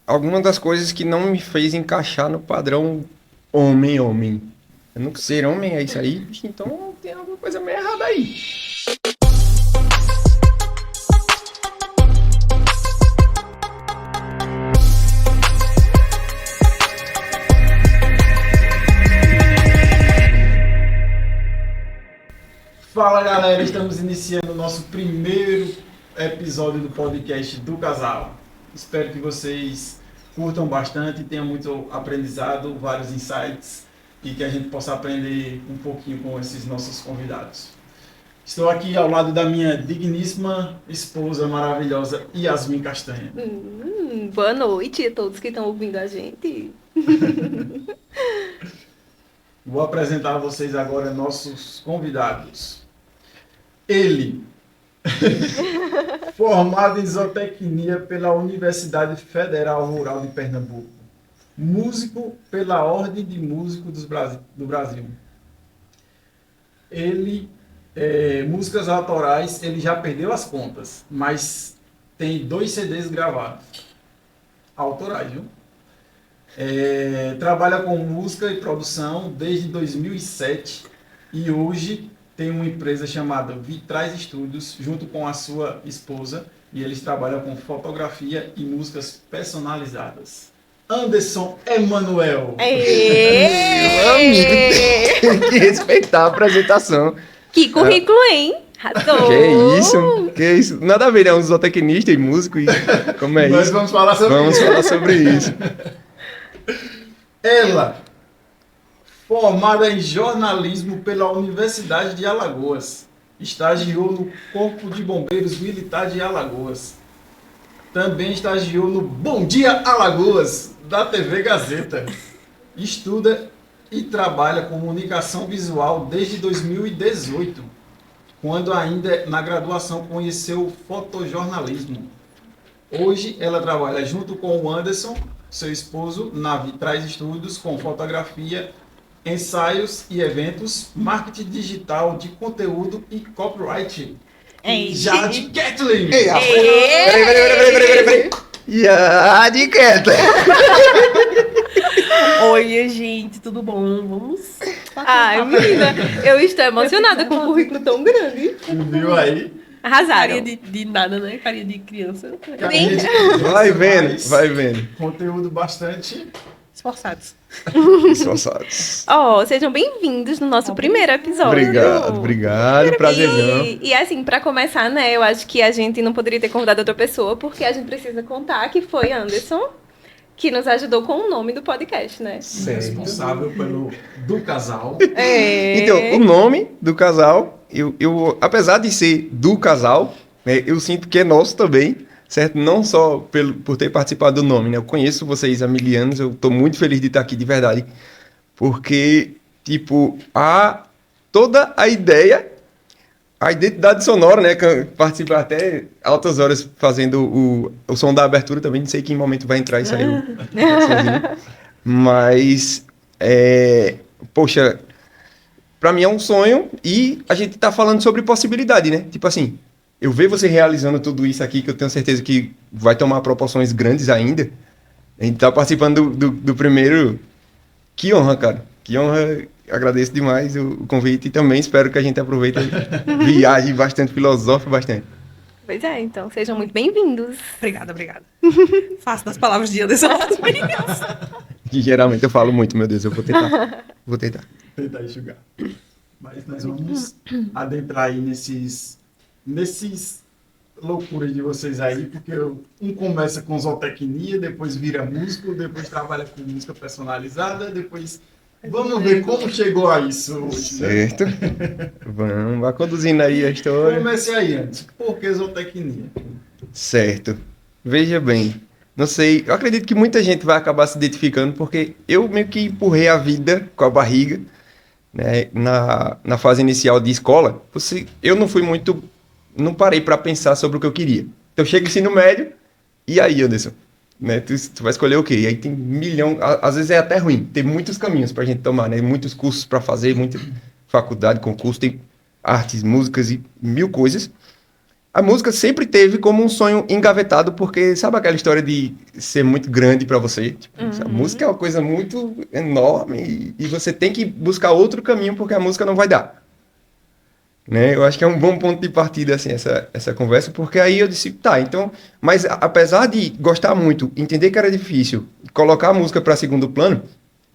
alguma das coisas que não me fez encaixar no padrão homem. Eu nunca ser homem é isso aí, bicho, então tem alguma coisa meio errada aí. Fala galera, estamos iniciando o nosso primeiro episódio do podcast do Casal. Espero que vocês curtam bastante, tenham muito aprendizado, vários insights e que a gente possa aprender um pouquinho com esses nossos convidados. Estou aqui ao lado da minha digníssima esposa maravilhosa, Yasmin Castanha. Boa noite a todos que estão ouvindo a gente. Vou apresentar a vocês agora nossos convidados. Ele, formado em zootecnia pela Universidade Federal Rural de Pernambuco, músico pela Ordem de Músicos do Brasil. Ele, músicas autorais, ele já perdeu as contas, mas tem 2 CDs gravados, autorais, viu? Trabalha com música e produção desde 2007 e hoje tem uma empresa chamada Vitrais Estúdios, junto com a sua esposa, e eles trabalham com fotografia e músicas personalizadas. Anderson Emanuel. Meu amigo, tem que respeitar a apresentação. Que currículo, hein? Arrasou. Que isso? Nada a ver, né? Um zootecnista e músico e como é Nós isso? vamos falar sobre Vamos isso. falar sobre isso. Ela, formada em jornalismo pela Universidade de Alagoas, estagiou no Corpo de Bombeiros Militar de Alagoas. Também estagiou no Bom Dia Alagoas, da TV Gazeta. Estuda e trabalha comunicação visual desde 2018, quando ainda na graduação conheceu o fotojornalismo. Hoje ela trabalha junto com o Anderson, seu esposo, na Vitrais Estúdios, com fotografia, ensaios e eventos, marketing digital de conteúdo e copyright. Jade Kathleen! Ei, peraí. Jade Kathleen. Oi, gente, tudo bom? Vamos Ai, menina, eu estou emocionada com um currículo tão grande. Viu aí? Arrasaram. Carinha de nada, né? Carinha de criança. Vai vendo. Conteúdo bastante... Esforçados. Esforçados. Sejam bem-vindos no nosso primeiro episódio. Obrigado, prazerzão. E assim, pra começar, né, eu acho que a gente não poderia ter convidado outra pessoa, porque a gente precisa contar que foi Anderson que nos ajudou com o nome do podcast, né? Responsável pelo do casal. Então, o nome do casal, eu apesar de ser do casal, né, eu sinto que é nosso também, certo? Não só por ter participado do nome, né? Eu conheço vocês há 1000 anos, eu tô muito feliz de estar aqui de verdade, porque, tipo, toda a ideia, a identidade sonora, né? Participar até altas horas fazendo o som da abertura também, não sei que momento vai entrar e sair sozinho. Mas, poxa, pra mim é um sonho e a gente tá falando sobre possibilidade, né? Tipo assim, eu ver você realizando tudo isso aqui, que eu tenho certeza que vai tomar proporções grandes ainda. A gente tá participando do primeiro. Que honra, cara. Que honra. Agradeço demais o convite e também espero que a gente aproveite, viaje bastante, filosofe bastante. Pois é, então, sejam muito bem-vindos. Obrigada. Faço das palavras de Anderson. Que geralmente eu falo muito, meu Deus, eu vou tentar. Tentar enxugar. Mas nós vamos adentrar aí nesses loucuras de vocês aí, porque um começa com zootecnia, depois vira músico, depois trabalha com música personalizada, depois... Vamos ver como chegou a isso hoje, né? Certo. Vamos, vai conduzindo aí a história. Comece aí antes. Por que zootecnia? Certo. Veja bem, não sei, eu acredito que muita gente vai acabar se identificando, porque eu meio que empurrei a vida com a barriga, né, na fase inicial de escola. Eu não parei para pensar sobre o que eu queria. Então chega o ensino médio, e aí, Anderson? Né, tu vai escolher o quê? E aí tem às vezes é até ruim, tem muitos caminhos pra gente tomar, né? Muitos cursos para fazer, muita faculdade, concurso, tem artes, músicas e 1000 coisas. a música sempre teve como um sonho engavetado, porque sabe aquela história de ser muito grande para você? Tipo, a música é uma coisa muito enorme e você tem que buscar outro caminho porque a música não vai dar. Né? Eu acho que é um bom ponto de partida assim, essa conversa, porque aí eu disse, tá, então, mas apesar de gostar muito, entender que era difícil, colocar a música para segundo plano,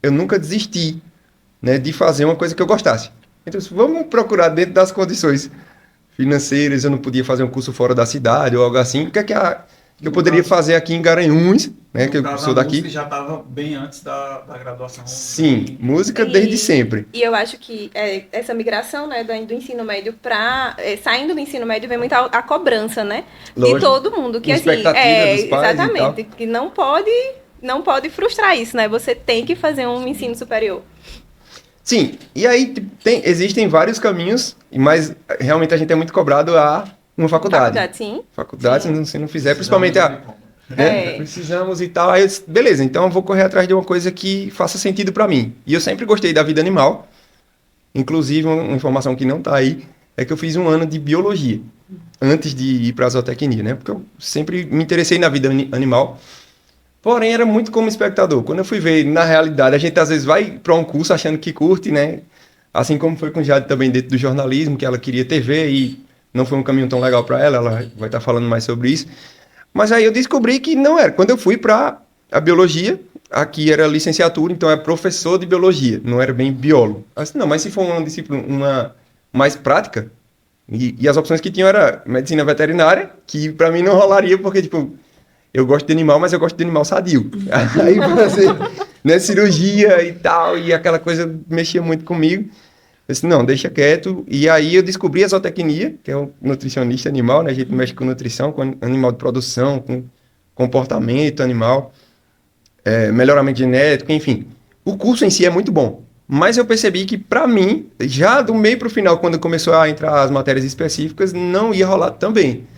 eu nunca desisti, né, de fazer uma coisa que eu gostasse. Então, vamos procurar dentro das condições financeiras, eu não podia fazer um curso fora da cidade ou algo assim, o que é que eu poderia fazer aqui em Garanhuns, né, que eu sou daqui. A música já estava bem antes da graduação. Sim, música desde sempre. E eu acho que essa migração, né, do ensino médio para saindo do ensino médio vem muito a cobrança, né, Lógico. de todo mundo, que assim, Expectativa dos pais exatamente, que não pode frustrar isso, né? Você tem que fazer um ensino superior. Sim, e aí tipo, existem vários caminhos, mas realmente a gente é muito cobrado a uma faculdade. Faculdade, sim. se não fizer, principalmente precisamos e tal. Aí eu disse, beleza, então eu vou correr atrás de uma coisa que faça sentido para mim. E eu sempre gostei da vida animal. Inclusive, uma informação que não tá aí, é que eu fiz um ano de biologia, antes de ir para a zootecnia, né? Porque eu sempre me interessei na vida animal. Porém, era muito como espectador. Quando eu fui ver, na realidade, a gente às vezes vai para um curso achando que curte, né? Assim como foi com Jade também dentro do jornalismo, que ela queria TV e não foi um caminho tão legal para ela vai estar falando mais sobre isso. Mas aí eu descobri que não era. Quando eu fui para a biologia, aqui era licenciatura, então é professor de biologia, não era bem biólogo. Assim, não, mas se for uma disciplina mais prática, e as opções que tinham era medicina veterinária, que para mim não rolaria, porque, tipo, eu gosto de animal, mas eu gosto de animal sadio. Aí você, né, cirurgia e tal, e aquela coisa mexia muito comigo. Eu disse, não, deixa quieto. E aí eu descobri a zootecnia, que é um nutricionista animal, né? A gente mexe com nutrição, com animal de produção, com comportamento animal, melhoramento genético, enfim. O curso em si é muito bom. Mas eu percebi que, para mim, já do meio para o final, quando começou a entrar as matérias específicas, não ia rolar também.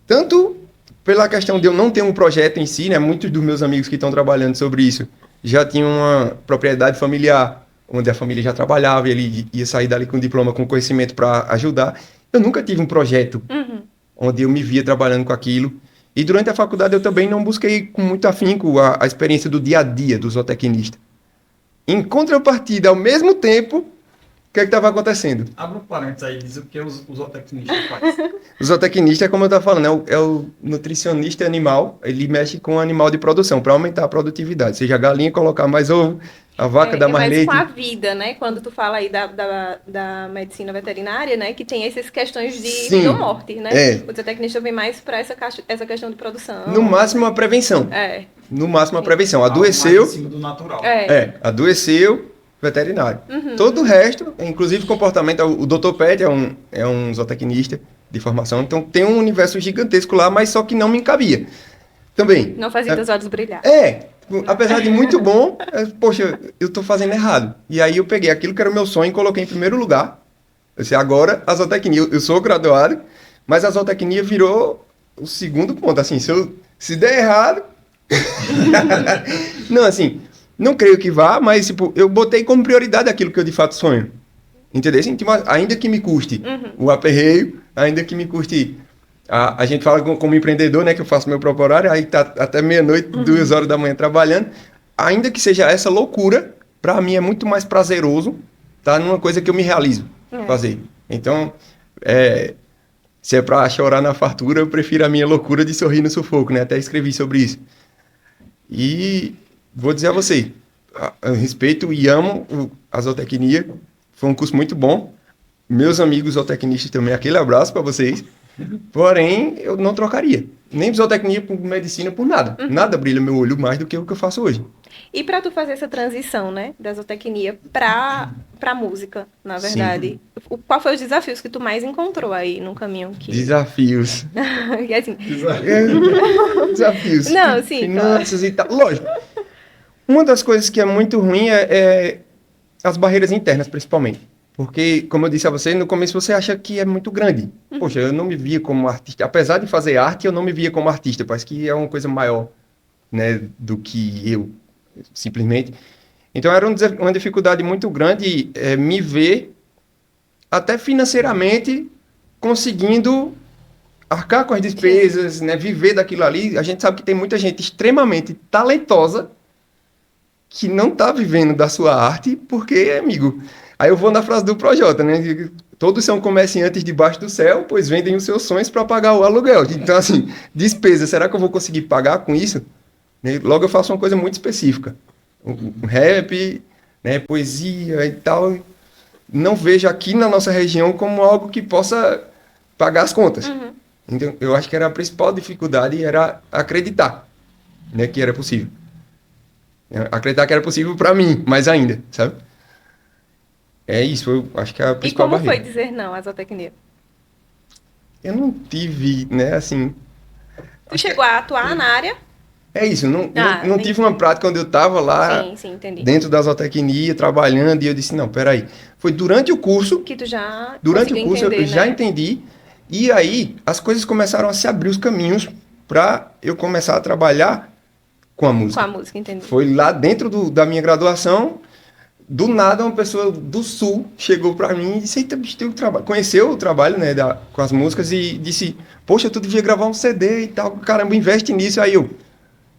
Tanto pela questão de eu não ter um projeto em si, né? Muitos dos meus amigos que estão trabalhando sobre isso já tinham uma propriedade familiar, onde a família já trabalhava e ele ia sair dali com diploma, com conhecimento para ajudar. Eu nunca tive um projeto onde eu me via trabalhando com aquilo. E durante a faculdade eu também não busquei com muito afinco a experiência do dia a dia do zootecnista. Em contrapartida, ao mesmo tempo, o que estava acontecendo? Abre um parênteses aí, diz o que o zootecnista faz. O zootecnista, como eu estava falando, é o nutricionista animal, ele mexe com o animal de produção, para aumentar a produtividade. Seja a galinha colocar mais ovo, a vaca dar mais leite. Mas com a vida, né? Quando tu fala aí da medicina veterinária, né? Que tem essas questões de vida ou morte, né? O zootecnista vem mais para essa questão de produção. No máximo a prevenção. No máximo a prevenção. Adoeceu. Mais em cima do natural. Adoeceu, veterinário. Todo o resto, inclusive comportamento, o Dr. Pet é um zootecnista de formação, então tem um universo gigantesco lá, mas só que não me cabia. Também. Não fazia teus olhos brilhar. Apesar de muito bom, poxa, eu tô fazendo errado. E aí eu peguei aquilo que era o meu sonho e coloquei em primeiro lugar. Eu disse, agora a zootecnia, eu sou graduado, mas a zootecnia virou o segundo ponto. Assim, se der errado... Não, assim, não creio que vá, mas tipo, eu botei como prioridade aquilo que eu de fato sonho. Entendeu? Assim, tipo, ainda que me custe o aperreio, ainda que me custe... A gente fala como empreendedor, né, que eu faço meu próprio horário, aí tá até meia-noite, 2 horas da manhã trabalhando. Ainda que seja essa loucura, para mim é muito mais prazeroso tá numa coisa que eu me realizo fazer. Então, se é para chorar na fartura, eu prefiro a minha loucura de sorrir no sufoco, né? Até escrevi sobre isso. E vou dizer a você, eu respeito e amo a zootecnia, foi um curso muito bom. Meus amigos zootecnistas também, aquele abraço para vocês. Porém, eu não trocaria. Nem zootecnia por medicina, por nada. Nada brilha meu olho mais do que o que eu faço hoje. E para tu fazer essa transição, né, da zootecnia para música, na verdade, qual foi os desafios que tu mais encontrou aí no caminho? Desafios. E assim... Desafios. Não, sim. Finanças e tal. Lógico. Uma das coisas que é muito ruim é as barreiras internas, principalmente. Porque, como eu disse a você, no começo você acha que é muito grande. Poxa, eu não me via como artista. Apesar de fazer arte, eu não me via como artista. Parece que é uma coisa maior, né, do que eu, simplesmente. Então, era uma dificuldade muito grande me ver, até financeiramente, conseguindo arcar com as despesas, né, viver daquilo ali, a gente sabe que tem muita gente extremamente talentosa que não tá vivendo da sua arte, porque, amigo, aí eu vou na frase do Projota, né, todos são comerciantes debaixo do céu, pois vendem os seus sonhos para pagar o aluguel. Então, assim, despesa, será que eu vou conseguir pagar com isso? Logo eu faço uma coisa muito específica, um rap, né, poesia e tal, não vejo aqui na nossa região como algo que possa pagar as contas. Então, eu acho que era a principal dificuldade, era acreditar, né, que era possível. Acreditar que era possível para mim, mais ainda, sabe? É isso, eu acho que é a principal barreira. E como foi dizer não à zootecnia? Eu não tive, né, assim... Tu chegou a atuar na área? É isso, não tive uma prática onde eu estava lá, sim, dentro da zootecnia, trabalhando, e eu disse, não, peraí. Foi durante o curso... Que tu já Durante o curso entender, eu já entendi, e aí as coisas começaram a se abrir os caminhos para eu começar a trabalhar com a música. Com a música, entendi. Foi lá dentro da minha graduação, do nada uma pessoa do Sul chegou para mim e disse, eita, bicho, tem um trabalho. Conheceu o trabalho, né, com as músicas e disse, poxa, tu devia gravar um CD e tal, caramba, investe nisso. Aí eu,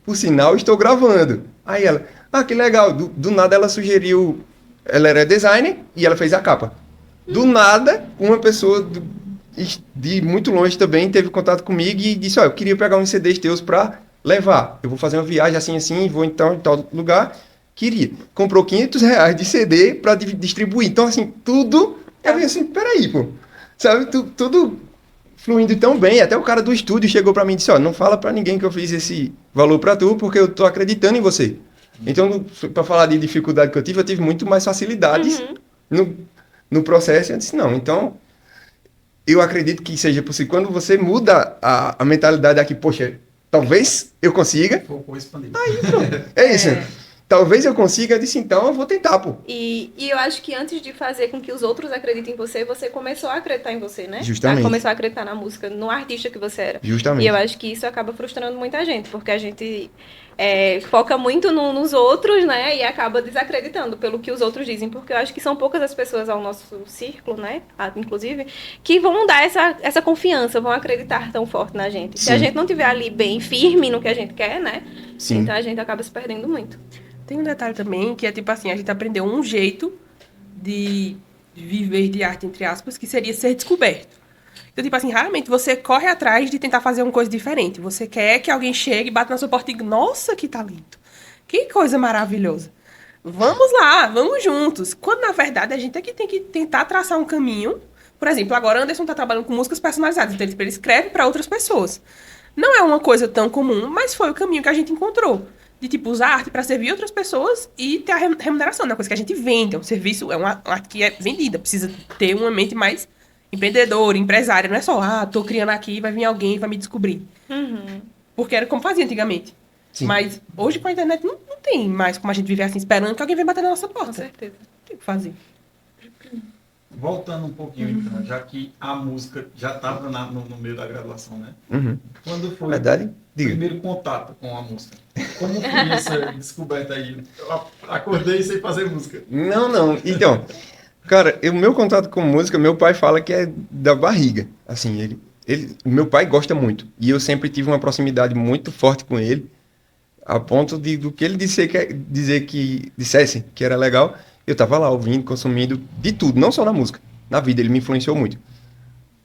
por sinal, estou gravando. Aí ela, que legal. Do nada ela sugeriu, ela era designer e ela fez a capa. Do nada, uma pessoa de muito longe também teve contato comigo e disse, eu queria pegar uns CDs teus para levar. Eu vou fazer uma viagem assim, vou então em tal lugar. Queria. Comprou R$500 de CD para distribuir. Então, assim, tudo... Eu falei assim, peraí, pô. Sabe, tudo fluindo tão bem. Até o cara do estúdio chegou para mim e disse, não fala para ninguém que eu fiz esse valor para tu, porque eu tô acreditando em você. Então, para falar de dificuldade que eu tive muito mais facilidades no processo. Eu disse, não, então... Eu acredito que seja possível. Quando você muda a mentalidade aqui, poxa, talvez eu consiga. Aí, pronto. É isso. Talvez eu consiga, eu disse, então eu vou tentar, pô. E eu acho que antes de fazer com que os outros acreditem em você, você começou a acreditar em você, né? Justamente. Começou a acreditar na música, no artista que você era. Justamente. E eu acho que isso acaba frustrando muita gente, porque a gente foca muito nos outros, né? E acaba desacreditando pelo que os outros dizem, porque eu acho que são poucas as pessoas ao nosso círculo, né? Inclusive, que vão dar essa confiança, vão acreditar tão forte na gente. Sim. Se a gente não estiver ali bem firme no que a gente quer, né? Sim. Então a gente acaba se perdendo muito. Tem um detalhe também, que é tipo assim, a gente aprendeu um jeito de viver de arte, entre aspas, que seria ser descoberto. Então, tipo assim, raramente você corre atrás de tentar fazer uma coisa diferente. Você quer que alguém chegue e bata na sua porta e diga, nossa, que talento. Que coisa maravilhosa. Vamos lá, vamos juntos. Quando, na verdade, a gente é que tem que tentar traçar um caminho. Por exemplo, agora Anderson está trabalhando com músicas personalizadas, então ele escreve para outras pessoas. Não é uma coisa tão comum, mas foi o caminho que a gente encontrou. De, tipo, usar arte para servir outras pessoas e ter a remuneração, né? Coisa que a gente vende, é um serviço, é uma arte que é vendida. Precisa ter uma mente mais empreendedora, empresária. Não é só, tô criando aqui, vai vir alguém, vai me descobrir. Porque era como fazia antigamente. Sim. Mas hoje com a internet não tem mais como a gente viver assim, esperando que alguém venha bater na nossa porta. Com certeza. Tem que fazer. Voltando um pouquinho, então, já que a música já estava no meio da graduação, né? Quando foi Verdade? o primeiro contato com a música? Como foi essa descoberta aí? Eu acordei sem fazer música. Não. Então, cara, o meu contato com música, meu pai fala que é da barriga. Assim, meu pai gosta muito. E eu sempre tive uma proximidade muito forte com ele, a ponto do que ele dissesse que era legal, eu tava lá ouvindo, consumindo de tudo, não só na música, na vida, ele me influenciou muito.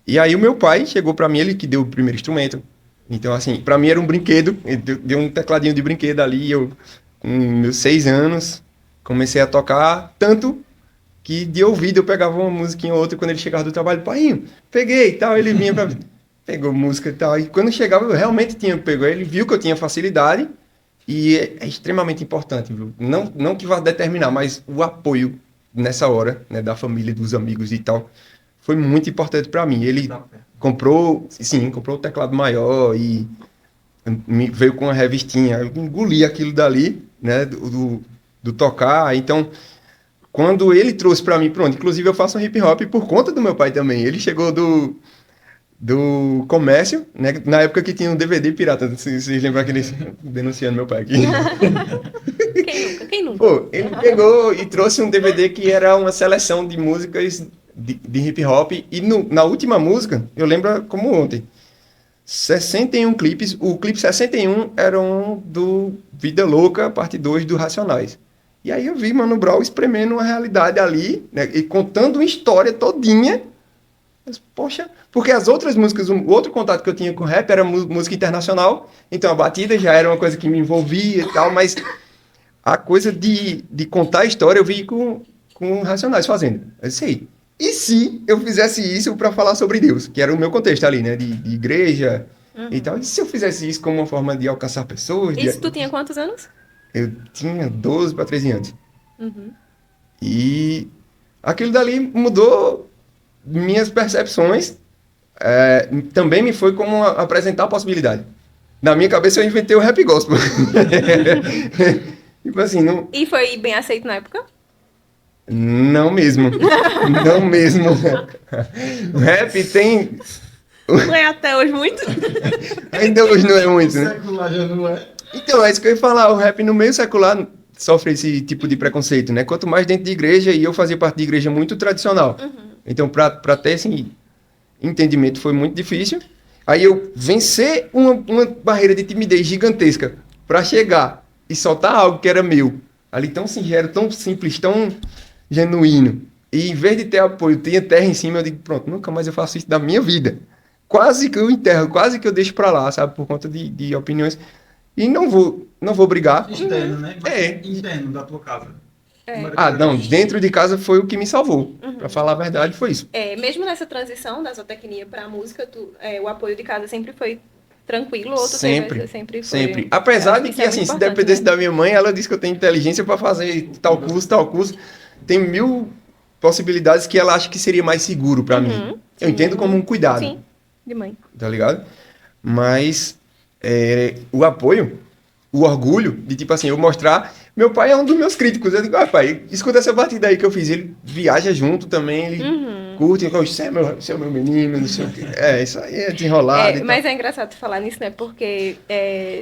E aí o meu pai chegou pra mim, ele que deu o primeiro instrumento. Então, assim, pra mim era um brinquedo, ele deu um tecladinho de brinquedo ali, eu, com meus 6 anos, comecei a tocar, tanto que de ouvido eu pegava uma musiquinha ou outra, quando ele chegava do trabalho, pai, peguei e tal, ele vinha pra mim, pegou música e tal, e quando chegava eu realmente pegou, ele viu que eu tinha facilidade, e é extremamente importante, viu? Não que vá determinar, mas o apoio nessa hora, né, da família, dos amigos e tal, foi muito importante para mim. Ele comprou o teclado maior e veio com uma revistinha. Eu engoli aquilo dali, né, do tocar. Então, quando ele trouxe para mim, pronto, inclusive eu faço um hip hop por conta do meu pai também. Ele chegou do comércio, né? Na época que tinha um DVD pirata, se vocês lembram aquele denunciando meu pai aqui. Quem nunca? Pô, ele pegou e trouxe um DVD que era uma seleção de músicas de hip hop e na última música, eu lembro como ontem, 61 clipes. O clipe 61 era um do Vida Louca, parte 2 do Racionais. E aí eu vi Mano Brown espremendo uma realidade ali, né, e contando uma história todinha. Mas, poxa, porque as outras músicas, o outro contato que eu tinha com rap era música internacional, então a batida já era uma coisa que me envolvia e tal, mas a coisa de contar a história eu vi com Racionais fazendo. Eu sei. E se eu fizesse isso para falar sobre Deus, que era o meu contexto ali, né, de igreja e tal, e se eu fizesse isso como uma forma de alcançar pessoas? Isso tu tinha quantos anos? Eu tinha 12 para 13 anos. Uhum. E aquilo dali mudou minhas percepções, também me foi como apresentar a possibilidade. Na minha cabeça eu inventei o rap gospel. Tipo assim, não... E foi bem aceito na época? Não mesmo. Não mesmo. O rap tem... Não é até hoje muito? Ainda hoje não é muito, né? Secular já não é. Então, é isso que eu ia falar. O rap no meio secular sofre esse tipo de preconceito, né? Quanto mais dentro de igreja, e eu fazia parte de igreja muito tradicional. Então, para ter esse entendimento foi muito difícil. Aí eu vencer uma barreira de timidez gigantesca para chegar e soltar algo que era meu, ali tão singelo, tão simples, tão genuíno. E em vez de ter apoio, tinha terra em cima, eu digo, pronto, nunca mais eu faço isso da minha vida. Quase que eu enterro, quase que eu deixo para lá, sabe? Por conta de opiniões. E não vou brigar. Externo, né? É. Interno da tua casa. Não, dentro de casa foi o que me salvou. Para falar a verdade, foi isso. Mesmo nessa transição da zootecnia para a música, o apoio de casa sempre foi tranquilo? Ou tu Sempre, sempre foi... sempre. Apesar de Isso que, é assim, muito se importante, dependesse né? da minha mãe, ela disse que eu tenho inteligência para fazer tal curso. Tem 1000 possibilidades que ela acha que seria mais seguro para mim. Eu entendo como um cuidado. Sim, de mãe. Tá ligado? Mas o apoio, o orgulho de, tipo assim, eu mostrar... Meu pai é um dos meus críticos. Eu digo, pai, escuta essa batida aí que eu fiz. Ele viaja junto também, ele curte. Eu falo, você é meu menino, não sei o quê. Isso aí é desenrolado e tal. Mas é engraçado tu falar nisso, né? Porque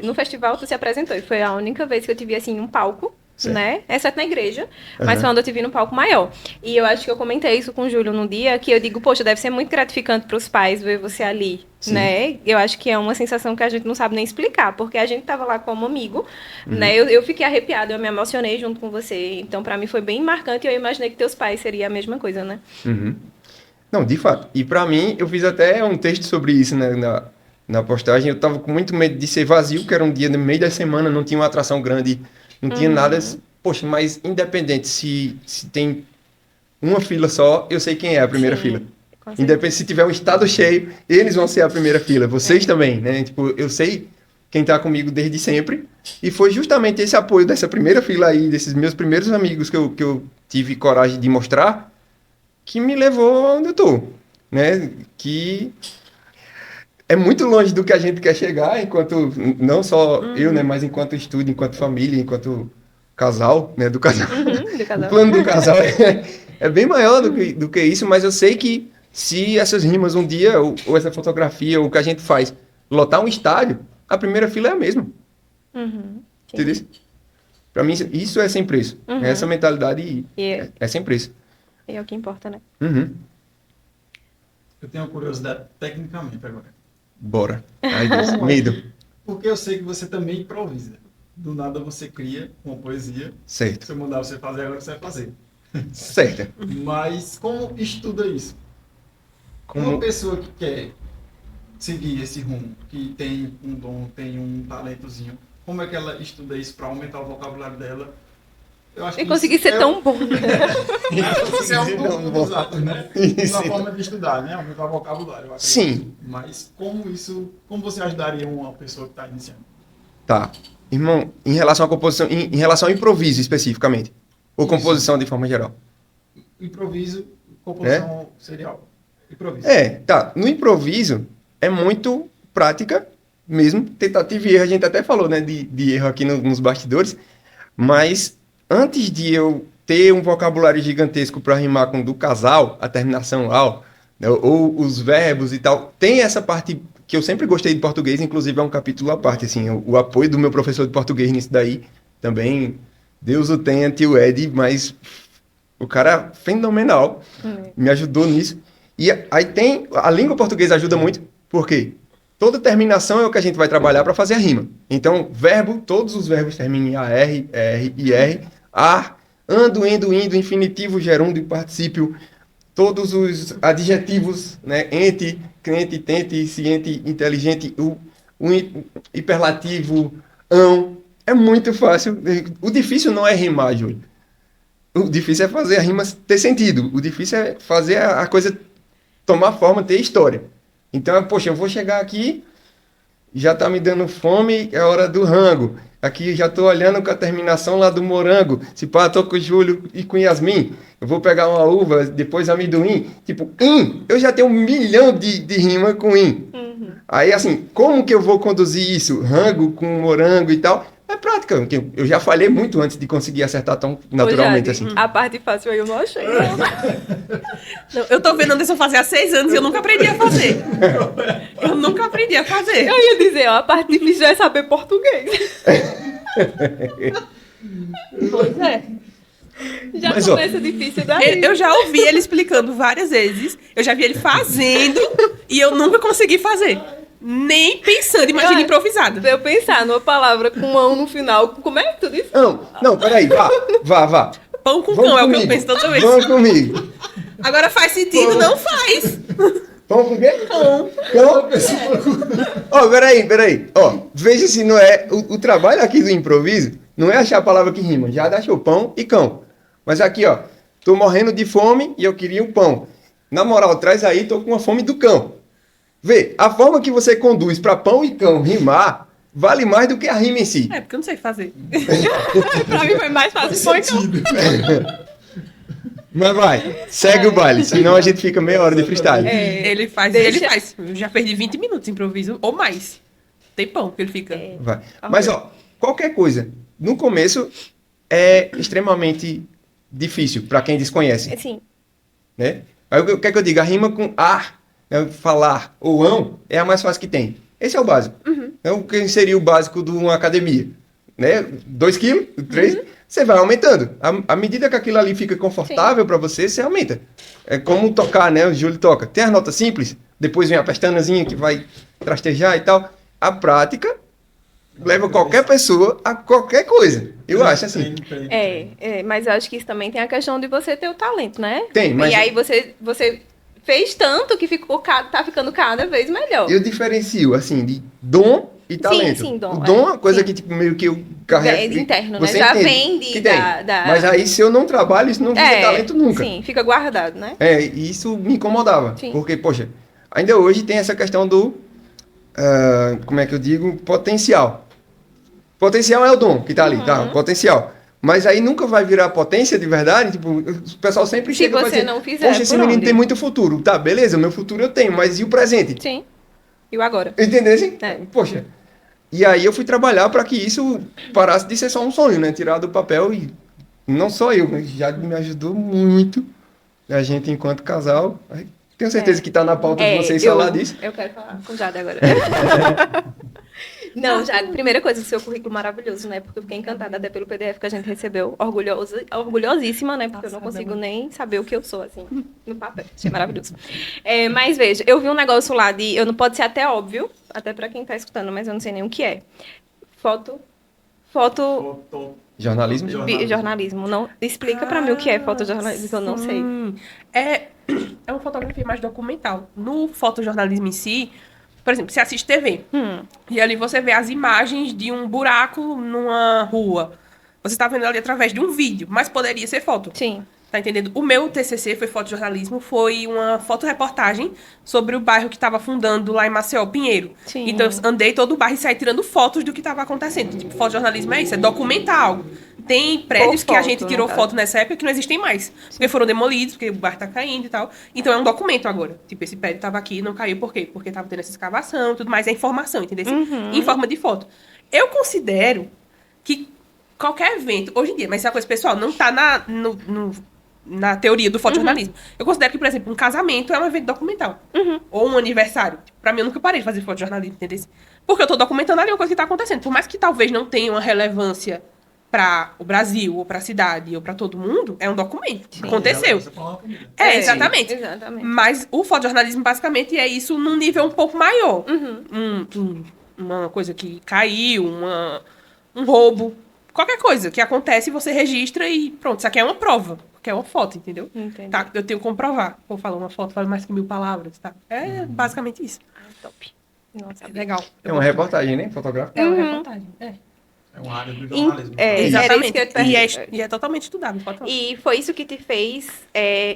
no festival tu se apresentou. E foi a única vez que eu te vi, assim, um palco. Certo. Né? Exceto na igreja, mas foi onde eu te vi no palco maior. E eu acho que eu comentei isso com o Júlio num dia, que eu digo, poxa, deve ser muito gratificante para os pais ver você ali, Sim. né? Eu acho que é uma sensação que a gente não sabe nem explicar, porque a gente tava lá como amigo, né? Eu fiquei arrepiada, eu me emocionei junto com você, então para mim foi bem marcante e eu imaginei que teus pais seria a mesma coisa, né? Não, de fato. E pra mim, eu fiz até um texto sobre isso, né, na postagem. Eu tava com muito medo de ser vazio, que era um dia no meio da semana, não tinha uma atração grande, não tinha nada. Poxa, mas independente se tem uma fila só, eu sei quem é a primeira Sim, fila. com certeza. Independente se tiver um estado cheio, eles vão ser a primeira fila. Vocês também, né? Tipo, eu sei quem tá comigo desde sempre. E foi justamente esse apoio dessa primeira fila aí, desses meus primeiros amigos que eu tive coragem de mostrar, que me levou onde eu tô, né? Que é muito longe do que a gente quer chegar, enquanto, não só eu, né? Mas enquanto estudo, enquanto família, enquanto casal, né? Do casal. Do O casal. plano do casal é bem maior do que isso, mas eu sei que se essas rimas um dia, ou essa fotografia, ou o que a gente faz, lotar um estádio, a primeira fila é a mesma. Sim. Entendeu? Pra mim, isso é sem preço. Essa mentalidade é sem preço. É o que importa, né? Eu tenho uma curiosidade tecnicamente agora. Bora. Ai, Deus, medo. Porque eu sei que você também improvisa. Do nada você cria uma poesia. Certo. Se eu mandar você fazer, agora você vai fazer. Certo. Mas como estuda isso? Uma pessoa que quer seguir esse rumo, que tem um dom, tem um talentozinho, como é que ela estuda isso para aumentar o vocabulário dela? Eu acho Eu consegui ser tão bom. Isso é um dos atos, né? Uma forma de estudar, né? Aumentar o vocabulário. Eu acredito. Sim. Mas como você ajudaria uma pessoa que está iniciando? Tá. Irmão, em relação à composição, em relação ao improviso especificamente, ou Isso. composição de forma geral? Improviso, composição serial. Improviso. Tá. No improviso, é muito prática mesmo, tentativa e erro, a gente até falou, né, de erro aqui nos bastidores, mas antes de eu ter um vocabulário gigantesco para rimar com do casal, a terminação ao, né, ou os verbos e tal, tem essa parte que eu sempre gostei de português, inclusive é um capítulo à parte, assim, o apoio do meu professor de português nisso daí, também, Deus o tenha, tio Ed, mas o cara fenomenal, me ajudou nisso. E aí a língua portuguesa ajuda muito, por quê? toda terminação é o que a gente vai trabalhar para fazer a rima. Então, verbo, todos os verbos terminam em AR, R e R. Ar, ando, indo, infinitivo, gerúndio, particípio, todos os adjetivos, né? Ente, crente, tente, ciente, inteligente, o hiperlativo, é muito fácil. O difícil não é rimar, Júlio. O difícil é fazer a rima ter sentido. O difícil é fazer a coisa tomar forma, ter história. Então, poxa, eu vou chegar aqui, já tá me dando fome, é hora do rango. Aqui já tô olhando com a terminação lá do morango. Se pá, tô com o Júlio e com Yasmin. Eu vou pegar uma uva, depois amendoim. Tipo, eu já tenho 1 milhão de rima com Aí, assim, como que eu vou conduzir isso? Rango com morango e tal? É prática. Eu já falhei muito antes de conseguir acertar tão naturalmente assim. A parte fácil aí eu não achei. Não, eu tô vendo Anderson fazer há 6 anos e eu nunca aprendi a fazer. Eu nunca aprendi a fazer. Eu ia dizer, ó, a parte difícil é saber português. Pois é. Já Mas, começa difícil daí. Eu já ouvi ele explicando várias vezes. Eu já vi ele fazendo e eu nunca consegui fazer. Nem pensando, imagina improvisada. Se eu pensar numa palavra com ão no final, como é que tu disse? Não, peraí, vá. Pão com Vamos cão, é o que comigo. eu penso toda vez. Vamos comigo. Agora faz sentido? Não faz. Pão com quê? Cão. Cão? Ó, peraí. Ó, veja se não é... O trabalho aqui do improviso não é achar a palavra que rima. Já achou pão e cão. Mas aqui, ó, tô morrendo de fome e eu queria um pão. Na moral, traz aí, tô com a fome do cão. Vê, a forma que você conduz para pão e cão rimar vale mais do que a rima em si. É, porque eu não sei fazer. Pra mim foi mais fácil. Foi então. Mas vai, segue o baile, senão a gente fica meia hora de freestyle. Ele faz. Eu já perdi 20 minutos de improviso ou mais. Tem pão que ele fica. Vai. Mas, ó, qualquer coisa, no começo é extremamente difícil para quem desconhece, Sim. né? Aí o que é que eu digo? A rima com ar, né, falar ou ão é a mais fácil que tem. Esse é o básico. É o que seria o básico de uma academia, né? 2 quilos, 3, você vai aumentando. À medida que aquilo ali fica confortável para você, você aumenta. É como tocar, né? O Júlio toca. Tem as notas simples, depois vem a pestanazinha que vai trastejar e tal. A prática leva qualquer pessoa a qualquer coisa. Eu acho assim. Mas eu acho que isso também tem a questão de você ter o talento, né? Tem, mas... E aí você fez tanto que tá ficando cada vez melhor. Eu diferencio, assim, de dom e talento. Sim, dom. O dom é uma coisa sim. que, tipo, meio que eu carrego. É interno, né? Você Já entende vem que tem. da... Mas aí, se eu não trabalho, isso não vira talento nunca. Sim, fica guardado, né? E isso me incomodava. Sim. Porque, poxa, ainda hoje tem essa questão do, como é que eu digo, potencial. Potencial é o dom que tá ali, tá? Potencial. Mas aí nunca vai virar potência de verdade. Tipo, o pessoal sempre Se chega e vai você dizer, não fizer, poxa, esse por menino onde? tem muito futuro. Tá, beleza, o meu futuro eu tenho, mas e o presente? Sim. E o agora? Entendeu? Assim? É. Poxa. E aí eu fui trabalhar para que isso parasse de ser só um sonho, né? Tirar do papel e não só eu, mas já me ajudou muito a gente enquanto casal. Tenho certeza que tá na pauta de vocês falar disso. Eu quero falar com o Jade agora. Não, Jade, primeira coisa, seu currículo maravilhoso, né? Porque eu fiquei encantada até pelo PDF que a gente recebeu. Orgulhosíssima, né? Porque eu não consigo nem saber o que eu sou, assim, no papel. Achei maravilhoso. Mas veja, eu vi um negócio lá de... Não pode ser até óbvio, até pra quem tá escutando, mas eu não sei nem o que é. Foto... Jornalismo? Jornalismo. Não, explica pra mim o que é fotojornalismo, que eu não sei. É uma fotografia mais documental. No fotojornalismo em si, por exemplo, você assiste TV. E ali você vê as imagens de um buraco numa rua. Você está vendo ali através de um vídeo, mas poderia ser foto. Sim. Tá entendendo? O meu TCC foi fotojornalismo, foi uma fotoreportagem sobre o bairro que estava fundando lá em Maceió, Pinheiro. Sim. Então, eu andei todo o bairro e saí tirando fotos do que estava acontecendo. Tipo, fotojornalismo é isso, é documentar algo. Tem prédios que a gente tirou foto nessa época que não existem mais. Porque foram demolidos, porque o bairro tá caindo e tal. Então, é um documento agora. Tipo, esse prédio tava aqui e não caiu por quê? Porque tava tendo essa escavação e tudo mais. É informação, entendeu? Em forma de foto. Eu considero que qualquer evento, hoje em dia, mas essa coisa pessoal, não tá na teoria do fotojornalismo. Eu considero que, por exemplo, um casamento é um evento documental. Ou um aniversário. Pra mim, eu nunca parei de fazer fotojornalismo, entendeu? Porque eu tô documentando ali uma coisa que tá acontecendo. Por mais que talvez não tenha uma relevância para o Brasil, ou para a cidade, ou para todo mundo, é um documento. Sim. Aconteceu. Você fala uma comida. É, exatamente. Exatamente. Mas o fotojornalismo, basicamente, é isso num nível um pouco maior. Uhum. Uma coisa que caiu, um roubo, qualquer coisa que acontece, você registra e pronto. Isso aqui é uma prova, porque é uma foto, entendeu? Entendi. Tá, eu tenho como provar. Vou falar, uma foto vale mais que 1000 palavras, tá? É basicamente isso. Ah, top. Nossa, É legal. É uma reportagem, né? Fotográfica. É uma Uhum. reportagem. É. É uma área do jornalismo. É, era isso Exatamente. que eu ia te E perguntar. é totalmente estudado. Pode falar. E foi isso que te fez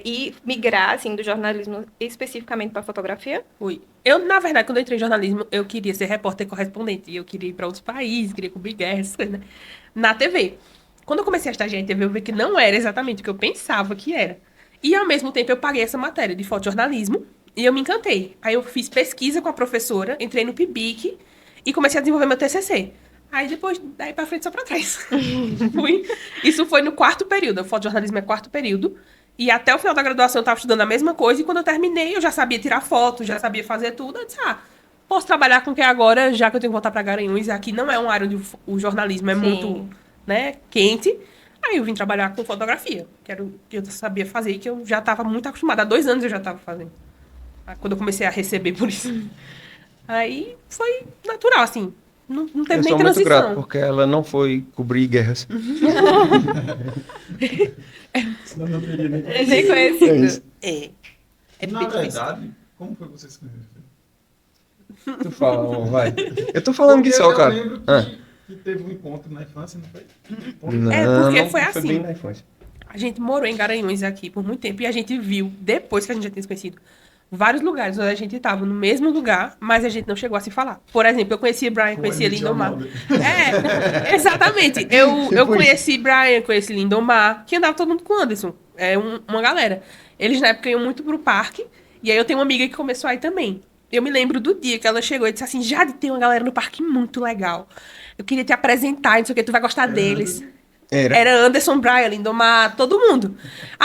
ir migrar, assim, do jornalismo especificamente para fotografia? Foi. Eu, na verdade, quando eu entrei em jornalismo, eu queria ser repórter correspondente. E eu queria ir para outros países, queria cobrir guerras, essas coisas, né? Na TV. Quando eu comecei a estagiar em TV, eu vi que não era exatamente o que eu pensava que era. E, ao mesmo tempo, eu paguei essa matéria de fotojornalismo e eu me encantei. Aí eu fiz pesquisa com a professora, entrei no PIBIC e comecei a desenvolver meu TCC. Aí depois, daí pra frente, só pra trás. Isso foi no 4º período. O fotojornalismo é 4º período. E até o final da graduação eu tava estudando a mesma coisa. E quando eu terminei, eu já sabia tirar foto, já sabia fazer tudo. Eu disse, posso trabalhar com o que é agora, já que eu tenho que voltar pra Garanhuns. Aqui não é uma área onde o jornalismo é Sim. muito, né, quente. Aí eu vim trabalhar com fotografia, que era o que eu sabia fazer e que eu já tava muito acostumada. Há 2 anos eu já tava fazendo. Quando eu comecei a receber por isso. Aí foi natural, assim. Não teve Eu nem sou muito grato, transição. porque ela não foi cobrir guerras. Senão não teria nem. Nem conhecido. É isso. É Na bem difícil. verdade, como foi que vocês conheceram? Tu fala, amor, vai. Eu tô falando que Porque só, eu cara. lembro Ah. que teve um encontro na infância, não foi? Não, porque não, foi assim. bem na infância. A gente morou em Garanhuns aqui por muito tempo e a gente viu, depois que a gente já tinha se conhecido, vários lugares onde a gente estava no mesmo lugar, mas a gente não chegou a se falar. Por exemplo, eu conheci Brian, conheci Lindomar. Exatamente. Eu conheci Brian, conheci Lindomar, que andava todo mundo com Anderson. Uma galera. Eles na época iam muito pro parque, e aí eu tenho uma amiga que começou aí também. Eu me lembro do dia que ela chegou e disse assim, Jade, tem uma galera no parque muito legal. Eu queria te apresentar, não sei o que, tu vai gostar deles. Era Anderson, Brian, Lindomar, todo mundo.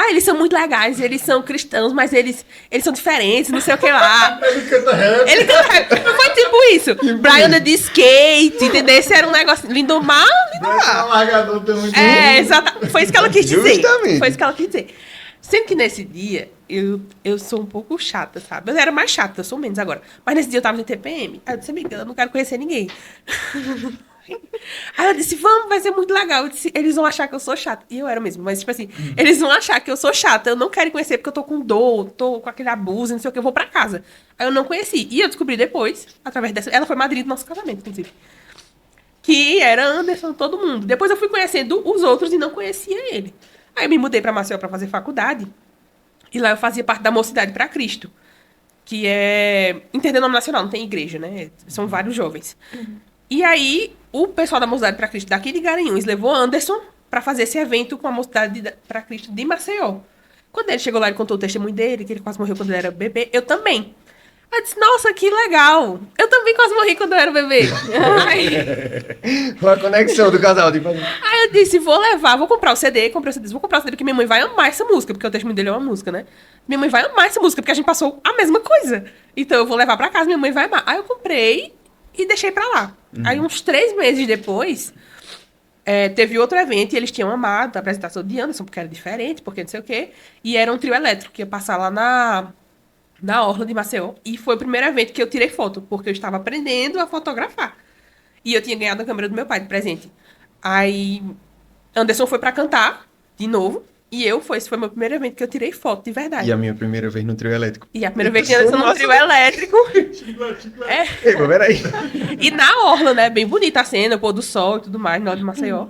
Eles são muito legais, eles são cristãos, mas eles são diferentes, não sei o que lá. Ele canta rap. Ele canta rap. Foi tipo isso. Brian anda de skate, entendeu? Esse era um negócio. Lindomar. Largador também. Exato. Foi isso que ela quis dizer. Justamente. Foi isso que ela quis dizer. Sendo que nesse dia, eu sou um pouco chata, sabe? Eu era mais chata, eu sou menos agora. Mas nesse dia eu tava no TPM. Aí eu disse, amiga, eu não quero conhecer ninguém. Aí ela disse, vamos, vai ser muito legal. Eu disse, eles vão achar que eu sou chata. E eu era mesmo, mas tipo assim, eles vão achar que eu sou chata. Eu não quero conhecer porque eu tô com dor, tô com aquele abuso, não sei o que, eu vou pra casa. Aí eu não conheci. E eu descobri depois, através dessa... Ela foi madrinha do nosso casamento, inclusive. Que era Anderson, todo mundo. Depois eu fui conhecendo os outros e não conhecia ele. Aí eu me mudei pra Maceió pra fazer faculdade. E lá eu fazia parte da Mocidade pra Cristo. Que é interdenominacional, não tem igreja, né? São vários jovens. E aí, o pessoal da Mocidade pra Cristo daqui de Garanhuns levou Anderson pra fazer esse evento com a Mocidade pra Cristo de Maceió. Quando ele chegou lá, ele contou o testemunho dele, que ele quase morreu quando ele era bebê. Eu também. Eu disse, nossa, que legal. Eu também quase morri quando eu era bebê. Foi a conexão do casal. Tipo... Aí eu disse, vou levar, vou comprar o CD, comprei o CD, vou comprar o CD porque minha mãe vai amar essa música, porque o testemunho dele é uma música, né? Minha mãe vai amar essa música, porque a gente passou a mesma coisa. Então eu vou levar pra casa, minha mãe vai amar. Aí eu comprei e deixei pra lá. Aí uns 3 meses depois, teve outro evento e eles tinham amado a apresentação de Anderson, porque era diferente, porque não sei o quê. E era um trio elétrico que ia passar lá na Orla de Maceió. E foi o primeiro evento que eu tirei foto, porque eu estava aprendendo a fotografar. E eu tinha ganhado a câmera do meu pai de presente. Aí Anderson foi pra cantar, de novo. E esse foi meu primeiro evento que eu tirei foto, de verdade. E a minha primeira vez no trio elétrico. E a primeira vez que Anderson no trio elétrico. Ei, mas peraí. E na Orla, né? Bem bonita a cena, o pôr do sol e tudo mais, na Orla de Maceió.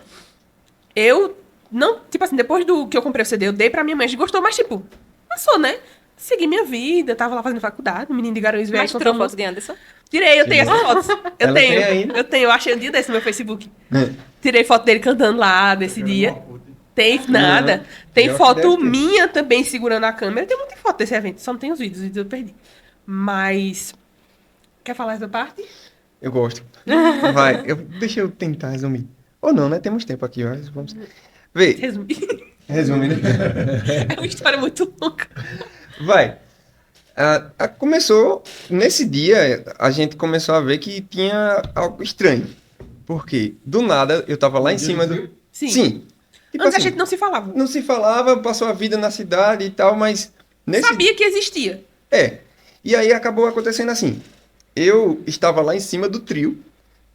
Eu não... Tipo assim, depois do que eu comprei o CD, eu dei pra minha mãe. A gente gostou, mas tipo... Passou, né? Segui minha vida, tava lá fazendo faculdade. O menino de Garanhuns veio. Mas tu tirou foto de Anderson? Tirei, eu tenho essas fotos. Eu Ela tenho. tem ainda? Eu tenho, eu achei um dia desse no meu Facebook. Tirei foto dele cantando lá, desse dia. Tem nada. Tem Pior que foto deve ter. minha também segurando a câmera. Tem muita foto desse evento, só não tem os vídeos eu perdi. Mas... Quer falar essa parte? Eu gosto. Vai, deixa eu tentar resumir. Ou não, né? Temos tempo aqui, mas vamos... Vê, Resumir. resume, né? É uma história muito longa. Vai. Começou, nesse dia, a gente começou a ver que tinha algo estranho. Por quê? Do nada, eu tava lá em cima do... Sim. Tipo Antes a assim, gente não se falava. não se falava, passou a vida na cidade e tal, mas nesse Sabia que existia. É. E aí acabou acontecendo assim. Eu estava lá em cima do trio,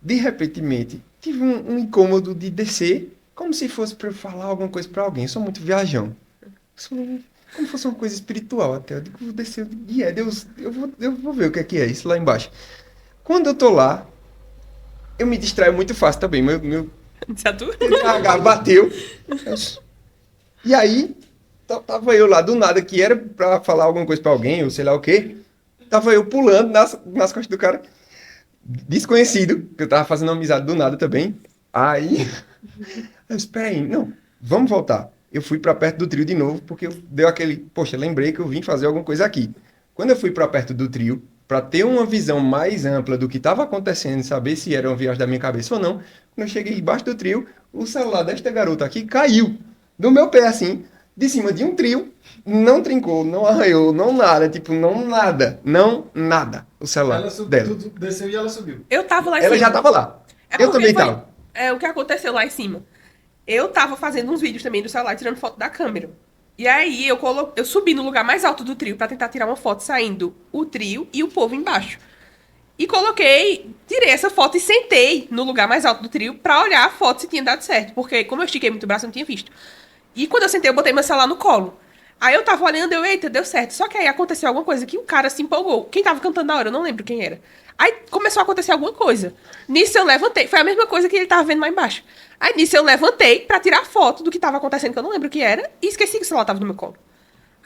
de repentemente tive um incômodo de descer, como se fosse para eu falar alguma coisa para alguém. Eu sou muito viajão. Como se fosse uma coisa espiritual até. Eu digo, vou descer, e é Deus, eu vou ver o que é isso lá embaixo. Quando eu tô lá, eu me distraio muito fácil também. Meu Sabe? TDAH bateu. E aí, tava eu lá do nada, que era pra falar alguma coisa pra alguém, ou sei lá o quê. Tava eu pulando nas costas do cara, desconhecido, que eu tava fazendo amizade do nada também. Aí, eu espera aí, não, vamos voltar. Eu fui pra perto do trio de novo, porque deu aquele, poxa, lembrei que eu vim fazer alguma coisa aqui. Quando eu fui pra perto do trio, pra ter uma visão mais ampla do que tava acontecendo, saber se era uma viagem da minha cabeça ou não, quando eu cheguei embaixo do trio, o celular desta garota aqui caiu do meu pé, assim, de cima de um trio, não trincou, não arranhou, não nada, tipo, não nada, não nada, o celular Ela subiu, dela. tu desceu e ela subiu. Eu tava lá em Ela cima. já tava lá. É Eu porque também foi- tava. É o que aconteceu lá em cima. Eu tava fazendo uns vídeos também do celular, tirando foto da câmera. E aí eu subi no lugar mais alto do trio pra tentar tirar uma foto saindo o trio e o povo embaixo. E tirei essa foto e sentei no lugar mais alto do trio pra olhar a foto se tinha dado certo. Porque como eu estiquei muito o braço, eu não tinha visto. E quando eu sentei, eu botei meu celular no colo. Aí eu tava olhando, eita, deu certo. Só que aí aconteceu alguma coisa que o cara se empolgou. Quem tava cantando na hora, eu não lembro quem era. Aí começou a acontecer alguma coisa. Nisso eu levantei. Foi a mesma coisa que ele tava vendo lá embaixo. Aí nisso eu levantei pra tirar foto do que tava acontecendo, que eu não lembro o que era. E esqueci que o celular tava no meu colo.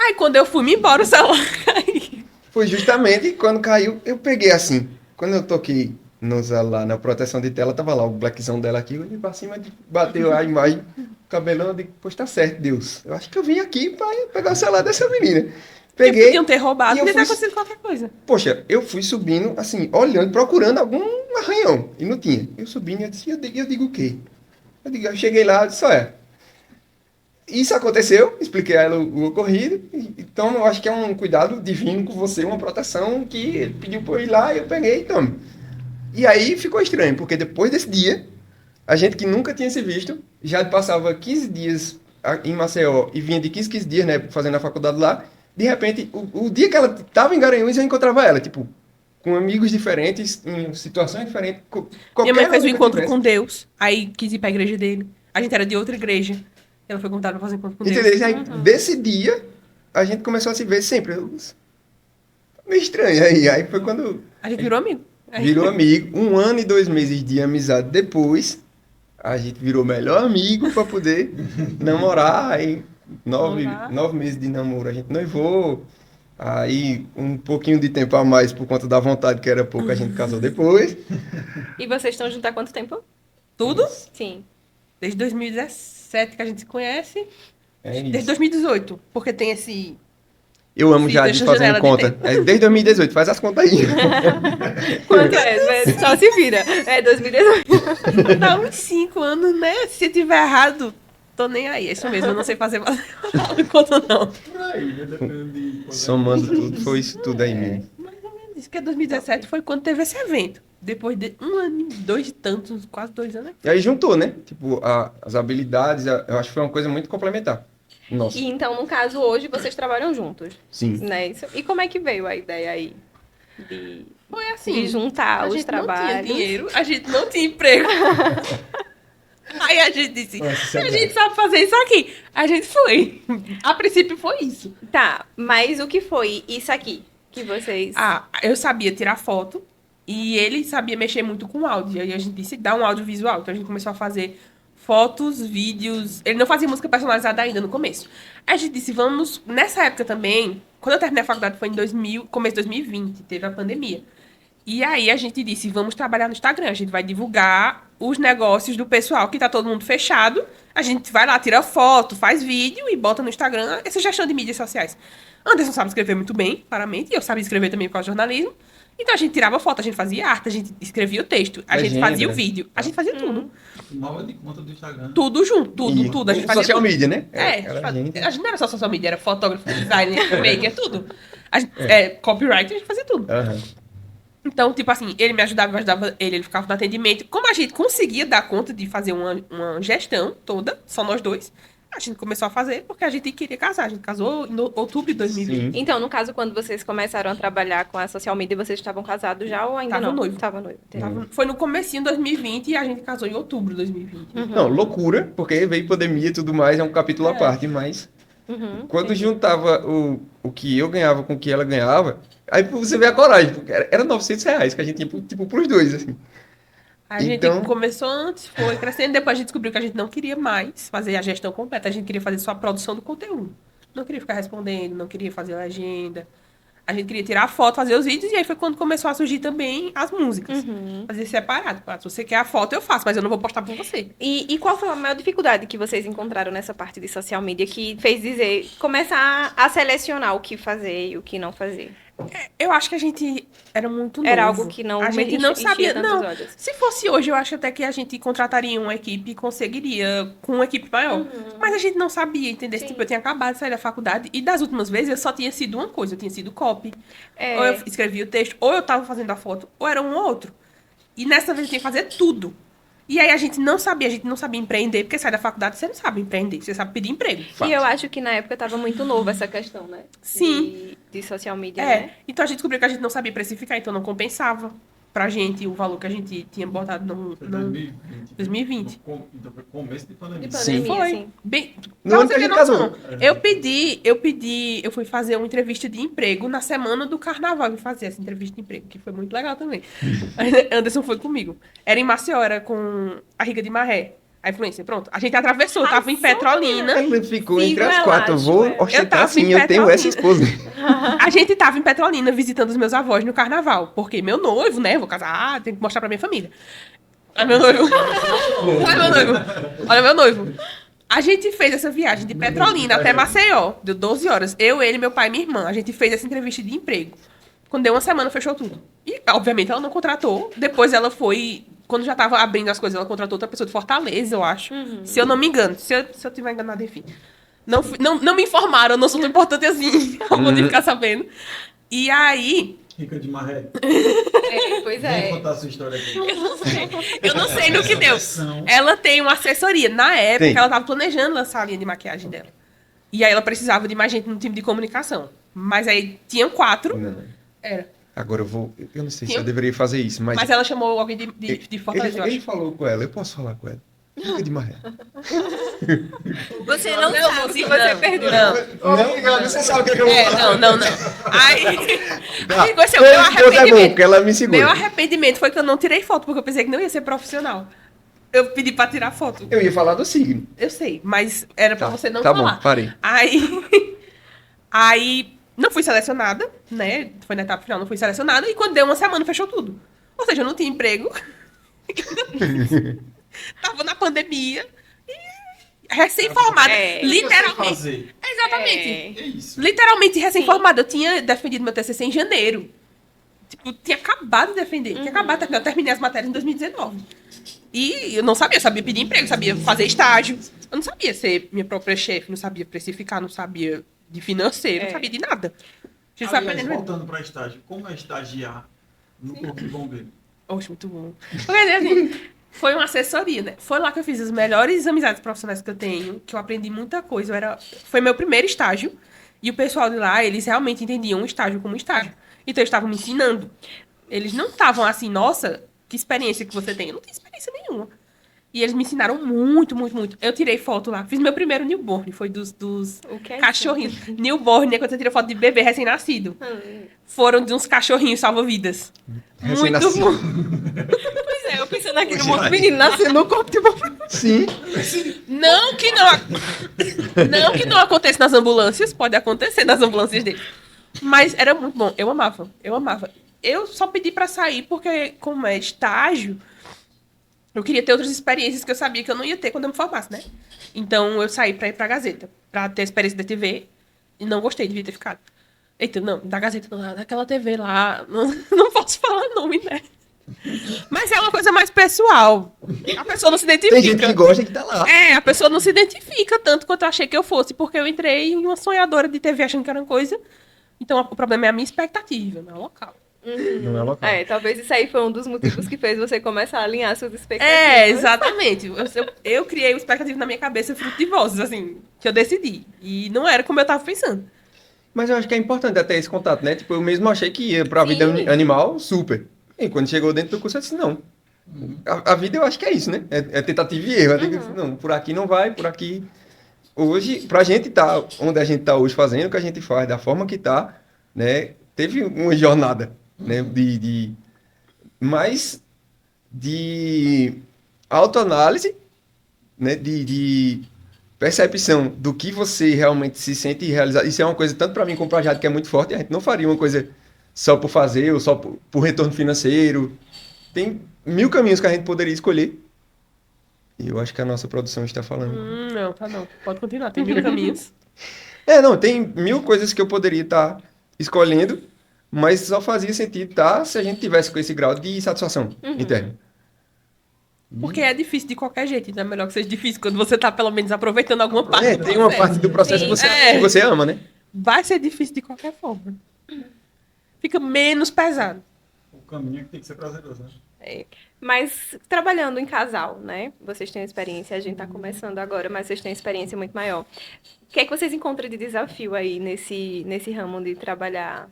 Aí quando eu fui me embora, o celular caiu. Foi justamente quando caiu, eu peguei assim. Quando eu toquei no celular, na proteção de tela, tava lá o blackzão dela aqui, eu olhei pra cima, bateu a imagem, o cabelão, eu digo, pois tá certo, Deus. Eu acho que eu vim aqui pra pegar o celular dessa menina. Porque Peguei. podiam ter roubado, e eu podia ter fui- acontecido qualquer coisa. Poxa, eu fui subindo, assim, olhando, procurando algum arranhão. E não tinha. Eu subindo, eu digo o quê? Eu cheguei lá, eu disse, olha, isso aconteceu, expliquei a ela o ocorrido. Então, eu acho que é um cuidado divino com você, uma proteção que ele pediu pra eu ir lá e eu peguei e tome. E aí ficou estranho, porque depois desse dia, a gente que nunca tinha se visto, já passava 15 dias em Maceió e vinha de 15 dias, né, fazendo a faculdade lá. De repente, o dia que ela tava em Garanhuns, eu encontrava ela, tipo, com amigos diferentes, em situações diferentes. Minha mãe fez um outra encontro conversa. com Deus, aí quis ir pra igreja dele. A gente era de outra igreja. Ela foi convidada pra fazer encontro com Deus. Entendeu? Aí, desse dia, a gente começou a se ver sempre. Meio estranho. Aí foi quando A gente virou amigo. Aí- virou amigo. 1 ano e 2 meses de amizade depois, a gente virou melhor amigo para poder namorar. Aí, 9 meses de namoro, a gente noivou. Aí, um pouquinho de tempo a mais por conta da vontade, que era pouco, a gente casou depois. E vocês estão juntos há quanto tempo? Tudo Sim. desde 2017 que a gente se conhece. É Desde isso. 2018, porque tem esse... Eu amo Sim, já de deixa a fazendo janela de conta. tempo. É desde 2018, faz as contas aí. Quanto é? Só se vira. É 2018. Dá uns 5 anos, né? Se tiver errado, tô nem aí. É isso mesmo, eu não sei fazer conta, não. Por aí, né? Dependendo de quando é. Somando tudo, foi isso tudo aí mesmo. Mais ou menos isso, porque 2017 foi quando teve esse evento. Depois de 1 ano e 2 de tantos, quase 2 anos. E aí juntou, né? Tipo, as habilidades, eu acho que foi uma coisa muito complementar. Nossa, E então, no caso, hoje vocês trabalham juntos, sim. né? Isso. E como é que veio a ideia aí de, Foi de assim, juntar a os gente não tinha trabalhos? dinheiro, a gente não tinha emprego. Aí a gente disse, a gente sabe fazer isso aqui. A gente foi. A princípio foi isso. Tá, mas o que foi isso aqui que vocês... Ah, eu sabia tirar foto e ele sabia mexer muito com áudio. Aí a gente disse, dá um audiovisual. Então a gente começou a fazer fotos, vídeos. Ele não fazia música personalizada ainda no começo. Aí a gente disse, vamos... Nessa época também, quando eu terminei a faculdade foi em começo de 2020, teve a pandemia. E aí a gente disse, vamos trabalhar no Instagram. A gente vai divulgar os negócios do pessoal, que tá todo mundo fechado. A gente vai lá, tira foto, faz vídeo e bota no Instagram essa gestão de mídias sociais. Anderson sabe escrever muito bem, claramente, e eu sabia escrever também por causa do jornalismo. Então a gente tirava foto, a gente fazia arte, a gente escrevia o texto, a gente Legenda. fazia o vídeo, a gente fazia tudo. Tomava de conta do Instagram. Tudo junto, tudo, E tudo. A gente fazia social tudo. media, né? É, Era gente. a gente não era só social media, era fotógrafo, designer, maker, tudo. Copyright, a gente fazia tudo. Aham. Então, tipo assim, ele me ajudava, eu ajudava ele ficava no atendimento. Como a gente conseguia dar conta de fazer uma gestão toda, só nós dois, a gente começou a fazer porque a gente queria casar. A gente casou em outubro de 2020. Sim. Então, no caso, quando vocês começaram a trabalhar com a social media, vocês estavam casados já ou ainda Tava não? noivo. Tava noivo. Entendi. Foi no comecinho de 2020 e a gente casou em outubro de 2020. Não, loucura, porque veio pandemia e tudo mais, é um capítulo à parte, mas Uhum, quando entendi. juntava o que eu ganhava com o que ela ganhava, aí você vê a coragem, porque era R$ 900 que a gente tinha, tipo, pros dois, assim. A gente Então- começou antes, foi crescendo, depois a gente descobriu que a gente não queria mais fazer a gestão completa, a gente queria fazer só a produção do conteúdo. Não queria ficar respondendo, não queria fazer legenda. A gente queria tirar a foto, fazer os vídeos, e aí foi quando começou a surgir também as músicas. Fazer separado. Se você quer a foto, eu faço, mas eu não vou postar pra você. E qual foi a maior dificuldade que vocês encontraram nessa parte de social media que fez começar a selecionar o que fazer e o que não fazer? Eu acho que a gente era muito novo. Era algo que não A gente não enchia sabia. tantos Não, olhos. se fosse hoje, eu acho até que a gente contrataria uma equipe e conseguiria com uma equipe maior. Mas a gente não sabia, entendeu? Sim. Tipo, eu tinha acabado de sair da faculdade e das últimas vezes eu só tinha sido uma coisa. Eu tinha sido copy. É. Ou eu escrevia o texto, ou eu tava fazendo a foto, ou era um ou outro. E nessa vez eu tinha que fazer tudo. E aí a gente não sabia empreender, porque sai da faculdade, você não sabe empreender, você sabe pedir emprego. E eu acho que na época tava muito novo essa questão, né? Sim. De social media, É, né? então a gente descobriu que a gente não sabia precificar, então não compensava pra gente o valor que a gente tinha botado no Foi 2020. 2020. Então foi começo de pandemia. De Sim. pandemia, Foi. assim. Bem, No pra ano você que a ter gente casou. noção, eu fui fazer uma entrevista de emprego na semana do carnaval. Eu fazer essa entrevista de emprego, que foi muito legal também. Anderson foi comigo. Era em Maceió, era com a Riga de Marré, a influência. Pronto, a gente atravessou, tava em Petrolina. Ela ficou Sim, entre as relaxa, quatro. Eu vou é. ostentar Eu tava assim, em eu tenho Petrolina. essa esposa. A gente tava em Petrolina visitando os meus avós no carnaval. Porque meu noivo, né? Vou casar, tenho que mostrar pra minha família. Olha meu noivo. Olha meu noivo. Olha meu noivo. A gente fez essa viagem de Petrolina até Maceió. Deu 12 horas. Eu, ele, meu pai e minha irmã. A gente fez essa entrevista de emprego. Quando deu uma semana, fechou tudo. E, obviamente, ela não contratou. Depois ela foi... Quando já tava abrindo as coisas, ela contratou outra pessoa de Fortaleza, eu acho. Se eu não me engano. Se eu tiver enganado, enfim. Não me informaram, não sou tão importante assim. Eu vou ficar sabendo. E aí... Rica de Marré. Pois Vem é. contar a sua história aqui. Eu não sei no que deu. Ela tem uma assessoria. Na época, Tem. ela tava planejando lançar a linha de maquiagem dela. E aí ela precisava de mais gente no time de comunicação. Mas aí tinham 4. Não. Era. Agora eu vou. Eu não sei se Sim. eu deveria fazer isso, mas. Mas ela chamou alguém de Fortaleza, eu ele acho. falou com ela, eu posso falar com ela. Fica de maré. Você não, Não, sabe se não, você não. perdeu. Não. Você sabe o que eu vou falar. Não. Aí. Aí conheceu, Meu meu esposo é bom, arrependimento. porque ela me segura. Meu arrependimento foi que eu não tirei foto, porque eu pensei que não ia ser profissional. Eu pedi pra tirar foto. Eu ia falar do signo. Eu sei, mas era pra Tá, você não tá falar. bom, parei. Aí não fui selecionada, né? Foi na etapa final, não fui selecionada. E quando deu uma semana, fechou tudo. Ou seja, eu não tinha emprego. Tava na pandemia. E recém-formada. É. Literalmente. Fazer. Exatamente. É isso. Literalmente recém-formada. Eu tinha defendido meu TCC em janeiro. Tipo, eu tinha acabado de defender. Tinha acabado de defender. Eu terminei as matérias em 2019. E eu não sabia. Eu sabia pedir emprego, sabia fazer estágio. Eu não sabia ser minha própria chefe, não sabia precificar, não sabia de financeiro, não sabia de nada. A gente foi Aliás, aprendendo. voltando para estágio, como é estagiar no Corpo de Bombeiro? Oxe, muito bom. Porque, assim, foi uma assessoria, né? Foi lá que eu fiz as melhores amizades profissionais que eu tenho, que eu aprendi muita coisa. Foi meu primeiro estágio. E o pessoal de lá, eles realmente entendiam o estágio como estágio. Então, eles estavam me ensinando. Eles não estavam assim, nossa, que experiência que você tem. Eu não tenho experiência nenhuma. E eles me ensinaram muito, muito, muito. Eu tirei foto lá. Fiz meu primeiro newborn. Foi dos O que é cachorrinhos. Newborn é quando você tira foto de bebê recém-nascido. Foram de uns cachorrinhos salva-vidas. Muito Recém-nascido. bom. Pois é, eu pensando aqui no monte de menino nascendo no corpo de bombeiro. Sim. Não que não aconteça nas ambulâncias. Pode acontecer nas ambulâncias dele. Mas era muito bom. Eu amava. Eu só pedi pra sair porque, como é estágio, eu queria ter outras experiências que eu sabia que eu não ia ter quando eu me formasse, né? Então, eu saí pra ir pra Gazeta. Pra ter a experiência da TV. E não gostei, devia ter ficado. Eita, não, da Gazeta não, daquela TV lá. Não posso falar nome, né? Mas é uma coisa mais pessoal. A pessoa não se identifica. Tem gente que gosta e que tá lá. É, a pessoa não se identifica tanto quanto eu achei que eu fosse, porque eu entrei em uma sonhadora de TV achando que era uma coisa. Então, o problema é a minha expectativa, não é o local. Não é local. Talvez isso aí foi um dos motivos que fez você começar a alinhar suas expectativas. Exatamente. Eu criei uma expectativa na minha cabeça fruto de vozes, assim, que eu decidi. E não era como eu tava pensando. Mas eu acho que é importante até esse contato, né? Tipo, eu mesmo achei que ia pra vida animal, super. E quando chegou dentro do curso, eu disse, não. A vida eu acho que é isso, né? É tentativa e erro. Não, por aqui não vai, por aqui... Hoje, pra gente tá onde a gente tá hoje, fazendo o que a gente faz, da forma que tá, né? Teve uma jornada, né? Mais de autoanálise, né? De percepção do que você realmente se sente realizado. Isso é uma coisa, tanto para mim como para a Jade, que é muito forte. A gente não faria uma coisa só por fazer ou só por retorno financeiro. Tem 1000 caminhos que a gente poderia escolher. E eu acho que a nossa produção está falando. Não, tá não. Pode continuar, tem 1000 caminhos. Não, tem 1000 coisas que eu poderia estar escolhendo, mas só fazia sentido se a gente tivesse com esse grau de satisfação interna. Porque é difícil de qualquer jeito, então é melhor que seja difícil quando você tá pelo menos aproveitando alguma parte do tem uma processo. parte do processo que você ama, né? Vai ser difícil de qualquer forma. Fica menos pesado. O caminho é que tem que ser prazeroso, né? Mas trabalhando em casal, né? Vocês têm experiência, a gente tá começando agora, mas vocês têm experiência muito maior. O que é que vocês encontram de desafio aí nesse ramo de trabalhar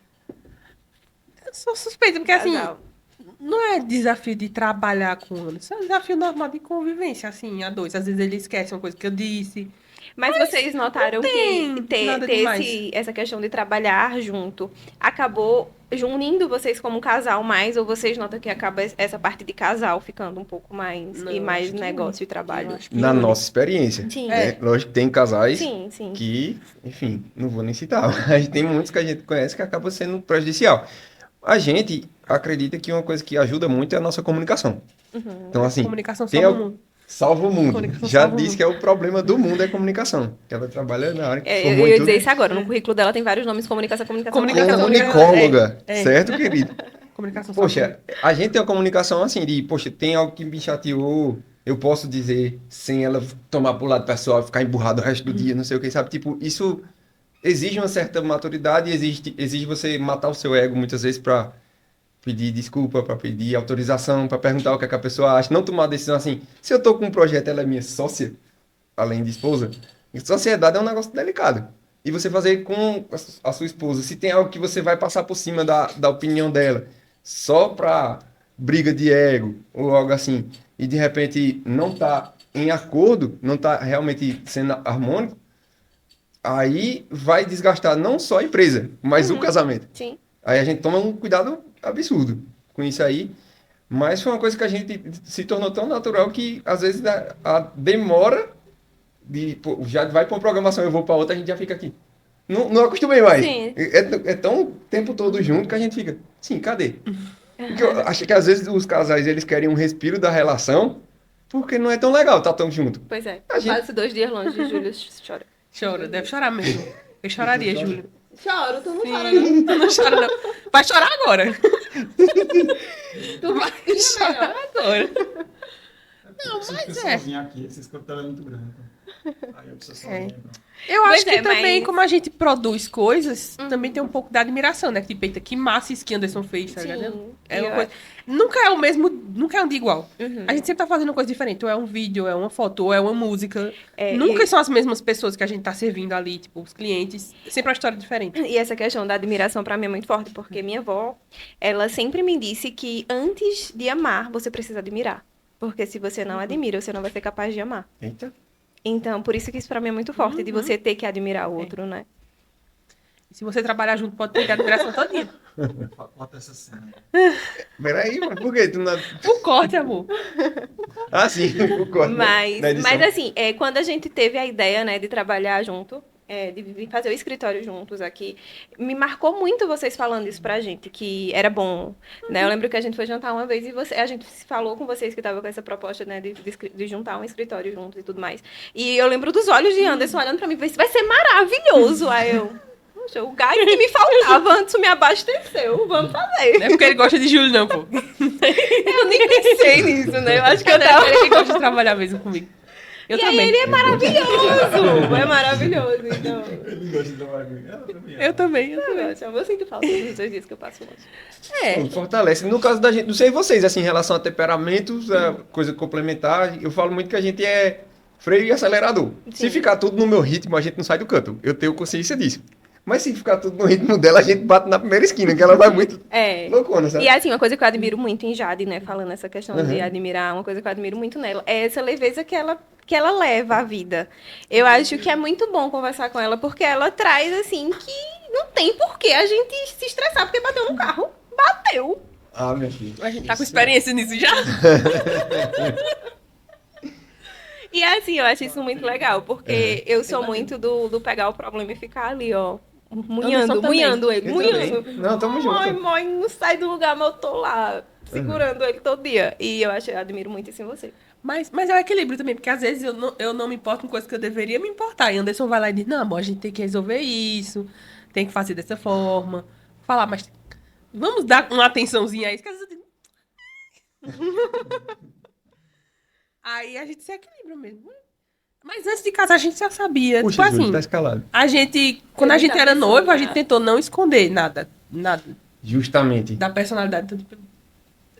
Eu sou suspeita, porque casal? assim, não é desafio de trabalhar com eles, é um desafio normal de convivência, assim, a dois. Às vezes ele esquece uma coisa que eu disse. Mas vocês notaram que nada ter demais. essa questão de trabalhar junto acabou unindo vocês como casal mais, ou vocês notam que acaba essa parte de casal ficando um pouco mais, Não, e mais acho que negócio e Eu trabalho? acho que Na não. nossa experiência. Sim. Né? Lógico que tem casais Sim, sim. que, enfim, não vou nem citar, mas tem muitos que a gente conhece que acaba sendo prejudicial. A gente acredita que uma coisa que ajuda muito é a nossa comunicação. Então, assim, Comunicação tem salva o mundo. salva o mundo. Comunicação Já salva o disse mundo. que é o problema do mundo é comunicação. Que ela trabalha na área que Eu formou ia em tudo. dizer isso agora. No currículo dela tem vários nomes: comunicação. Comunicóloga, certo, querido? Comunicação salva o Poxa, a gente tem uma comunicação assim de, poxa, tem algo que me chateou, eu posso dizer sem ela tomar pro lado pessoal e ficar emburrado o resto do dia, não sei o que, sabe? Tipo, isso exige uma certa maturidade e exige você matar o seu ego muitas vezes pra pedir desculpa, pra pedir autorização, pra perguntar o que é que a pessoa acha, não tomar decisão assim. Se eu tô com um projeto, ela é minha sócia, além de esposa, sociedade é um negócio delicado. E você fazer com a sua esposa, se tem algo que você vai passar por cima da opinião dela, só pra briga de ego ou algo assim, e de repente não tá em acordo, não tá realmente sendo harmônico, aí vai desgastar não só a empresa, mas o casamento. Sim. Aí a gente toma um cuidado absurdo com isso aí, mas foi uma coisa que a gente se tornou tão natural que às vezes a demora pô, já vai para uma programação, eu vou para outra, a gente já fica aqui. Não acostumei mais. Sim. É tão o tempo todo junto que a gente fica, sim, cadê? Porque eu acho que às vezes os casais eles querem um respiro da relação, porque não é tão legal tá tão junto. Pois é. A gente- Quase 2 dias longe de Júlio chora. Chora, deve chorar mesmo. Eu choraria, Júlio. Choro, tu não chora, não. Tu não chora, não. Vai chorar agora. Tu vai Chorar agora. Não, mas sozinho aqui, esse escritório é muito grande. Aí eu preciso sozinho. então. Eu Pois acho que é, também, mas- como a gente produz coisas, também tem um pouco da admiração, né? Tipo, eita, que massa isso que Anderson fez, tá ligado? Sim. É E uma eu- coisa... Nunca é o mesmo, nunca é um dia igual. Uhum. A gente sempre tá fazendo coisa diferente. Ou é um vídeo, ou é uma foto, ou é uma música. É, Nunca e- são as mesmas pessoas que a gente tá servindo ali, tipo, os clientes. Sempre uma história diferente. E essa questão da admiração pra mim é muito forte, porque minha avó, ela sempre me disse que antes de amar, você precisa admirar. Porque se você não admira, você não vai ser capaz de amar. Eita. Então, por isso que isso pra mim é muito forte, de você ter que admirar o outro, né? E se você trabalhar junto, pode ter admiração todinha. Bota essa cena. Peraí, mas por quê? O corte, amor. Ah, sim, concordo. Mas Na edição. assim, quando a gente teve a ideia, né, de trabalhar junto, de vir fazer o escritório juntos aqui, me marcou muito vocês falando isso pra gente, que era bom, né? Eu lembro que a gente foi jantar uma vez e a gente falou com vocês que tava com essa proposta, né, de juntar um escritório juntos e tudo mais. E eu lembro dos olhos de Anderson olhando pra mim, vai ser maravilhoso. Aí eu, poxa, o gás que me faltava antes me abasteceu, vamos fazer. Não é porque ele gosta de Júlio, não, pô. Eu nem pensei nisso, né? Eu acho que eu tava... Ele gosta de trabalhar mesmo comigo. Eu E também. aí ele é maravilhoso. fogo, é maravilhoso. Então, Ele gosta de tomar aguinha. Ela também. Eu também. eu sinto falta dos 2 dias que eu passo longe. É. Fortalece. No caso da gente, não sei vocês, assim, em relação a temperamentos, coisa complementar, eu falo muito que a gente é freio e acelerador. Sim. Se ficar tudo no meu ritmo, a gente não sai do canto. Eu tenho consciência disso. Mas se ficar tudo no ritmo dela, a gente bate na primeira esquina, que ela vai muito loucona, sabe? E assim, uma coisa que eu admiro muito em Jade, né, falando essa questão de admirar, uma coisa que eu admiro muito nela, é essa leveza que ela leva à vida. Eu acho que é muito bom conversar com ela, porque ela traz, assim, que não tem por que a gente se estressar, porque bateu no carro. Bateu. Ah, meu filho. A gente tá com experiência nisso já. E assim, eu acho isso muito legal, porque eu sou muito do pegar o problema e ficar ali, ó, munhando ele, Eu munhando. também. Não, tamo junto. Mãe, não sai do lugar, mas eu tô lá, segurando ele todo dia. E eu admiro muito isso em você. Mas é o equilíbrio também, porque às vezes eu não me importo com coisas que eu deveria me importar. E Anderson vai lá e diz, não, amor, a gente tem que resolver isso, tem que fazer dessa forma. Falar, mas vamos dar uma atençãozinha a isso, que às vezes eu digo... Aí a gente se equilibra mesmo. Mas antes de casar, a gente já sabia. Puxa, tipo Júlio, assim, tá escalado. a gente, quando a gente era noivo, a gente tentou não esconder nada Justamente. da personalidade. Então, tipo,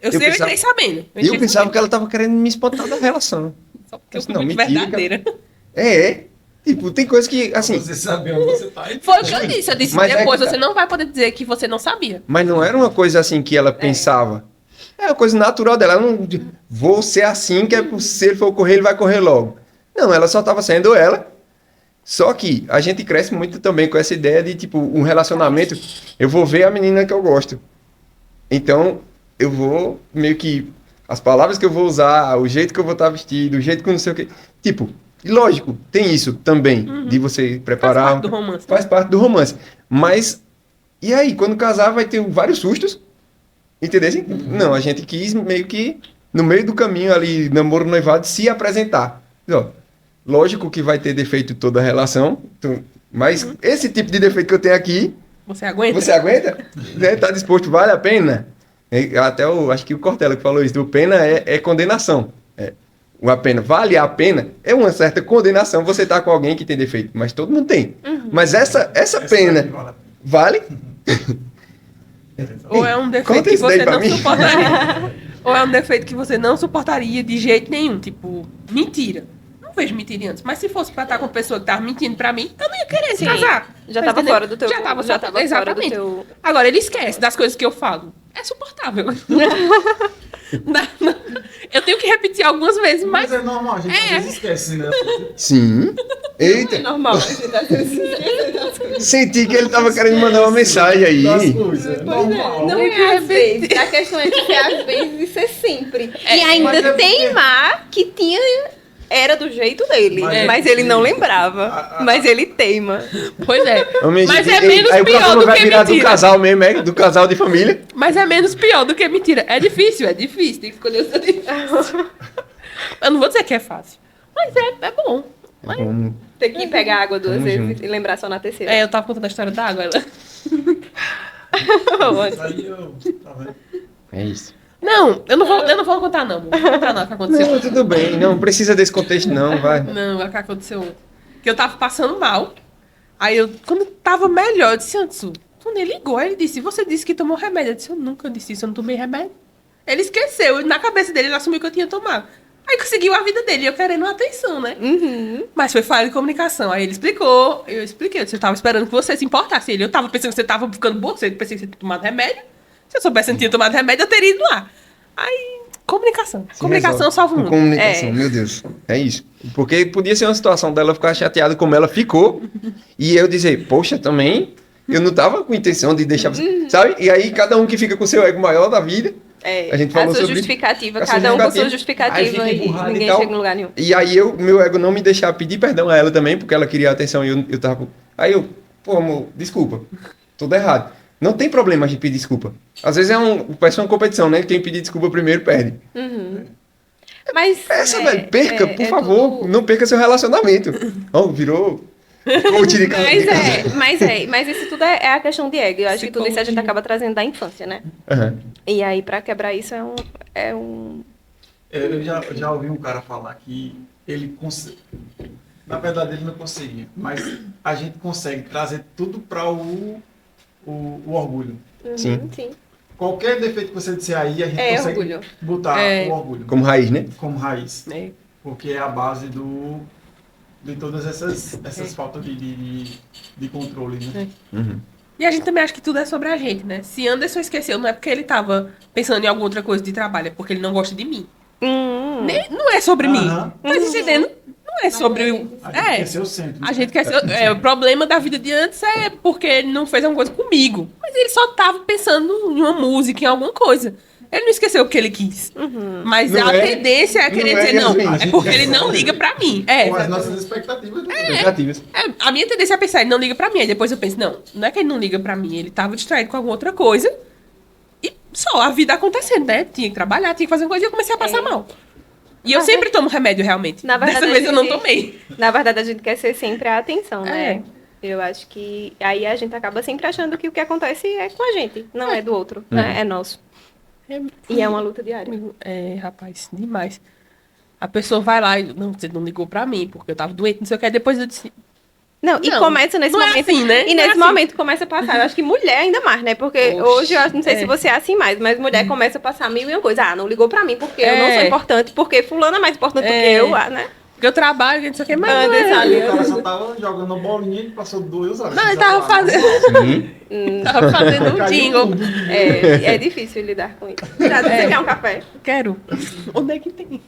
eu pensava- entrei sabendo. Eu pensava que ela tava querendo me espantar da relação. Só porque eu fui Não, muito mentira, verdadeira. É. Tipo, tem coisa que, assim... Você sabe onde você tá. Foi o que eu disse. Eu disse, Mas é depois que tá. você não vai poder dizer que você não sabia. Mas não era uma coisa assim que ela pensava. É uma coisa natural dela. Ela não... Vou ser assim, que se ele for correr, ele vai correr logo. Não, ela só estava sendo ela. Só que a gente cresce muito também com essa ideia de, tipo, um relacionamento. Eu vou ver a menina que eu gosto. Então, eu vou meio que... As palavras que eu vou usar, o jeito que eu vou estar vestido, o jeito que eu não sei o quê. Tipo, e lógico, tem isso também. De você preparar... Faz parte do romance. Faz parte do romance. Mas, e aí, quando casar, vai ter vários sustos. Entendeu? Não, a gente quis meio que, no meio do caminho ali, namoro, noivado, se apresentar. Ó, lógico que vai ter defeito toda a relação, mas esse tipo de defeito que eu tenho aqui, Você aguenta? você aguenta? Né? Tá disposto, vale a pena? Até acho que o Cortella que falou isso, do pena é condenação. A pena, vale a pena, é uma certa condenação você tá com alguém que tem defeito, mas todo mundo tem. Mas essa pena, vale? Ou é um defeito Conta que isso daí você pra não mim. suportaria. Ou é um defeito que você não suportaria de jeito nenhum. Tipo, mentira. Não vejo mentira antes. Mas se fosse pra estar com uma pessoa que tava mentindo pra mim, eu não ia querer se Sim, casar. já Tá tava entendendo? fora do teu... Já tava fora do exatamente. teu... Agora, ele esquece das coisas que eu falo. É suportável. Não. Eu tenho que repetir algumas vezes, Mas mas... é normal, a gente às vezes esquece, né? Sim. Eita, É normal, a gente tá sendo senti que ele tava querendo mandar uma mensagem aí. Das coisas, é normal. Não é às vezes. A questão é de ser às vezes e ser sempre. E mas ainda é porque- teimar que tinha... Era do jeito dele. Mas Mas, é ele não porque- lembrava. Mas ele teima. Pois é. Homem, Mas e- é menos aí o pior programa do vai que virar do mentira. casal mesmo, do casal de família. Mas é menos pior do que mentira. É difícil. Tem que escolher o seu difícil. Eu não vou dizer que é fácil. Mas é bom. Mas... Ter que pegar água 2 Tamo vezes junto. e lembrar só na terceira. É, eu tava contando a história da água. Ela... Isso aí eu... Tá vendo? É isso. Não, eu não vou contar, não. Não vou contar, não, o que aconteceu. Não, tudo bem. Não precisa desse contexto, não, vai. Não, o que aconteceu. Que eu tava passando mal. Aí eu, quando tava melhor, eu disse, Ansu, quando ele ligou, ele disse, você disse que tomou remédio. Eu disse, eu nunca disse isso, eu não tomei remédio. Ele esqueceu, e na cabeça dele ele assumiu que eu tinha tomado. Aí conseguiu a vida dele, eu querendo atenção, né? Uhum. Mas foi falha de comunicação. Aí ele explicou, eu expliquei. Eu disse, eu tava esperando que você se importasse. Eu tava pensando que você tava ficando boa, eu pensei que você tinha tomado remédio. Se eu soubesse que não tinha tomado remédio, eu teria ido lá. Aí, comunicação. Comunicação salva o mundo. Comunicação, É. meu Deus. É isso. Porque podia ser uma situação dela ficar chateada como ela ficou. E eu dizer, poxa, também, eu não tava com intenção de deixar você. Sabe? E aí, cada um que fica com o seu ego maior da vida. É, A gente falou sua sobre justificativa, a sua cada um com sua Aí justificativa fica e empurrado e ninguém tal. chega em lugar nenhum. E aí, meu ego não me deixava pedir perdão a ela também, porque ela queria atenção e eu tava com... Aí eu, pô, amor, desculpa. Tudo errado. Não tem problema a gente pedir desculpa. Às vezes parece uma competição, né? Quem pedir desculpa primeiro perde. Mas, Essa, velho, perca, por favor, tudo- não perca seu relacionamento. Oh, virou coach de Mas isso tudo é a questão de ego. Eu acho que tudo isso a gente Psicologia. acaba trazendo da infância, né? Aham. E aí, pra quebrar isso, é um... Eu já ouvi um cara falar que ele Na verdade, ele não conseguia. Mas a gente consegue trazer tudo para o orgulho. Sim. Sim. Qualquer defeito que você disser aí, a gente É consegue orgulho. botar É. o orgulho Como raiz, né? como raiz. É. Porque é a base de todas essas faltas de controle, né? Uhum. E a gente também acha que tudo é sobre a gente, né? Se Anderson esqueceu, não é porque ele tava pensando em alguma outra coisa de trabalho, é porque ele não gosta de mim. Não é sobre mim. Aham. Tá entendendo? Não é sobre o. A gente É. quer ser o centro. A gente quer ser. O problema da vida de antes é porque ele não fez alguma coisa comigo. Mas ele só tava pensando em uma música, em alguma coisa. Ele não esqueceu o que ele quis. Mas Não a é- tendência é querer não é dizer, não, assim. é porque ele não liga pra mim. É. Com as nossas expectativas. Né? Expectativas. A minha tendência é pensar, ele não liga pra mim. Aí depois eu penso, não é que ele não liga pra mim, ele tava distraído com alguma outra coisa. E só a vida acontecendo, né? Tinha que trabalhar, tinha que fazer uma coisa e eu comecei a passar mal. E eu sempre tomo remédio, realmente. Na verdade, Dessa vez eu não a gente- tomei. Na verdade, a gente quer ser sempre a atenção, né? É. Eu acho que aí a gente acaba sempre achando que o que acontece é com a gente, não é do outro, né? É nosso. E é uma luta diária. É, rapaz, demais. A pessoa vai lá e, não, você não ligou pra mim, porque eu tava doente, não sei o que. Aí depois eu disse, Não, e Não, começa nesse não é momento. assim, né? E Não é nesse assim. momento começa a passar. Eu acho que mulher ainda mais, né? Porque Oxe, hoje, eu não sei se é. você é assim mais, mas mulher começa a passar mil e uma coisa. Ah, não ligou pra mim porque eu não sou É. importante, porque fulano é mais importante do que É. eu, né? porque eu trabalho, não sei o que, mas. Anderson não, ali. O cara só tava jogando bolinha e passou 2 horas. Não, ele tava fazendo, Sim. tava fazendo um jingle. É difícil lidar com isso. Já você quer um café? Quero. Onde é que tem?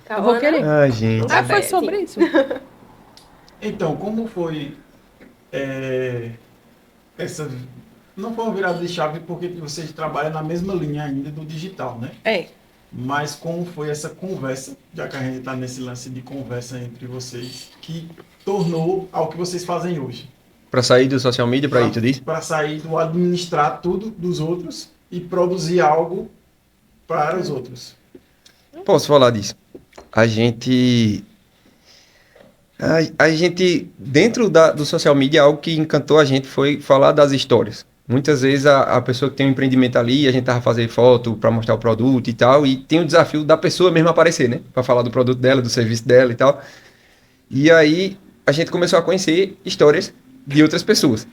Tá Eu vou bom, querer. né? Ai, gente. Ah, foi Café, sobre sim. isso. Então, como foi essa... Não foi uma virada de chave porque vocês trabalham na mesma linha ainda do digital, né? É. Mas como foi essa conversa, já que a gente está nesse lance de conversa entre vocês, que tornou ao que vocês fazem hoje? Pra sair do social media pra ir, tu disse? Para sair do administrar tudo dos outros e produzir algo para os outros. Posso falar disso. A gente, dentro do social media, algo que encantou a gente foi falar das histórias. Muitas vezes a pessoa que tem um empreendimento ali, a gente tava fazendo foto para mostrar o produto e tal, e tem o desafio da pessoa mesmo aparecer, né? Para falar do produto dela, do serviço dela e tal. E aí a gente começou a conhecer histórias de outras pessoas.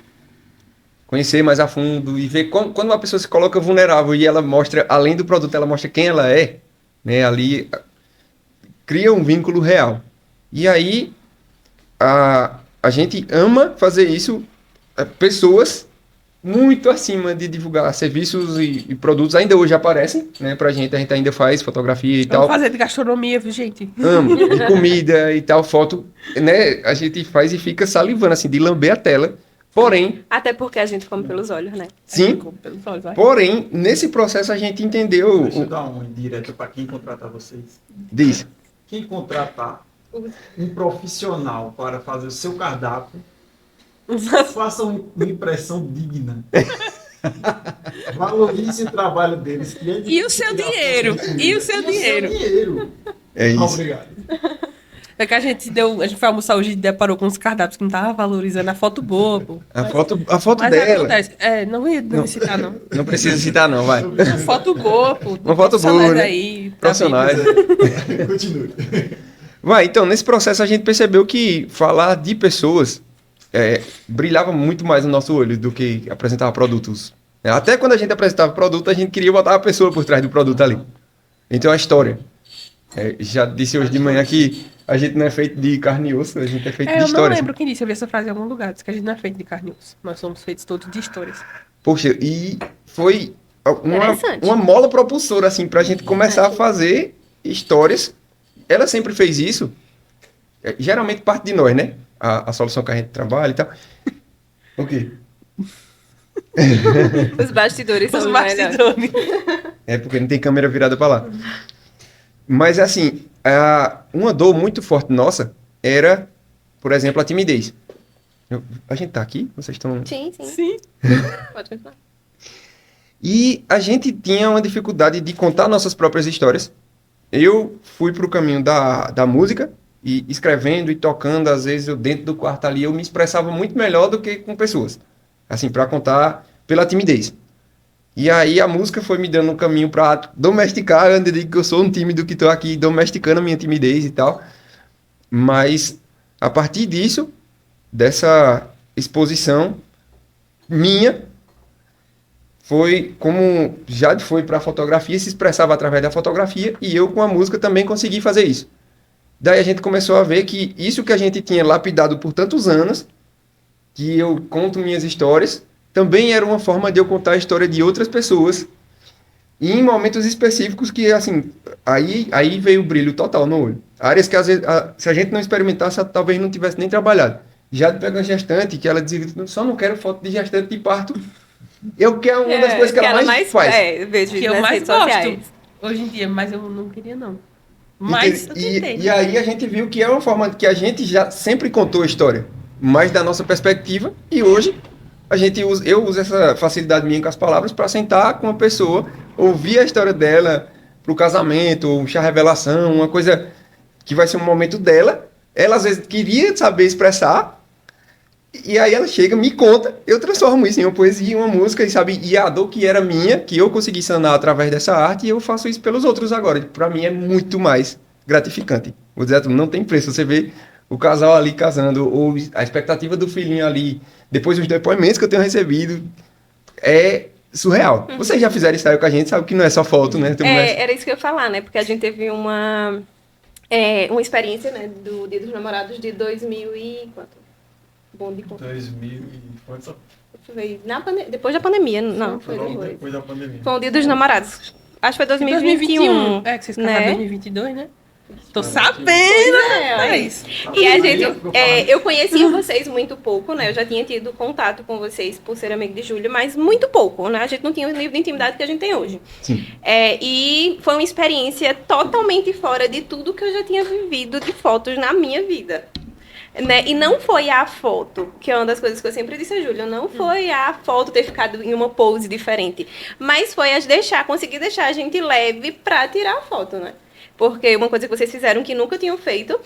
Conhecer mais a fundo e ver quando uma pessoa se coloca vulnerável e ela mostra, além do produto, ela mostra quem ela é, né? Ali cria um vínculo real. E aí a gente ama fazer isso, pessoas muito acima de divulgar serviços e produtos ainda hoje aparecem, né, pra gente, a gente ainda faz fotografia e Vamos tal, fazer de gastronomia, viu, gente? amo, de comida e tal, foto, né, a gente faz e fica salivando, assim, de lamber a tela, porém, Até porque a gente come pelos olhos, né? sim, Pelos olhos, vai. porém, nesse processo a gente entendeu, Deixa eu dar uma indireta para quem contratar vocês. diz, Quem contratar um profissional para fazer o seu cardápio, faça uma impressão digna. Valorize o trabalho deles. Que é E o seu dinheiro? E o seu dinheiro? dinheiro. é isso. Obrigado. É que a gente foi almoçar hoje e deparou com uns cardápios que não tava valorizando a foto boa, pô. A foto Mas dela, acontece. Não ia citar, não. não precisa citar não, vai, Uma foto boa, pô. Uma foto boa, Profissionais né? aí, tá profissionais. Continue. Vai, então, nesse processo a gente percebeu que falar de pessoas brilhava muito mais no nosso olho do que apresentar produtos. Até quando a gente apresentava produto, a gente queria botar a pessoa por trás do produto ali. Então, a história. Já disse hoje de manhã que a gente não é feito de carne e osso, a gente é feito de Eu não histórias. lembro quem disse, eu vi essa frase em algum lugar. Diz que a gente não é feito de carne e osso. Nós somos feitos todos de histórias. Poxa, e foi Interessante. uma mola propulsora, assim, pra gente começar a fazer histórias. Ela sempre fez isso. Geralmente parte de nós, né? A solução que a gente trabalha e tal. O quê? Os bastidores Os são os melhores. bastidores. É porque não tem câmera virada pra lá. Mas assim, uma dor muito forte nossa era, por exemplo, a timidez. A gente tá aqui? Vocês estão... Sim, sim. Sim. Pode continuar. E a gente tinha uma dificuldade de contar nossas próprias histórias. Eu fui pro caminho da música, e escrevendo e tocando, às vezes eu dentro do quarto ali, eu me expressava muito melhor do que com pessoas. Assim, para contar pela timidez. E aí a música foi me dando um caminho para domesticar, eu digo que eu sou um tímido que tô aqui domesticando a minha timidez e tal. Mas A partir disso, dessa exposição minha, foi como Jade foi para a fotografia, se expressava através da fotografia, e eu com a música também consegui fazer isso. Daí a gente começou a ver que isso que a gente tinha lapidado por tantos anos, que eu conto minhas histórias, também era uma forma de eu contar a história de outras pessoas, e em momentos específicos que, assim, aí veio o brilho total no olho. Áreas que, às vezes, se a gente não experimentasse, talvez não tivesse nem trabalhado. Já pega a gestante, que ela dizia, só não quero foto de gestante de parto. Eu quero uma das coisas que ela mais faz. Vejo Que eu nas mais redes gosto sociais. hoje em dia, mas eu não queria, não. Mas eu tentei. E aí a gente viu que é uma forma que a gente já sempre contou a história, mas da nossa perspectiva, e hoje eu uso essa facilidade minha com as palavras para sentar com uma pessoa, ouvir a história dela pro casamento, um chá revelação, uma coisa que vai ser um momento dela. Ela às vezes queria saber expressar, e aí ela chega, me conta, eu transformo isso em uma poesia, em uma música, e sabe, e a dor que era minha, que eu consegui sanar através dessa arte, e eu faço isso pelos outros agora. Para mim é muito mais gratificante. Vou dizer, não tem preço. Você vê o casal ali casando, ou a expectativa do filhinho ali, depois os depoimentos que eu tenho recebido, é surreal. Vocês já fizeram isso aí com a gente, sabe que não é só foto, né? Era isso que eu ia falar, né? Porque a gente teve uma experiência, né, do Dia dos Namorados de 2000 e... quanto? Bom de conta. 2000 e quantos? Foi depois da pandemia, não, foi logo depois. depois da pandemia. Foi o Dia dos Namorados. Acho que foi 2021. É, que vocês casaram em né? 2022, né? Tô sabendo! É isso. E a gente, eu conhecia vocês muito pouco, né? Eu já tinha tido contato com vocês por ser amigo de Júlio, mas muito pouco, né? A gente não tinha o nível de intimidade que a gente tem hoje. Sim. E foi uma experiência totalmente fora de tudo que eu já tinha vivido de fotos na minha vida. Né? E não foi a foto, que é uma das coisas que eu sempre disse a Júlia, não foi a foto ter ficado em uma pose diferente, mas foi conseguir deixar a gente leve pra tirar a foto, né? Porque uma coisa que vocês fizeram que nunca tinham feito,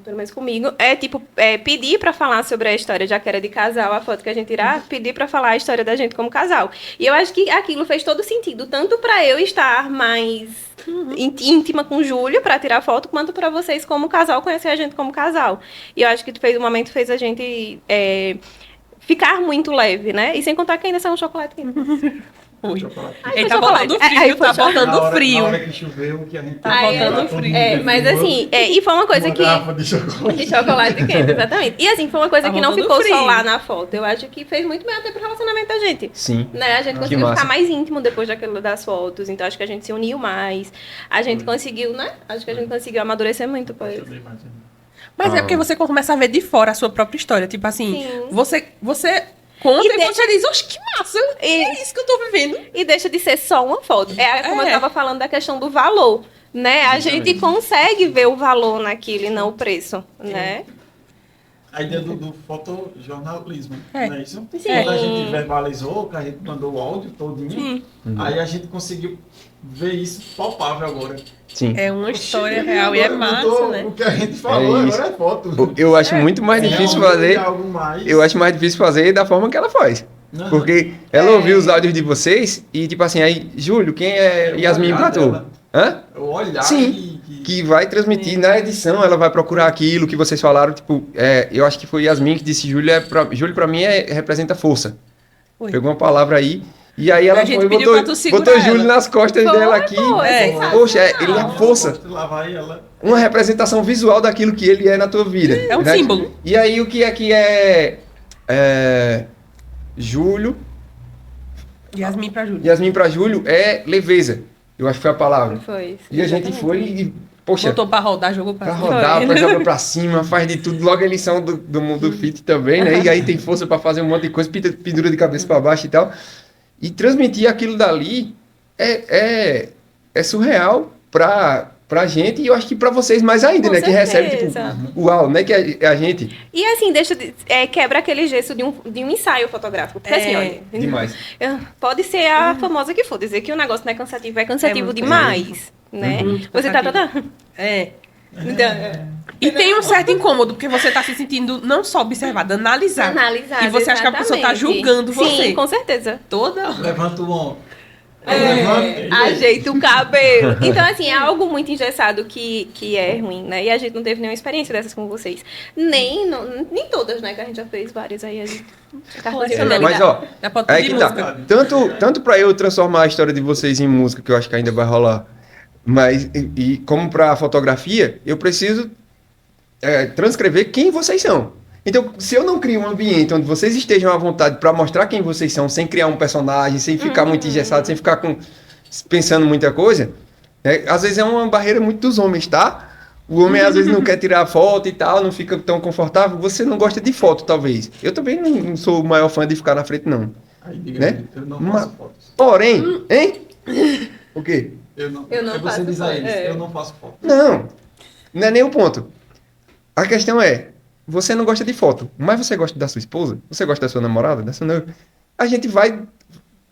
pelo menos comigo, é pedir pra falar sobre a história, já que era de casal, a foto que a gente tirar, pedir pra falar a história da gente como casal. E eu acho que aquilo fez todo sentido, tanto pra eu estar mais íntima com o Júlio pra tirar foto, quanto pra vocês como casal, conhecer a gente como casal. E eu acho que o momento fez a gente ficar muito leve, né? E sem contar que ainda saiu um chocolate quente. Ui. Chocolate. Ele tá botando frio, tá botando frio. Na hora que choveu, que a gente Tá botando frio. Mas assim, e foi uma coisa que... garrafa de chocolate. De chocolate quente, exatamente. E assim, foi uma coisa Tá que não botando ficou frio. só lá na foto. Eu acho que fez muito bem até pro relacionamento da gente. Sim. Né? A gente Que conseguiu massa. ficar mais íntimo depois das fotos. Então acho que a gente se uniu mais. A gente conseguiu, né? Acho que a gente conseguiu amadurecer muito com isso. Mas é porque você começa a ver de fora a sua própria história. Tipo assim, Sim. você conta E e você diz, oxe, que massa! É isso que eu tô vivendo. E deixa de ser só uma foto. Como eu tava falando da questão do valor. Né? A gente consegue ver o valor naquilo e não o preço. Né? A ideia do fotojornalismo, É. não é isso? Sim. Quando a gente verbalizou, que a gente mandou o áudio todinho, aí a gente conseguiu ver isso palpável agora. Sim. É uma história real e é Agora massa, mudou né? O que a gente falou É isso. agora é foto. Eu acho muito mais difícil Realmente fazer. algo mais. Eu acho mais difícil fazer da forma que ela faz. Aham. Porque ela ouviu os áudios de vocês e, tipo assim, aí, Júlio, quem é o Yasmin olhar pra tu? dela. Hã? O olhar Sim. que Que vai transmitir na edição, ela vai procurar aquilo que vocês falaram, tipo, eu acho que foi Yasmin que disse, Júlio pra mim representa força. Oi. Pegou uma palavra aí, e aí ela A gente foi e pediu pra tu segurar botou Júlio ela. nas costas dela aqui. Sensacional. Poxa, ele é força. Lá vai ela. Uma representação visual daquilo que ele é na tua vida. É um né? símbolo. E aí o que aqui Júlio, Yasmin pra Júlia. Yasmin pra Júlio é leveza. Eu acho que foi a palavra. Foi. E a gente foi e, poxa, Botou pra rodar, jogou pra pra cima. rodar, pra jogar pra cima, faz de tudo. Logo eles são do mundo fit também, né? E aí tem força pra fazer um monte de coisa, pendura de cabeça pra baixo e tal. E transmitir aquilo dali é surreal pra gente e eu acho que pra vocês mais ainda, Com né? Que recebe, tipo, certeza. uau, né? Que é a gente. E assim, quebra aquele gesso de um ensaio fotográfico. Porque assim, olha... Demais. Pode ser a famosa que for, dizer que o negócio não é cansativo, é cansativo muito demais, né? Muito Você tá cansativo. toda... É. Então, E tem um certo incômodo, porque você tá se sentindo não só observada, analisada. analisar. E você acha que a pessoa tá julgando você. Sim, com certeza. Toda. Levanta o ombro. Ajeita o cabelo. Então, assim, é algo muito engessado que é ruim, né? E a gente não teve nenhuma experiência dessas com vocês. Nem todas, né? Que a gente já fez várias aí. A gente tá colecionando. Mas, ó, Já pode aí pedir que tá. música. Tanto pra eu transformar a história de vocês em música, que eu acho que ainda vai rolar, mas e como pra fotografia, eu preciso transcrever quem vocês são. Então, se eu não crio um ambiente onde vocês estejam à vontade pra mostrar quem vocês são, sem criar um personagem, sem ficar muito engessado, sem ficar pensando muita coisa, às vezes é uma barreira muito dos homens, tá? O homem às vezes não quer tirar foto e tal, não fica tão confortável. Você não gosta de foto, talvez. Eu também não sou o maior fã de ficar na frente, não. Aí, diga, Né? eu não faço fotos. Porém, hein? O quê? Eu não faço você diz a fotos. eles, eu não faço fotos. Não é nem o ponto. A questão é, você não gosta de foto, mas você gosta da sua esposa? Você gosta da sua namorada, da sua noiva? A gente vai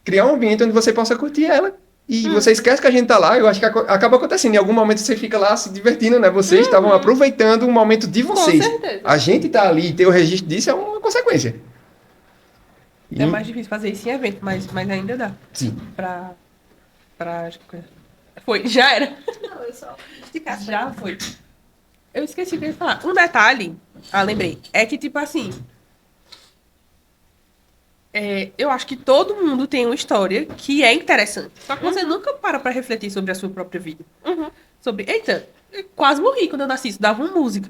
criar um ambiente onde você possa curtir ela. E você esquece que a gente tá lá, eu acho que acaba acontecendo. Em algum momento você fica lá se divertindo, né? Vocês estavam aproveitando um momento de vocês. Com certeza. A gente tá ali e ter o registro disso é uma consequência. É mais difícil fazer isso em evento, mas ainda dá. Sim. Pra... Foi, já era. Não, eu só... Já foi. Eu esqueci o que eu ia falar. Um detalhe, lembrei, é que, tipo assim, eu acho que todo mundo tem uma história que é interessante. Só que você nunca para pra refletir sobre a sua própria vida. Sobre, eita, eu quase morri quando eu nasci, estudava uma música.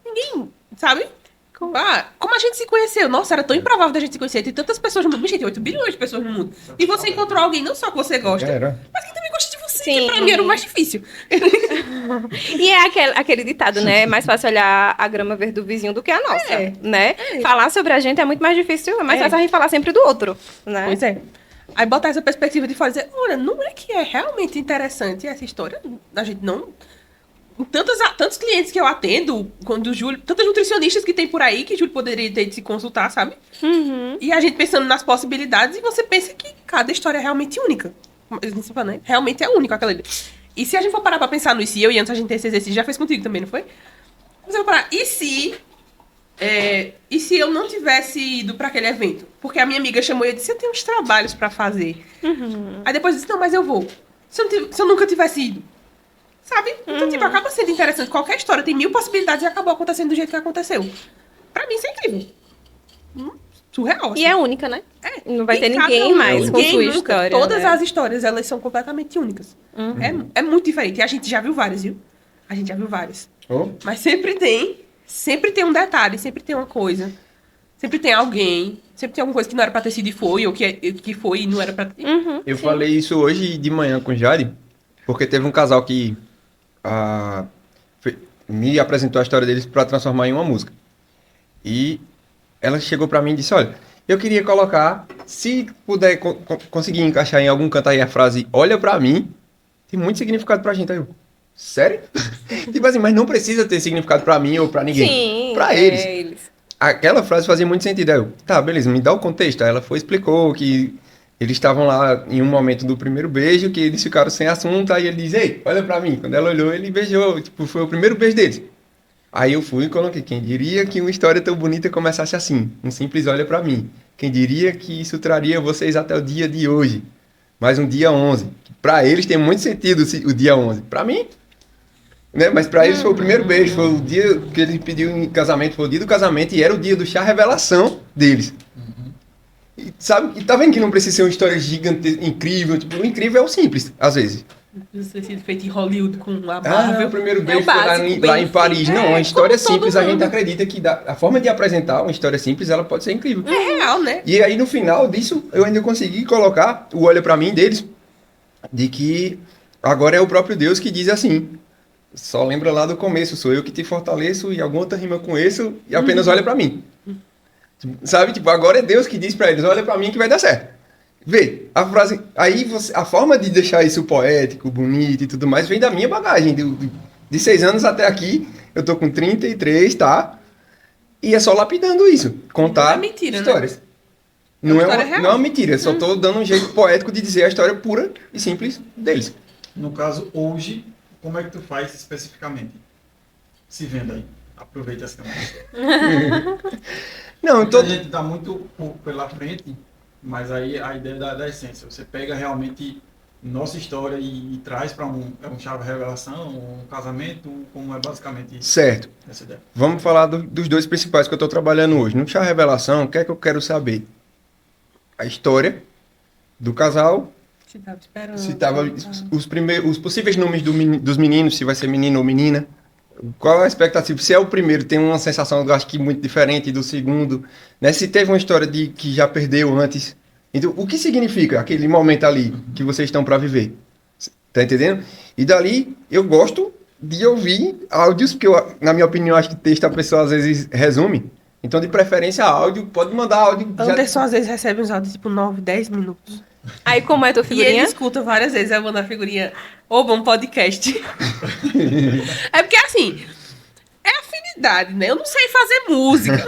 Ninguém, sabe? Como a gente se conheceu? Nossa, era tão improvável da gente se conhecer. Tem tantas pessoas no mundo. Gente, tem 8 bilhões de pessoas no mundo. E você encontrou alguém não só que você gosta, mas que também gosta de você. Sim. Que pra mim era o mais difícil. E é aquele ditado, né? É mais fácil olhar a grama verde do vizinho do que a nossa, né? Falar sobre a gente é muito mais difícil, é mais fácil a gente falar sempre do outro, né? Pois é. Aí botar essa perspectiva de fora e dizer, olha, não é que é realmente interessante essa história? A gente não... Tantos clientes que eu atendo, quando o Júlio... Tantos nutricionistas que tem por aí que o Júlio poderia ter de se consultar, sabe? E a gente pensando nas possibilidades e você pensa que cada história é realmente única. Realmente é único aquela ali. E se a gente for parar pra pensar no e se, eu e antes a gente ter esse exercício, já fez contigo também, não foi? Você vai parar, e se eu não tivesse ido pra aquele evento? Porque a minha amiga chamou e eu disse, eu tenho uns trabalhos pra fazer. Aí depois eu disse, não, mas eu vou. Se eu nunca tivesse ido. Sabe? Então, tipo, acaba sendo interessante. Qualquer história tem 1000 possibilidades e acabou acontecendo do jeito que aconteceu. Pra mim, isso é incrível. Surreal. Assim. E é única, né? Não vai ter E cada ninguém mais com sua nunca. história. Todas né? as histórias, elas são completamente únicas. É muito diferente. E a gente já viu várias, viu? A gente já viu várias. Mas sempre tem um detalhe, sempre tem uma coisa. Sempre tem alguém, sempre tem alguma coisa que não era pra ter sido e foi, ou que foi e não era pra ter. Eu falei isso hoje de manhã com o Jade, porque teve um casal que me apresentou a história deles para transformar em uma música. E ela chegou para mim e disse, olha, eu queria colocar, se puder conseguir encaixar em algum canto aí a frase, olha para mim, tem muito significado pra gente. Aí eu, sério? Tipo assim, mas não precisa ter significado pra mim ou pra ninguém. Sim, pra eles. Aquela frase fazia muito sentido. Aí eu, tá, beleza, me dá o contexto. Aí ela explicou que eles estavam lá em um momento do primeiro beijo, que eles ficaram sem assunto, aí ele diz, ei, olha pra mim. Quando ela olhou, ele beijou, tipo, foi o primeiro beijo deles. Aí eu fui e coloquei, quem diria que uma história tão bonita começasse assim, um simples olha pra mim. Quem diria que isso traria vocês até o dia de hoje, mais um dia 11. Pra eles tem muito sentido o dia 11. Pra mim, né? Mas pra eles foi o primeiro beijo, foi o dia que ele pediu em casamento, foi o dia do casamento e era o dia do chá revelação deles. E, sabe? E tá vendo que não precisa ser uma história gigante, incrível. Tipo, o incrível é o simples, às vezes. Precisa ter sido feito em Hollywood com a Ah, Marvel. o primeiro beijo É o foi básico, lá bem em Paris. simples. Não, uma história como todo simples, a gente mundo. acredita que a forma de apresentar uma história simples, ela pode ser incrível. É real, né? E aí, no final disso, eu ainda consegui colocar o olha pra mim deles, de que agora é o próprio Deus que diz assim, só lembra lá do começo, sou eu que te fortaleço e alguma outra rima com isso e apenas olha pra mim. Sabe? Tipo, agora é Deus que diz pra eles, olha pra mim que vai dar certo. Vê, a frase, aí a forma de deixar isso poético, bonito e tudo mais, vem da minha bagagem, de 6 anos até aqui, eu tô com 33, tá? E é só lapidando isso, contar Não é mentira, histórias. né? Não, história é real. não é uma mentira, só tô dando um jeito poético de dizer a história pura e simples deles. No caso, hoje, como é que tu faz especificamente? Se venda aí. Aproveita as câmeras. Não, Muita gente dá muito pouco pela frente, mas aí a ideia da essência. Você pega realmente nossa história e traz para um chave revelação, um casamento, como é basicamente isso. Certo. Essa ideia. Vamos falar dos dois principais que eu estou trabalhando hoje. No Chá Revelação, o que é que eu quero saber? A história do casal, Se tava esperando. se tava os possíveis nomes dos meninos, se vai ser menino ou menina. Qual a expectativa? Se é o primeiro, tem uma sensação, eu acho que muito diferente do segundo, né? Se teve uma história de que já perdeu antes. Então, o que significa aquele momento ali que vocês estão para viver? Tá entendendo? E dali, eu gosto de ouvir áudios, porque eu, na minha opinião, acho que texto a pessoa às vezes resume. Então, de preferência, áudio, pode mandar áudio. Anderson às vezes recebe uns áudios tipo 9, 10 minutos. Aí, como é a tua E ele figurinha? escuta várias vezes, eu mando a figurinha, ou bom podcast. É porque assim, é afinidade, né? Eu não sei fazer música.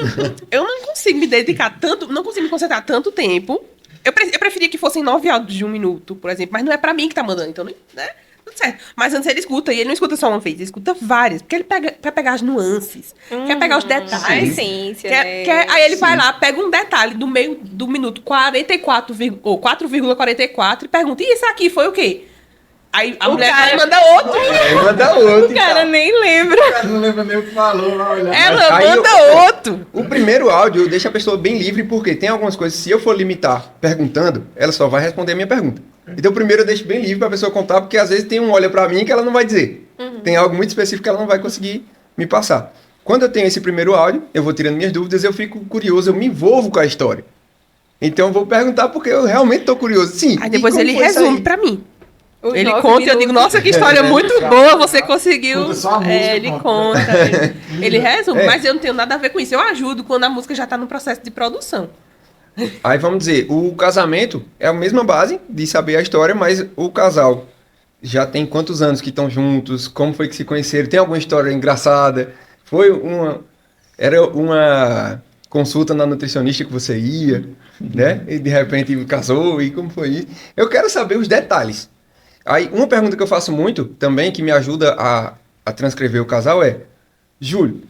Eu não consigo me dedicar tanto, não consigo me concentrar tanto tempo. Eu preferia que fossem 9 áudios de 1 minuto, por exemplo, mas não é pra mim que tá mandando, então, né? Tudo certo. Mas antes ele escuta, e ele não escuta só uma vez, ele escuta várias, porque ele quer pegar as nuances, quer pegar os A detalhes. essência, né? Aí ele vai lá, pega um detalhe do meio do minuto 44, ou 4,44 e pergunta, e isso aqui foi o quê? Aí a mulher cara- manda outro. Manda outro. O cara nem lembra. O cara não lembra nem o que falou, vai olhar. Ela Aí manda outro. O primeiro áudio eu deixo a pessoa bem livre, porque tem algumas coisas, se eu for limitar perguntando, ela só vai responder a minha pergunta. Então, primeiro eu deixo bem livre pra pessoa contar, porque às vezes tem um olha pra mim que ela não vai dizer. Tem algo muito específico que ela não vai conseguir me passar. Quando eu tenho esse primeiro áudio, eu vou tirando minhas dúvidas, eu fico curioso, eu me envolvo com a história. Então, eu vou perguntar porque eu realmente tô curioso. Sim. Aí e depois como ele foi isso aí? resume pra mim. Os Ele 9 conta e eu digo, minutos. nossa, que história muito boa, você conseguiu. Conta só a música, Ele pronto. conta. Ele resume, É. mas eu não tenho nada a ver com isso. Eu ajudo quando a música já tá no processo de produção. Aí vamos dizer, o casamento é a mesma base de saber a história, mas o casal já tem quantos anos que estão juntos? Como foi que se conheceram? Tem alguma história engraçada? Era uma consulta na nutricionista que você ia, né? E de repente casou, e como foi isso? Eu quero saber os detalhes. Aí, uma pergunta que eu faço muito também, que me ajuda a transcrever o casal é: Júlio,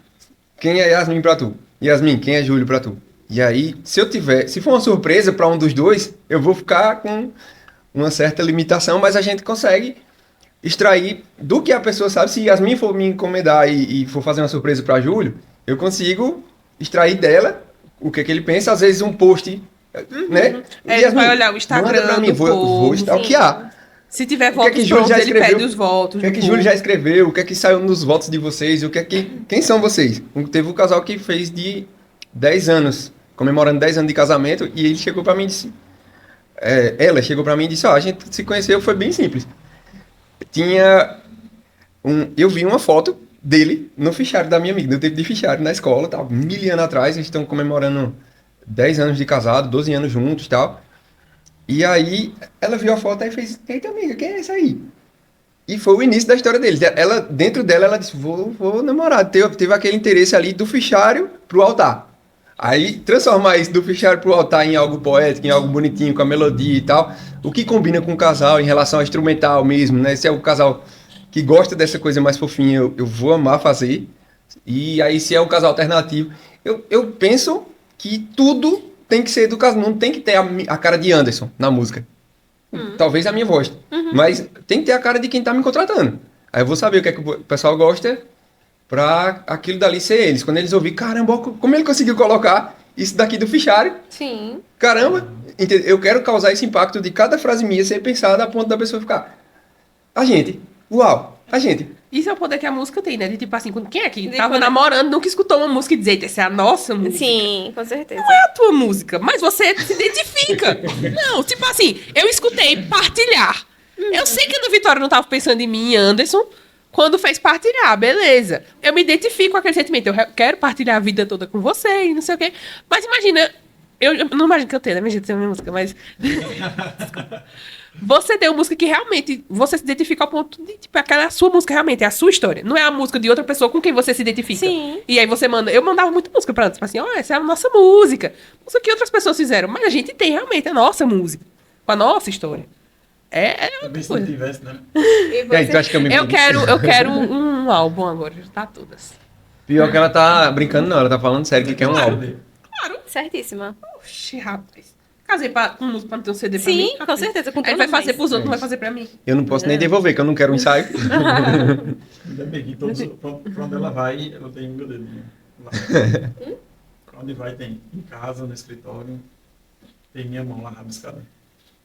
quem é Yasmin pra tu? Yasmin, quem é Júlio pra tu? E aí, se for uma surpresa pra um dos dois, eu vou ficar com uma certa limitação, mas a gente consegue extrair do que a pessoa sabe. Se Yasmin for me encomendar e for fazer uma surpresa pra Júlio, eu consigo extrair dela o que ele pensa, às vezes um post, né? Ele vai olhar o Instagram manda pra mim, do vou povo, stalkear. Se tiver O que é que votos Júlio prontos, já ele escreveu? pede os votos. O que é do que povo. Júlio já escreveu? O que é que saiu nos votos de vocês? Quem são vocês? Teve um casal que fez de 10 anos, comemorando 10 anos de casamento, e ele chegou pra mim e disse... ela chegou pra mim e disse, a gente se conheceu, foi bem simples. Eu vi uma foto dele no fichário da minha amiga, no tempo de fichário, na escola, tal, 1000 anos atrás, eles estão comemorando 10 anos de casado, 12 anos juntos e tal. E aí, ela viu a foto e fez, eita amiga, quem é essa aí? E foi o início da história deles. Dentro dela, ela disse, vou namorar. Teve aquele interesse ali do fichário pro altar. Aí, transformar isso do fichário pro altar em algo poético, em algo bonitinho, com a melodia e tal, o que combina com o casal em relação ao instrumental mesmo, né? Se é o casal que gosta dessa coisa mais fofinha, eu vou amar fazer. E aí, se é um casal alternativo, eu penso que tudo tem que ser do casal, não tem que ter a cara de Anderson na música. Talvez a minha voz. Mas tem que ter a cara de quem tá me contratando. Aí eu vou saber o que é que o pessoal gosta pra aquilo dali ser eles. Quando eles ouvirem, caramba, como ele conseguiu colocar isso daqui do fichário? Sim. Caramba, eu quero causar esse impacto de cada frase minha ser pensada a ponto da pessoa ficar... Uau, a gente... Isso é o poder que a música tem, né? De tipo assim, quem é que De tava quando- namorando, nunca escutou uma música e dizer, essa é a nossa música. Sim, com certeza. Não é a tua música, mas você se identifica. Não, tipo assim, eu escutei partilhar. Eu sei que a Ana Vitória não tava pensando em mim e Anderson quando fez partilhar, beleza. Eu me identifico com aquele sentimento, eu quero partilhar a vida toda com você e não sei o quê. Mas imagina, eu não imagino que eu tenho, né? Minha gente tem a minha música, mas... Você tem uma música que realmente você se identifica ao ponto de, tipo, aquela sua música realmente é a sua história. Não é a música de outra pessoa com quem você se identifica. Sim. E aí você manda. Eu mandava muita música pra tipo assim, essa é a nossa música. Música que outras pessoas fizeram. Mas a gente tem realmente a nossa música. Com a nossa história. É outra Também se não coisa. tivesse, né? E E aí, tu você... acha que eu me Eu quero um álbum agora, já tá todas. Pior que ela tá brincando, não. Ela tá falando sério que quer um álbum. Claro. Certíssima. Oxi, rapaz. Casei com música pra não ter um CD pra mim. Sim, com certeza. Com Aí vai toda fazer vez. pros outros, não vai fazer pra mim. Eu não posso nem devolver, que eu não quero um ensaio. Ainda bem que todos, pra onde ela vai, ela tem meu dedinho. Lá. Pra onde vai tem em casa, no escritório, tem minha mão lá rabiscada.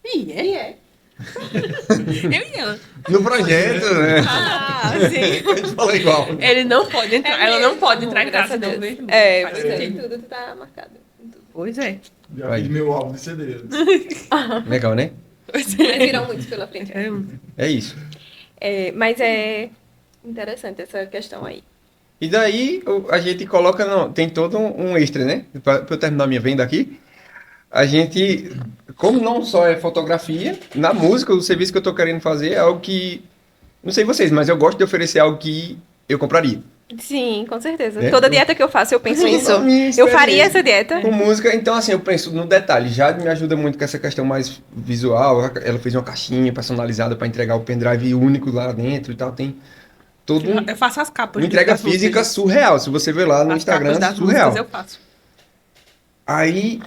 E é. Eu e ela. No projeto, né? Ah, sim. A gente fala igual. Ele não pode entrar. Ela não pode entrar em Graças casa, a não. Deus. Vejo. É, Faz você sentido. tudo tá marcado. Pois é. Já Vai. fiz meu álbum de CD. Legal, né? Pois Mas é. viram muitos pela frente. É isso. Mas é interessante essa questão aí. E daí a gente coloca, tem todo um extra, né? Pra eu terminar minha venda aqui, a gente, como não só é fotografia, na música, o serviço que eu tô querendo fazer é algo que, não sei vocês, mas eu gosto de oferecer algo que eu compraria. Sim, com certeza. É? Toda dieta que eu faço, eu penso isso. Minha Eu faria experiência essa dieta. com música, então assim, eu penso no detalhe, já me ajuda muito com essa questão mais visual, ela fez uma caixinha personalizada para entregar o pendrive único lá dentro e tal, tem todo Eu faço as capas. uma entrega das músicas. física surreal, se você ver lá no As Instagram, capas das surreal. músicas eu faço. Aí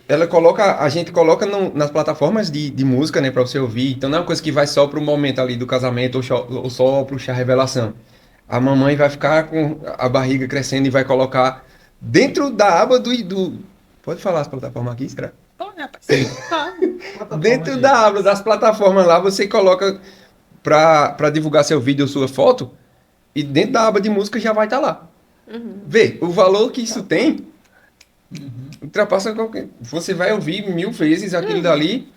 ela coloca, a gente coloca nas plataformas de música, né, pra você ouvir. Então não é uma coisa que vai só pro momento ali do casamento ou só pro chá revelação. A mamãe vai ficar com a barriga crescendo e vai colocar dentro da aba do... Pode falar as plataformas aqui, será? Pô, rapaz. Dentro da aba das plataformas lá, você coloca pra divulgar seu vídeo ou sua foto, e dentro da aba de música já vai estar lá. Vê, o valor que isso tem ultrapassa qualquer... Você vai ouvir 1000 vezes aquilo dali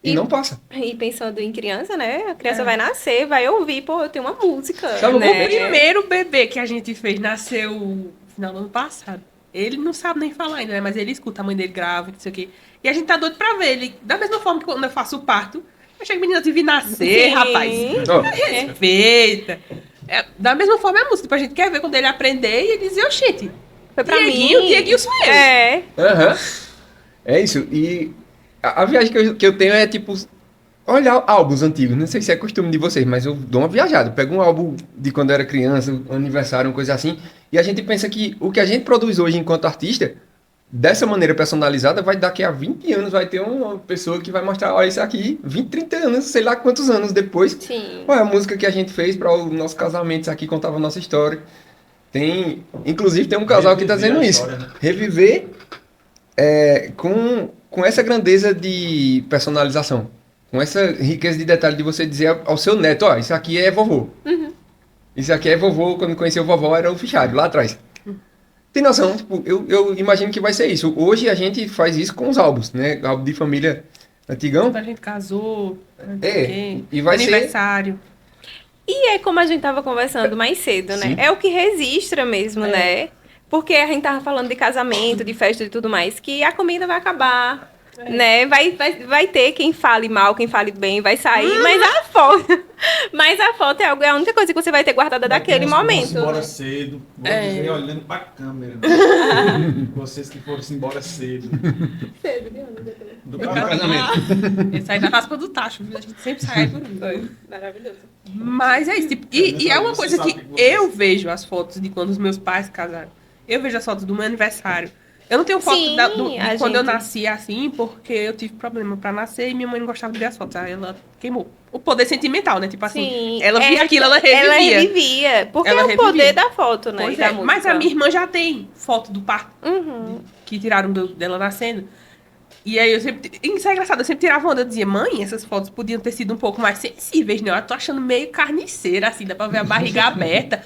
e não passa. E pensando em criança, né? A criança vai nascer, vai ouvir, pô, eu tenho uma música. Sabe, né? O primeiro bebê que a gente fez nasceu no final do ano passado. Ele não sabe nem falar ainda, né? Mas ele escuta a mãe dele grávida, não sei o quê. E a gente tá doido pra ver ele. Da mesma forma que quando eu faço o parto, eu chego, menina, te vi nascer, Sim. rapaz. Ó, Respeita. Da mesma forma é a música. Tipo, a gente quer ver quando ele aprender e ele dizer, oxente, Foi pra Dieguinho, mim. Dieguinho sou eu. É. aham. É isso. E a viagem que eu tenho é tipo olhar álbuns antigos. Não sei se é costume de vocês, mas eu dou uma viajada. Eu pego um álbum de quando eu era criança, um aniversário, uma coisa assim, e a gente pensa que o que a gente produz hoje enquanto artista, dessa maneira personalizada, vai daqui a 20 anos vai ter uma pessoa que vai mostrar, olha, isso aqui, 20, 30 anos, sei lá quantos anos depois. Sim. Olha a música que a gente fez para o nosso casamento, isso aqui contava a nossa história. Inclusive tem um casal que está Reviver dizendo a isso. história, né? Reviver com essa grandeza de personalização. Com essa riqueza de detalhe de você dizer ao seu neto, ó, isso aqui é vovô. Isso aqui é vovô, quando conheceu vovó era o fichário, lá atrás. Tem noção? Tipo, eu imagino que vai ser isso. Hoje a gente faz isso com os álbuns, né? Álbum de família antigão. Quando a gente casou, não sei o quê, e vai ser... aniversário. E é como a gente tava conversando mais cedo, né? Sim. É o que registra mesmo, né? Porque a gente tava falando de casamento, de festa e tudo mais, que a comida vai acabar, né? Vai ter quem fale mal, quem fale bem, vai sair, mas a foto é a única coisa que você vai ter guardada daquele momento. Vão embora cedo, vou É. dizer olhando pra câmera. Vocês que foram embora cedo. Do casamento. Ele sai da raspa do tacho, viu? A gente sempre sai por isso. Maravilhoso. Mas é isso. Tipo, e é uma coisa que eu vejo as fotos de quando os meus pais casaram. Eu vejo as fotos do meu aniversário. Eu não tenho foto Sim, de quando eu gente. nasci assim, porque eu tive problema pra nascer e minha mãe não gostava de ver as fotos. Aí ela queimou. O poder sentimental, né? Tipo assim, Sim. ela via aquilo, ela revivia. Ela revivia. Porque Ela é o revivia. poder da foto, né? Pois e da é, música. mas a minha irmã já tem foto do parto Uhum. que tiraram dela nascendo. E aí eu sempre... Isso é engraçado, eu sempre tirava onda. Eu dizia, mãe, essas fotos podiam ter sido um pouco mais sensíveis, né? Eu tô achando meio carniceira, assim, dá pra ver a barriga aberta.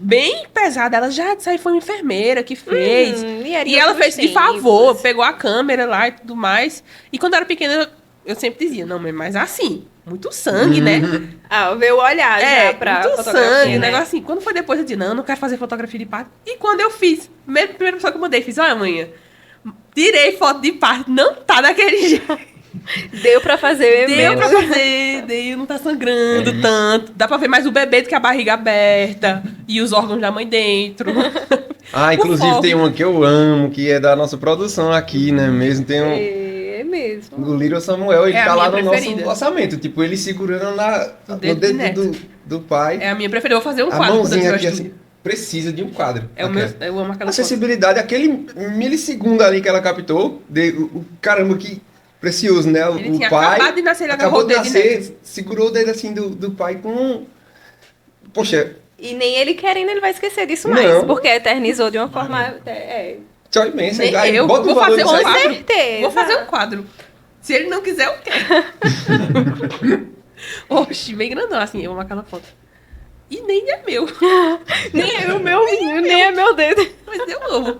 Bem pesada. Ela já isso aí foi uma enfermeira que fez. era E em ela outros fez de tempos. favor, pegou a câmera lá e tudo mais. E quando eu era pequena, eu sempre dizia, não, mas assim, muito sangue, né? Ah, ver o olhar já pra muito fotografia, sangue, né? negócio assim. Quando foi depois, eu disse, não quero fazer fotografia de parto. E quando eu fiz, primeira pessoa que eu mandei, fiz, olha, amanhã, tirei foto de parto, não tá daquele jeito. Deu pra fazer Deu mesmo. pra fazer, não tá sangrando tanto. Dá pra ver mais o bebê do que a barriga aberta e os órgãos da mãe dentro. Ah, inclusive foco. tem uma que eu amo, que é da nossa produção aqui, né? Mesmo tem um... É mesmo. O Little Samuel, ele É a tá lá no minha nosso preferida. orçamento. Tipo, ele segurando no dedo dedo de neto. do pai. É a minha preferida, eu vou fazer um A quadro quando eu mãozinha tiver aqui estúdio. assim. precisa de um quadro. É o meu, eu amo aquela A sensibilidade, aquele milissegundo ali que ela captou, caramba, que precioso, né? Ele O tinha pai acabado de nascer, ele acabou agarrou de o dedo de nascer, segurou o dedo assim do pai com... Poxa, E nem ele querendo, ele vai esquecer disso mais. Não. Porque eternizou de uma forma. tchau imensa. Nem Aí eu, bota vou o valor fazer nisso um aí. Com quadro. certeza. Vou fazer um quadro. Se ele não quiser, eu quero. Oxi, bem grandão, assim, eu amo aquela foto. E nem é meu. Nem é o meu, nem é meu dedo. Mas eu amo.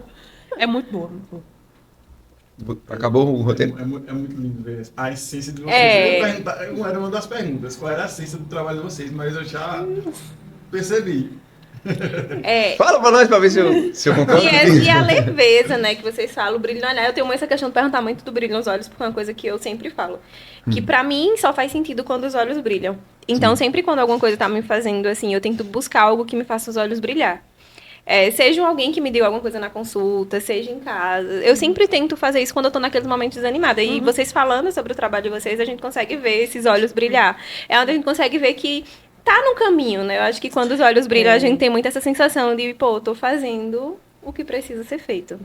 É muito boa, muito boa. Acabou o roteiro? É muito lindo ver a essência de vocês. É. Era uma das perguntas, qual era a essência do trabalho de vocês, mas eu já percebi. É. Fala pra nós pra ver se eu concordo. E a leveza, né, que vocês falam, o brilho no olhar. Eu tenho essa questão de perguntar muito do brilho nos olhos, porque é uma coisa que eu sempre falo. Que pra mim só faz sentido quando os olhos brilham. Então, sempre quando alguma coisa tá me fazendo assim, eu tento buscar algo que me faça os olhos brilhar. Seja alguém que me deu alguma coisa na consulta, seja em casa. Eu sempre tento fazer isso quando eu tô naqueles momentos desanimada. E vocês falando sobre o trabalho de vocês, a gente consegue ver esses olhos brilhar. É onde a gente consegue ver que tá no caminho, né? Eu acho que quando os olhos brilham, a gente tem muito essa sensação de, pô, tô fazendo o que precisa ser feito.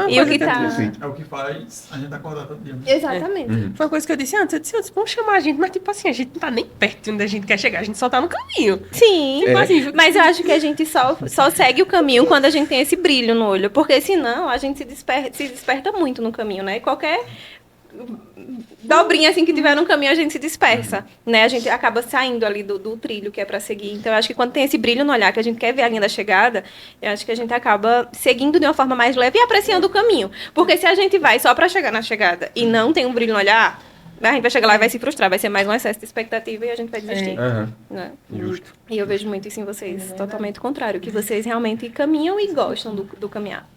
E o que tá... É o que faz a gente acordar todo dia. Né? Exatamente. Foi uma coisa que eu disse antes. Eu disse antes, vão chamar a gente, mas tipo assim, a gente não tá nem perto de onde a gente quer chegar. A gente só tá no caminho. Sim, Tipo assim, mas eu acho que a gente só segue o caminho quando a gente tem esse brilho no olho. Porque senão a gente se desperta muito no caminho, né? Qualquer dobrinha assim que tiver no caminho, a gente se dispersa, né? A gente acaba saindo ali do trilho que é pra seguir. Então, eu acho que quando tem esse brilho no olhar, que a gente quer ver a linha da chegada, eu acho que a gente acaba seguindo de uma forma mais leve e apreciando o caminho. Porque se a gente vai só pra chegar na chegada e não tem um brilho no olhar, a gente vai chegar lá e vai se frustrar, vai ser mais um excesso de expectativa e a gente vai desistir. Aham. Né? Justo. E eu vejo muito isso em vocês, totalmente o contrário, que vocês realmente caminham e gostam do caminhar.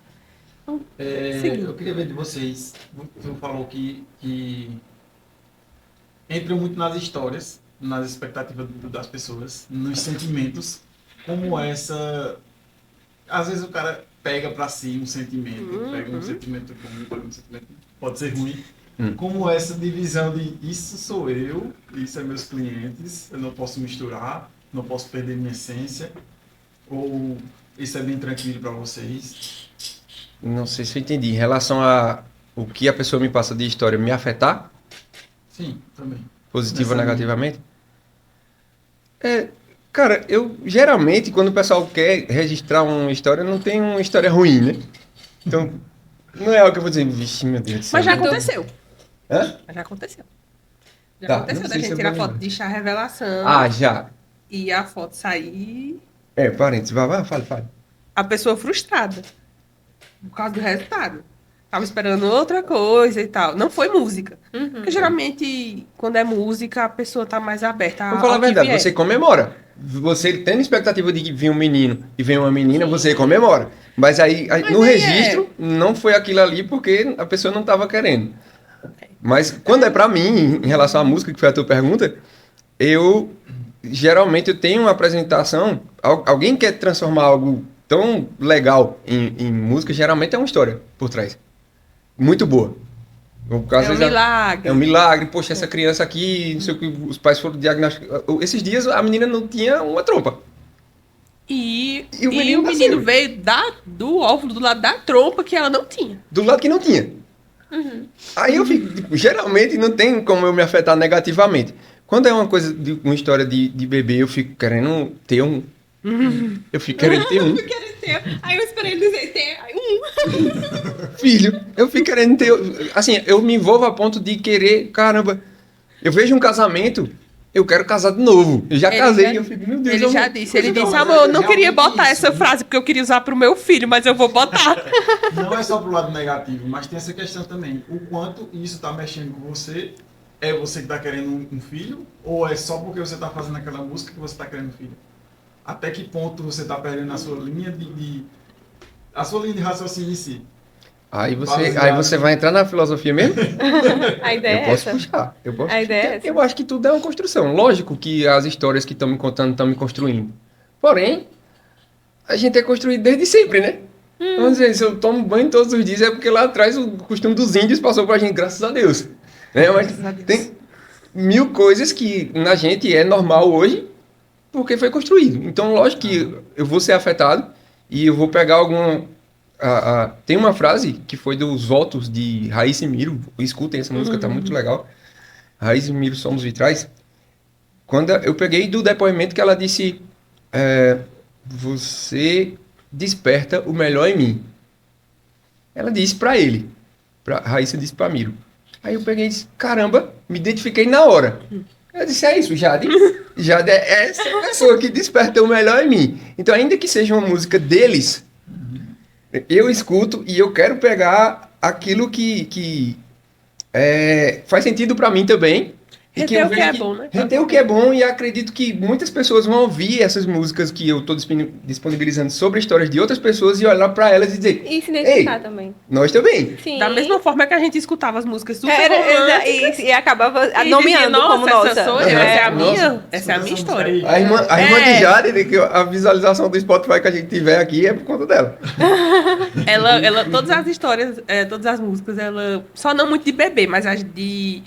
Eu queria ver de vocês, tu falou que entra muito nas histórias, nas expectativas das pessoas, nos sentimentos, como essa... Às vezes o cara pega pra si um sentimento, pega um sentimento bom, pega um sentimento pode ser ruim, como essa divisão de isso sou eu, isso é meus clientes, eu não posso misturar, não posso perder minha essência, ou isso é bem tranquilo pra vocês? Não sei se eu entendi. Em relação a o que a pessoa me passa de história me afetar, Sim, também. positivo ou Nessa negativamente? Cara, eu geralmente, quando o pessoal quer registrar uma história, não tem uma história ruim, né? Então, não é algo que eu vou dizer, vixe, meu Deus do céu. mas já aconteceu. Hã? Mas já aconteceu. Já Tá, aconteceu não da sei gente se eu tirar vou foto lembrar. de chá revelação Ah, já. e a foto sair, Parênteses, vai, fale. a pessoa frustrada por causa do resultado. Tava esperando outra coisa e tal. Não foi música. Porque geralmente, quando é música, a pessoa tá mais aberta Vou falar a ao que verdade, vier. você comemora. Você tendo expectativa de que vir um menino e vem uma menina, você comemora. Mas aí, no aí registro, não foi aquilo ali porque a pessoa não estava querendo. Mas quando é pra mim, em relação à música, que foi a tua pergunta, geralmente eu tenho uma apresentação, alguém quer transformar algo tão legal em música, geralmente é uma história por trás. Muito boa. É um milagre. É um milagre, poxa, essa criança aqui, não sei o que, os pais foram diagnosticados. Esses dias a menina não tinha uma trompa. E E o menino o menino nasceu. veio do óvulo do lado da trompa que ela não tinha. Do lado que não tinha. Aí eu fico, tipo, geralmente não tem como eu me afetar negativamente. Quando é uma coisa, uma história de bebê, eu fico querendo ter um. Eu fico querendo ter um. Aí eu esperei ele dizer ter Filho, eu fico querendo ter. Assim, eu me envolvo a ponto de querer, caramba. Eu vejo um casamento, eu quero casar de novo. Eu já casei e eu fico, meu Deus. Ele já disse, amor, eu não queria botar essa frase porque eu queria usar pro meu filho, mas eu vou botar. Não é só pro lado negativo, mas tem essa questão também. O quanto isso tá mexendo com você, é você que tá querendo um filho, ou é só porque você tá fazendo aquela música que você tá querendo um filho? Até que ponto você tá perdendo a sua linha a sua linha de raciocínio em si? Aí você vai entrar na filosofia mesmo? A ideia Eu é posso essa. puxar. Eu posso A ideia é puxar. essa. Eu acho que tudo é uma construção. Lógico que as histórias que estão me contando estão me construindo. Porém, a gente é construído desde sempre, né? Vamos dizer, se eu tomo banho todos os dias é porque lá atrás o costume dos índios passou pra gente, graças a Deus. Né? Mas Graças a Deus. tem mil coisas que na gente é normal hoje porque foi construído. Então, lógico que eu vou ser afetado. e eu vou pegar algum... tem uma frase que foi dos votos de Raíssa e Miro. Escutem essa música, tá muito legal. Raíssa e Miro, Somos Vitrais. Quando eu peguei do depoimento que ela disse... você desperta o melhor em mim. Ela disse pra ele. Raíssa disse pra Miro. Aí eu peguei e disse, caramba, me identifiquei na hora. Eu disse, é isso, Jade. Jade é essa pessoa que desperta o melhor em mim. Então, ainda que seja uma música deles, eu escuto e eu quero pegar aquilo que faz sentido pra mim também. E que Reter eu o que vejo é bom, né? Reter o que é bom, e acredito que muitas pessoas vão ouvir essas músicas que eu estou disponibilizando sobre histórias de outras pessoas e olhar pra elas e dizer, E se identificar também. nós também. Sim. Da mesma forma que a gente escutava as músicas super Era, românticas. e acabava E nomeando dizia, como nossa, nossa. essa sou eu, essa é a Nossa. minha, essa é a minha história. A irmã É. de Jade, né, que a visualização do Spotify que a gente tiver aqui é por conta dela. Ela, todas as histórias, todas as músicas, ela. Só não muito de bebê, mas as de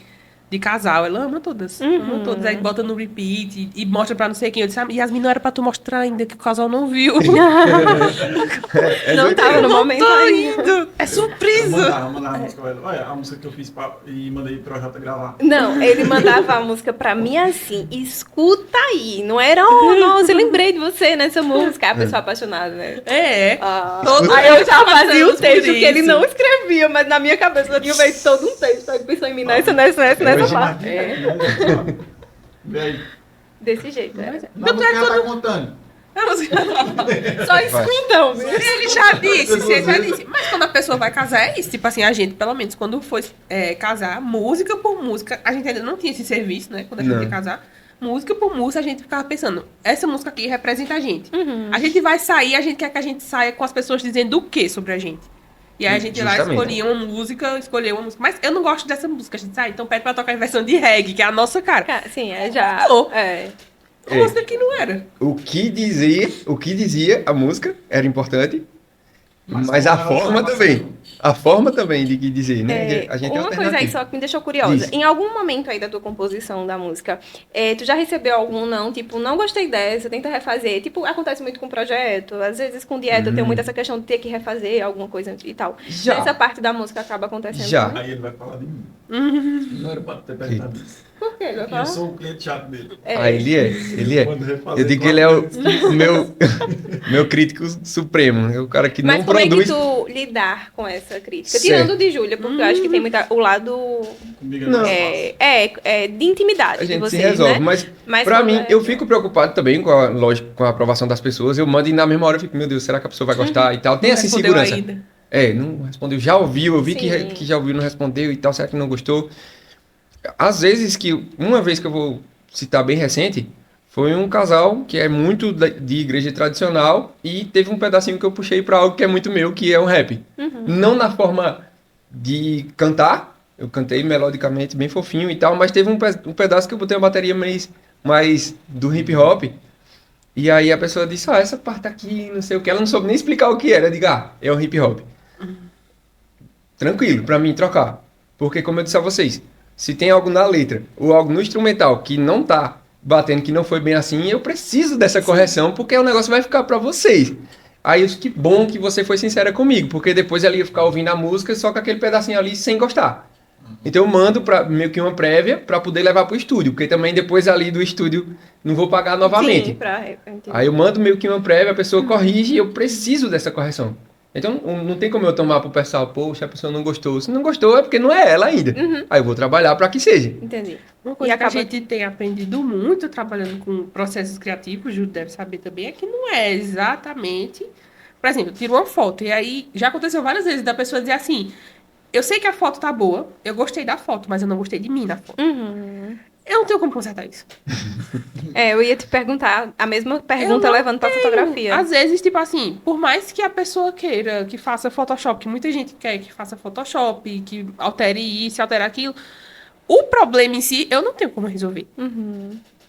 casal, ela ama todas. Ama todas. Aí bota no repeat e mostra pra não sei quem. Eu disse, Yasmin, não era pra tu mostrar ainda, que o casal não viu. Não tava no não momento tô ainda. indo. É surpresa. Mandar a música, olha, a música que eu fiz e mandei pro Jota gravar. Não, ele mandava a música pra mim assim, escuta aí. Não era, nossa, eu lembrei de você nessa música. A pessoa apaixonada, né? Aí eu já fazia o texto que ele não escrevia, mas na minha cabeça eu tinha feito todo um texto. Aí pensou em mim nessa parte. Vê aí. Desse jeito, né? Na música ela tá contando. Só isso então, viu? Ele já disse, você já disse. Mas quando a pessoa vai casar, é isso. Tipo assim, a gente, pelo menos, quando foi casar, música por música, a gente ainda não tinha esse serviço, né? Quando a gente Não. ia casar. Música por música, a gente ficava pensando, essa música aqui representa a gente. A gente vai sair, a gente quer que a gente saia com as pessoas dizendo o que sobre a gente. E aí a gente lá Justamente. escolheu uma música. Mas eu não gosto dessa música, a gente sai, então pede pra tocar em versão de reggae, que é a nossa cara. Sim, já. Não. É. A música que não era. O que dizia a música era importante, mas a como ela forma tava também. sendo. A forma também de que dizer, né? A gente é Uma coisa aí alternativo. só que me deixou curiosa. Diz. Em algum momento aí da tua composição da música, tu já recebeu algum não? Tipo, não gostei dessa, tenta refazer. Tipo, acontece muito com projeto. Às vezes com dieta eu tenho muito essa questão de ter que refazer alguma coisa e tal. Já. Essa parte da música acaba acontecendo. Já. também? Aí ele vai falar de mim. Não era pra ter perguntado isso. Por quê? Ele vai Eu falar? sou o cliente chato dele. Ah, ele é. Quando refazer Eu digo que ele é o meu crítico supremo. É o cara que Mas não como produz. é que tu lidar com essa crítica? Certo. Tirando de Júlia, porque eu acho que tem o lado Comigo Não. de intimidade A gente de vocês, se resolve, né? mas pra quando mim, é- eu fico preocupado também lógico, com a aprovação das pessoas. Eu mando e na mesma hora eu fico, meu Deus, será que a pessoa vai gostar e tal? Tem essa Respondeu insegurança. ainda. Não respondeu. Já ouviu, eu vi Sim. que já ouviu, não respondeu e tal, será que não gostou? Às vezes uma vez que eu vou citar bem recente, foi um casal que é muito de igreja tradicional e teve um pedacinho que eu puxei pra algo que é muito meu, que é o rap. Não na forma de cantar, eu cantei melodicamente bem fofinho e tal, mas teve um pedaço que eu botei uma bateria mais do hip hop. E aí a pessoa disse, essa parte aqui, não sei o que, ela não soube nem explicar o que era. Eu digo, é o hip hop. Tranquilo, pra mim trocar. Porque como eu disse a vocês, se tem algo na letra ou algo no instrumental que não tá batendo, que não foi bem assim, eu preciso dessa correção, porque o negócio vai ficar pra vocês. Aí eu disse, que bom que você foi sincera comigo, porque depois ela ia ficar ouvindo a música só com aquele pedacinho ali sem gostar. Então eu mando meio que uma prévia pra poder levar pro estúdio, porque também depois ali do estúdio não vou pagar novamente. Sim, entendi. Aí eu mando meio que uma prévia, a pessoa corrige e eu preciso dessa correção. Então não tem como eu tomar pro pessoal, poxa, a pessoa não gostou. Se não gostou é porque não é ela ainda. Aí eu vou trabalhar pra que seja. Entendi. Uma coisa E que a acaba- gente tem aprendido muito trabalhando com processos criativos, o Júlio deve saber também, é que não é exatamente... Por exemplo, eu tiro uma foto e aí já aconteceu várias vezes da pessoa dizer assim, eu sei que a foto tá boa, eu gostei da foto, mas eu não gostei de mim na foto. Eu não tenho como consertar isso. Eu ia te perguntar a mesma pergunta Eu não levando pra fotografia. Às vezes, tipo assim, por mais que a pessoa queira que faça Photoshop, que muita gente quer que faça Photoshop, que altere isso, altere aquilo, o problema em si, eu não tenho como resolver.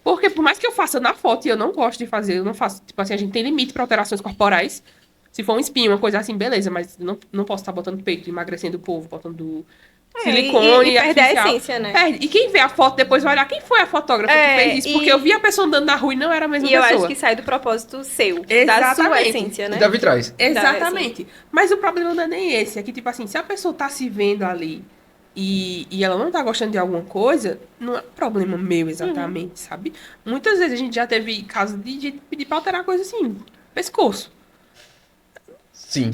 Porque por mais que eu faça na foto e eu não gosto de fazer, eu não faço, tipo assim, a gente tem limite para alterações corporais. Se for um espinho, uma coisa assim, beleza, mas não posso estar botando peito, emagrecendo o povo, botando silicone e perder a artificial. essência, né? Perde. E quem vê a foto depois vai olhar quem foi a fotógrafa que fez isso, porque eu vi a pessoa andando na rua e não era a mesma E eu pessoa. acho que sai do propósito seu, da sua Exatamente. essência, né? E da vitrais. Exatamente. Mas o problema não é nem esse. É que, tipo assim, se a pessoa tá se vendo ali e ela não tá gostando de alguma coisa, não é um problema meu exatamente, sabe? Muitas vezes a gente já teve casos de pedir pra alterar coisa assim, pescoço. Sim.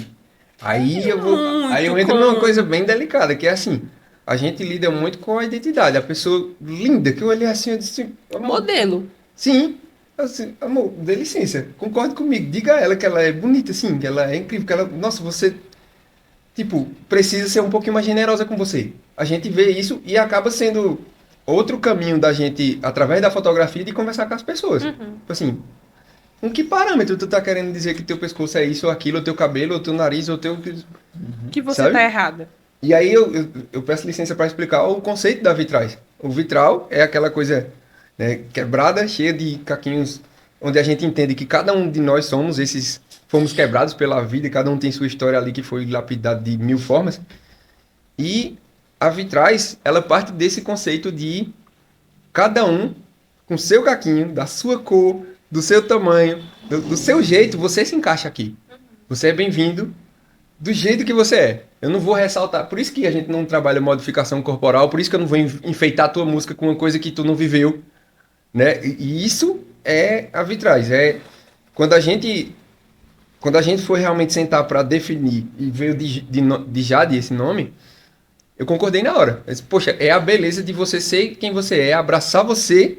Aí eu entro numa coisa bem delicada, que é assim, a gente lida muito com a identidade. A pessoa linda, que eu olhei assim, eu disse, amor, Modelo. sim, assim, amor, dê licença, concorde comigo, diga a ela que ela é bonita, sim, que ela é incrível, que ela, nossa, você, tipo, precisa ser um pouquinho mais generosa com você. A gente vê isso e acaba sendo outro caminho da gente, através da fotografia, de conversar com as pessoas. Tipo assim, com que parâmetro tu tá querendo dizer que teu pescoço é isso ou aquilo, ou teu cabelo, ou teu nariz, ou teu... Que você Sabe? tá errada. E aí eu peço licença para explicar o conceito da vitrais. O vitral é aquela coisa, né, quebrada, cheia de caquinhos, onde a gente entende que cada um de nós fomos quebrados pela vida, e cada um tem sua história ali que foi lapidada de mil formas. E a vitrais, ela parte desse conceito de cada um com seu caquinho, da sua cor, do seu tamanho, do seu jeito, você se encaixa aqui. Você é bem-vindo do jeito que você é. Eu não vou ressaltar. Por isso que a gente não trabalha modificação corporal, por isso que eu não vou enfeitar a tua música com uma coisa que tu não viveu, né? E isso é a vitrais. É quando a gente foi realmente sentar para definir e veio de Jade esse nome, eu concordei na hora. Eu disse, poxa, é a beleza de você ser quem você é, abraçar você,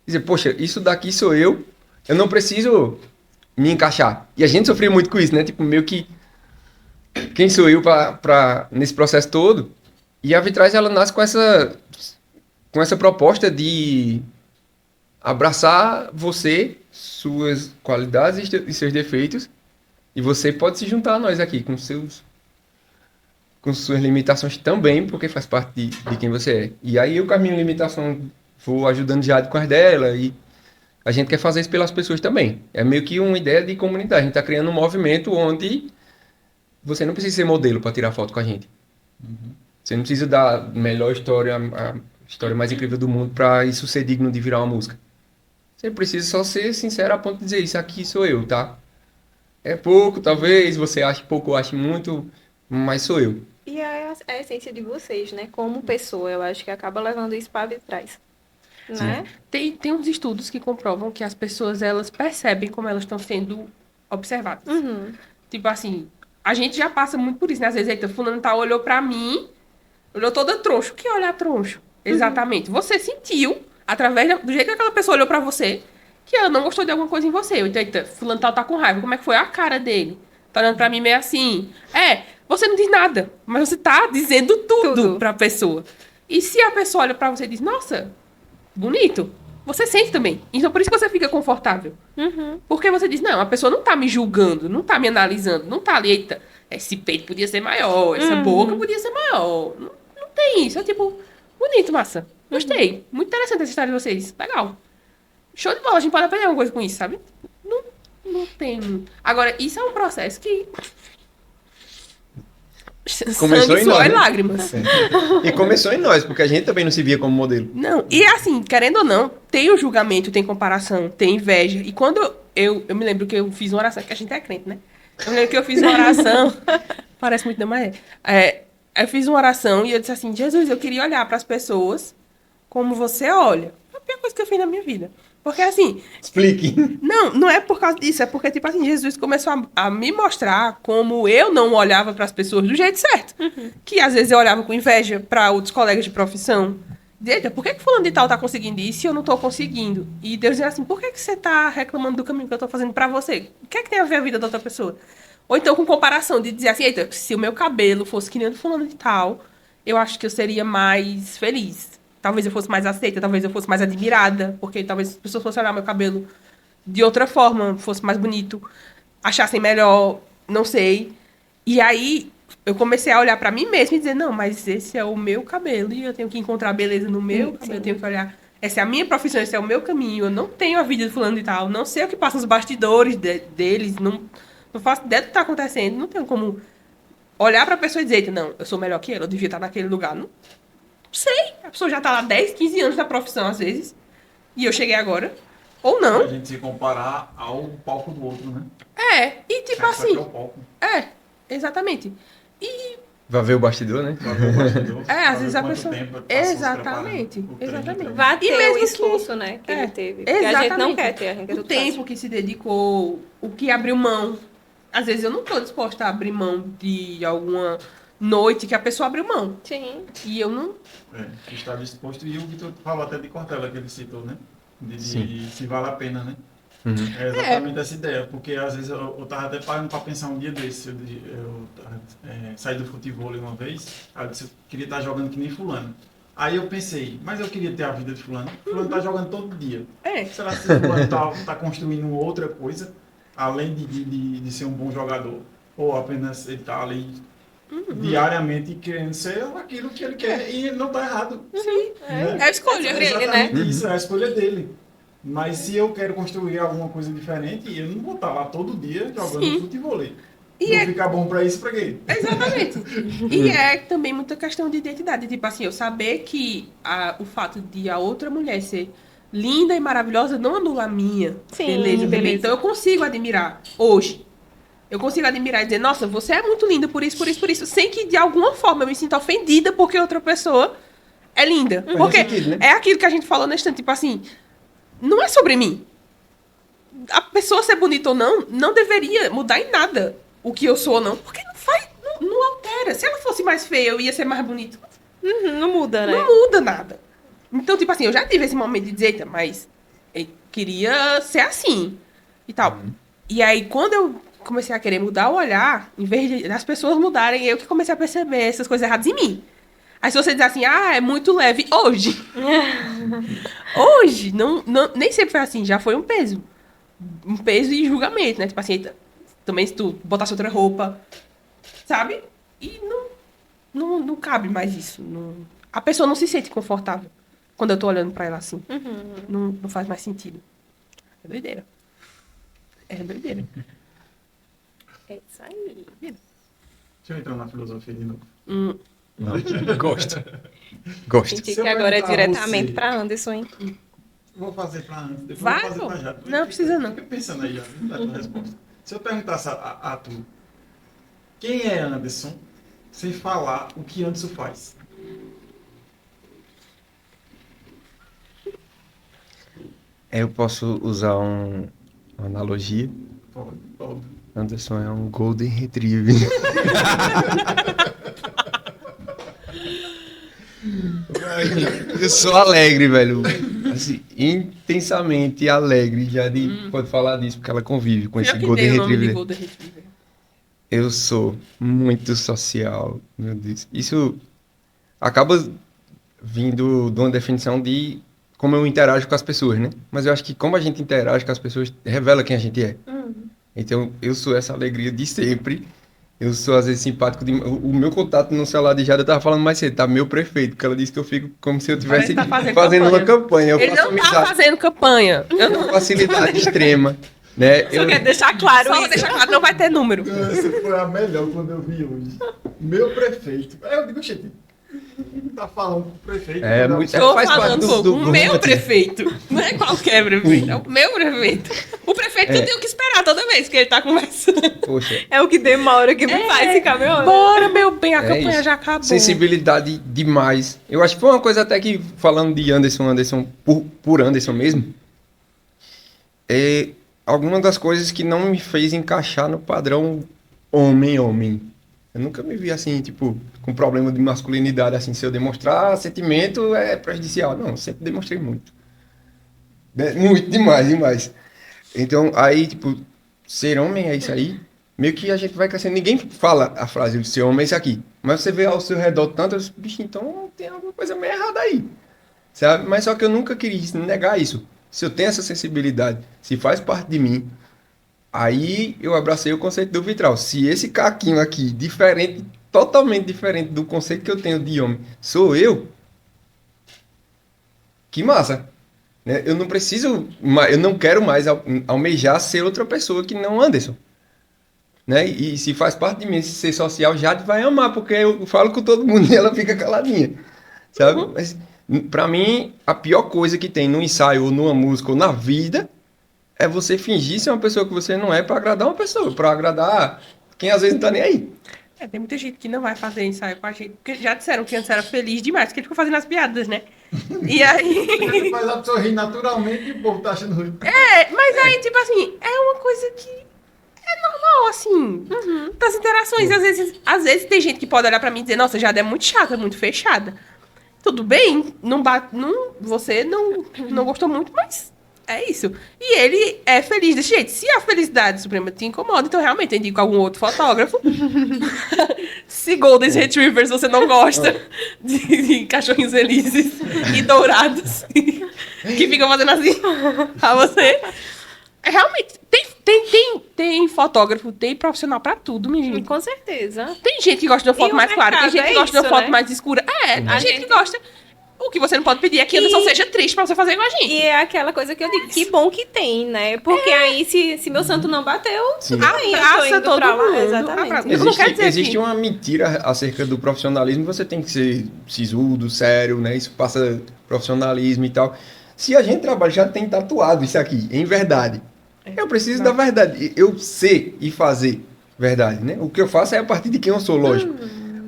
dizer, poxa, isso daqui sou eu não preciso me encaixar. E a gente sofreu muito com isso, né? Tipo, meio que quem sou eu nesse processo todo? E a vitrais, ela nasce com essa proposta de abraçar você, suas qualidades e seus defeitos, e você pode se juntar a nós aqui com suas limitações também, porque faz parte de quem você é. E aí eu, com a minha limitação, vou ajudando Jade com as dela, e a gente quer fazer isso pelas pessoas também. É meio que uma ideia de comunidade. A gente está criando um movimento onde você não precisa ser modelo para tirar foto com a gente. Você não precisa dar a melhor história, a história mais incrível do mundo para isso ser digno de virar uma música. Você precisa só ser sincero a ponto de dizer, isso aqui sou eu, tá? É pouco, talvez, você ache pouco ou ache muito, mas sou eu. E é a essência de vocês, né? Como pessoa, eu acho que acaba levando isso para vitrais. Né? Tem uns estudos que comprovam que as pessoas, elas percebem como elas estão sendo observadas. Tipo assim, a gente já passa muito por isso, né? Às vezes, eita, fulano tal olhou pra mim, olhou toda troncho. O que é olhar troncho? Exatamente. Você sentiu, através do jeito que aquela pessoa olhou pra você, que ela não gostou de alguma coisa em você. Então, eita, fulano tal tá com raiva. Como é que foi a cara dele? Tá olhando pra mim meio assim. Você não diz nada, mas você tá dizendo tudo pra pessoa. E se a pessoa olha pra você e diz, nossa, bonito, você sente também. Então, por isso que você fica confortável. Porque você diz, não, a pessoa não tá me julgando, não tá me analisando, não tá ali, eita, esse peito podia ser maior, essa boca podia ser maior. Não tem isso. É tipo, bonito, massa. Gostei. Muito interessante essa história de vocês. Legal. Show de bola. A gente pode aprender alguma coisa com isso, sabe? Não tem. Agora, isso é um processo que... Começou sangue, em suor nós, e né? lágrimas. E começou em nós, porque a gente também não se via como modelo. Não, e assim, querendo ou não, tem o julgamento, tem comparação, tem inveja. E quando eu me lembro que eu fiz uma oração, que a gente é crente, né? Eu me lembro que eu fiz uma oração, parece muito da Maé. Eu fiz uma oração e eu disse assim, Jesus, eu queria olhar para as pessoas como você olha. Foi a pior coisa que eu fiz na minha vida. Porque assim... Explique. Não é por causa disso, é porque, tipo assim, Jesus começou a me mostrar como eu não olhava para as pessoas do jeito certo. Que às vezes eu olhava com inveja para outros colegas de profissão. Eita, por que fulano de tal tá conseguindo isso e eu não tô conseguindo? E Deus dizia assim, por que você tá reclamando do caminho que eu tô fazendo para você? O que é que tem a ver a vida da outra pessoa? Ou então com comparação, de dizer assim, eita, se o meu cabelo fosse que nem o do fulano de tal, eu acho que eu seria mais feliz. Talvez eu fosse mais aceita, talvez eu fosse mais admirada, porque talvez as pessoas fossem olhar meu cabelo de outra forma, fosse mais bonito, achassem melhor, não sei. E aí eu comecei a olhar pra mim mesma e dizer, não, mas esse é o meu cabelo e eu tenho que encontrar beleza no meu cabelo, eu tenho que olhar, essa é a minha profissão, esse é o meu caminho, eu não tenho a vida de fulano e tal, não sei o que passa nos bastidores deles, Não faço ideia do que tá acontecendo. Não tenho como olhar pra pessoa e dizer, eita, não, eu sou melhor que ela, eu devia estar naquele lugar. Não sei. A pessoa já tá lá 10, 15 anos na profissão, às vezes. E eu cheguei agora. Ou A não. gente se comparar ao palco do outro, né? E tipo Isso aqui assim. é o palco. Exatamente. E Vai ver o bastidor, né? Vai ver o bastidor, às vai vezes ver a quanto pessoa. tempo passou se Exatamente. preparando o treino, Exatamente. Vá E ter mesmo o que- esforço, né, que ele teve. Porque a gente não Exatamente. quer ter, a gente quer O tudo tempo fácil. que se dedicou, o que abriu mão. Às vezes eu não tô disposta a abrir mão de alguma noite que a pessoa abriu mão. Sim. E eu não. Está disposto. E o Vitor falou até de Cortella, que ele citou, né? De Sim. se vale a pena, né? Uhum. É exatamente essa ideia, porque às vezes eu tava até parando para pensar um dia desse. Saí do futebol uma vez, aí eu disse, eu queria estar jogando que nem fulano. Aí eu pensei, mas eu queria ter a vida de fulano. Fulano tá jogando todo dia. Será que fulano tá construindo outra coisa, além de ser um bom jogador? Ou apenas ele tá ali diariamente querendo ser aquilo que ele quer e ele não tá errado. Sim. Né? É a escolha. É sobre ele, Exatamente né? isso, é a escolha dele. Mas se eu quero construir alguma coisa diferente, eu não vou estar lá todo dia jogando Sim. futebol. E Vou é- ficar bom pra isso, pra quê? Exatamente. E é também muita questão de identidade. Tipo assim, eu saber que o fato de a outra mulher ser linda e maravilhosa não anula a minha Sim, beleza. beleza. Então eu consigo admirar hoje. Eu consigo admirar e dizer, nossa, você é muito linda por isso, por isso, por isso. Sem que de alguma forma eu me sinta ofendida porque outra pessoa é linda. Faz Porque sentido, né? é aquilo que a gente falou nesse instante. Tipo assim, não é sobre mim. A pessoa ser bonita ou não deveria mudar em nada o que eu sou ou não. Porque não altera. Se ela fosse mais feia, eu ia ser mais bonito. Uhum, não muda, né? Não muda nada. Então, tipo assim, eu já tive esse momento de dizer, "Eita, mas eu queria ser assim e tal." E aí, quando eu comecei a querer mudar o olhar, em vez das pessoas mudarem, eu que comecei a perceber essas coisas erradas em mim. Aí se você dizer assim, é muito leve, hoje. Hoje, nem sempre foi assim, já foi um peso. Um peso e julgamento, né? Tipo assim, eita, também se tu botasse outra roupa, sabe? E não cabe mais isso. A pessoa não se sente confortável quando eu tô olhando pra ela assim. Não faz mais sentido. É doideira. É doideira. É isso aí. Deixa eu entrar na filosofia de novo. Gosto. Gosto. Senti Se eu que agora é perguntar a diretamente você- pra Anderson, hein? Vou fazer pra antes, depois Vai, vou fazer pô. pra já. Não precisa não. Fica pensando aí já, na tua resposta. Se eu perguntasse a tu, quem é Anderson, sem falar o que Anderson faz? Eu posso usar uma analogia. Pode. Anderson é um Golden Retriever. Eu sou alegre, velho. Assim, intensamente alegre. Pode falar disso, porque ela convive com esse Eu que Golden dei o nome de Retriever. Golden Retriever. Eu sou muito social, meu Deus. Isso acaba vindo de uma definição de como eu interajo com as pessoas, né? Mas eu acho que como a gente interage com as pessoas, revela quem a gente é. Então, eu sou essa alegria de sempre. Eu sou, às vezes, simpático. O meu contato no celular de Jada, eu tava falando mais cedo, tá? Meu prefeito, porque ela disse que eu fico como se eu estivesse Parece que tá fazendo fazendo uma campanha. Eu Ele faço não tá amizade fazendo campanha. Eu com facilidade extrema, né? Só quer deixar claro Só isso. vou deixar claro, não vai ter número. Essa foi a melhor quando eu vi hoje. Meu prefeito. Aí eu digo, gente, tá falando com o prefeito. É, não, muito- Estou faz parte falando, do- pô, do o meu romantismo. prefeito. Não é qualquer prefeito, é o meu prefeito. O prefeito eu tenho que esperar toda vez que ele tá conversando. Poxa, É o que demora, que me faz ficar meu olho. Bora, meu bem, a É campanha isso. já acabou. sensibilidade demais. Eu acho que foi uma coisa até que, falando de Anderson, por Anderson mesmo, é alguma das coisas que não me fez encaixar no padrão homem. Eu nunca me vi assim, tipo, com problema de masculinidade, assim, se eu demonstrar sentimento é prejudicial. Não, eu sempre demonstrei muito. Muito, demais. Então, aí, tipo, ser homem é isso aí. Meio que a gente vai crescendo. Ninguém fala a frase, ser homem é isso aqui. Mas você vê ao seu redor tanto, eu disse, bicho, então tem alguma coisa meio errada aí. Sabe? Mas só que eu nunca queria negar isso. Se eu tenho essa sensibilidade, se faz parte de mim, aí eu abracei o conceito do vitral. Se esse caquinho aqui, diferente, totalmente diferente do conceito que eu tenho de homem, sou eu, que massa. Né? Eu não preciso, eu não quero mais almejar ser outra pessoa que não Anderson. né? E se faz parte de mim esse ser social, Jade vai amar, porque eu falo com todo mundo e ela fica caladinha, sabe? Mas, pra mim, a pior coisa que tem no ensaio, ou numa música, ou na vida, é você fingir ser uma pessoa que você não é pra agradar uma pessoa, pra agradar quem às vezes não tá nem aí. Tem muita gente que não vai fazer ensaio com a gente, porque já disseram que antes era feliz demais, porque ele ficou fazendo as piadas, né? E aí... Ele faz a pessoa rir naturalmente e o povo tá achando ruim. Mas aí, tipo assim, é uma coisa que é normal, assim, das interações. Às vezes tem gente que pode olhar pra mim e dizer, nossa, Jade é muito chata, muito fechada. Tudo bem, você não gostou muito, mas é isso. E ele é feliz desse jeito. Se a felicidade suprema te incomoda, então realmente eu indico algum outro fotógrafo. Se Golden Retrievers você não gosta de cachorrinhos felizes e dourados que ficam fazendo assim pra você. Realmente, tem fotógrafo, tem profissional pra tudo, minha gente. Com certeza. Tem gente que gosta de uma foto E o mais clara, tem mercado gente que é gosta de uma isso, foto né? mais escura. Tem gente que gosta. O que você não pode pedir é que Anderson seja triste pra você fazer com a gente. E é aquela coisa que eu digo, que bom que tem, né? Porque aí, se meu santo não bateu, tudo bem, eu tô Abraça indo todo pra lá. mundo. Exatamente. Eu não quero dizer Existe que- uma mentira acerca do profissionalismo, você tem que ser sisudo, sério, né? Isso passa profissionalismo e tal. Se a gente trabalha, já tem tatuado isso aqui, em verdade. Eu preciso da verdade. Eu sei e fazer verdade, né? O que eu faço é a partir de quem eu sou, lógico.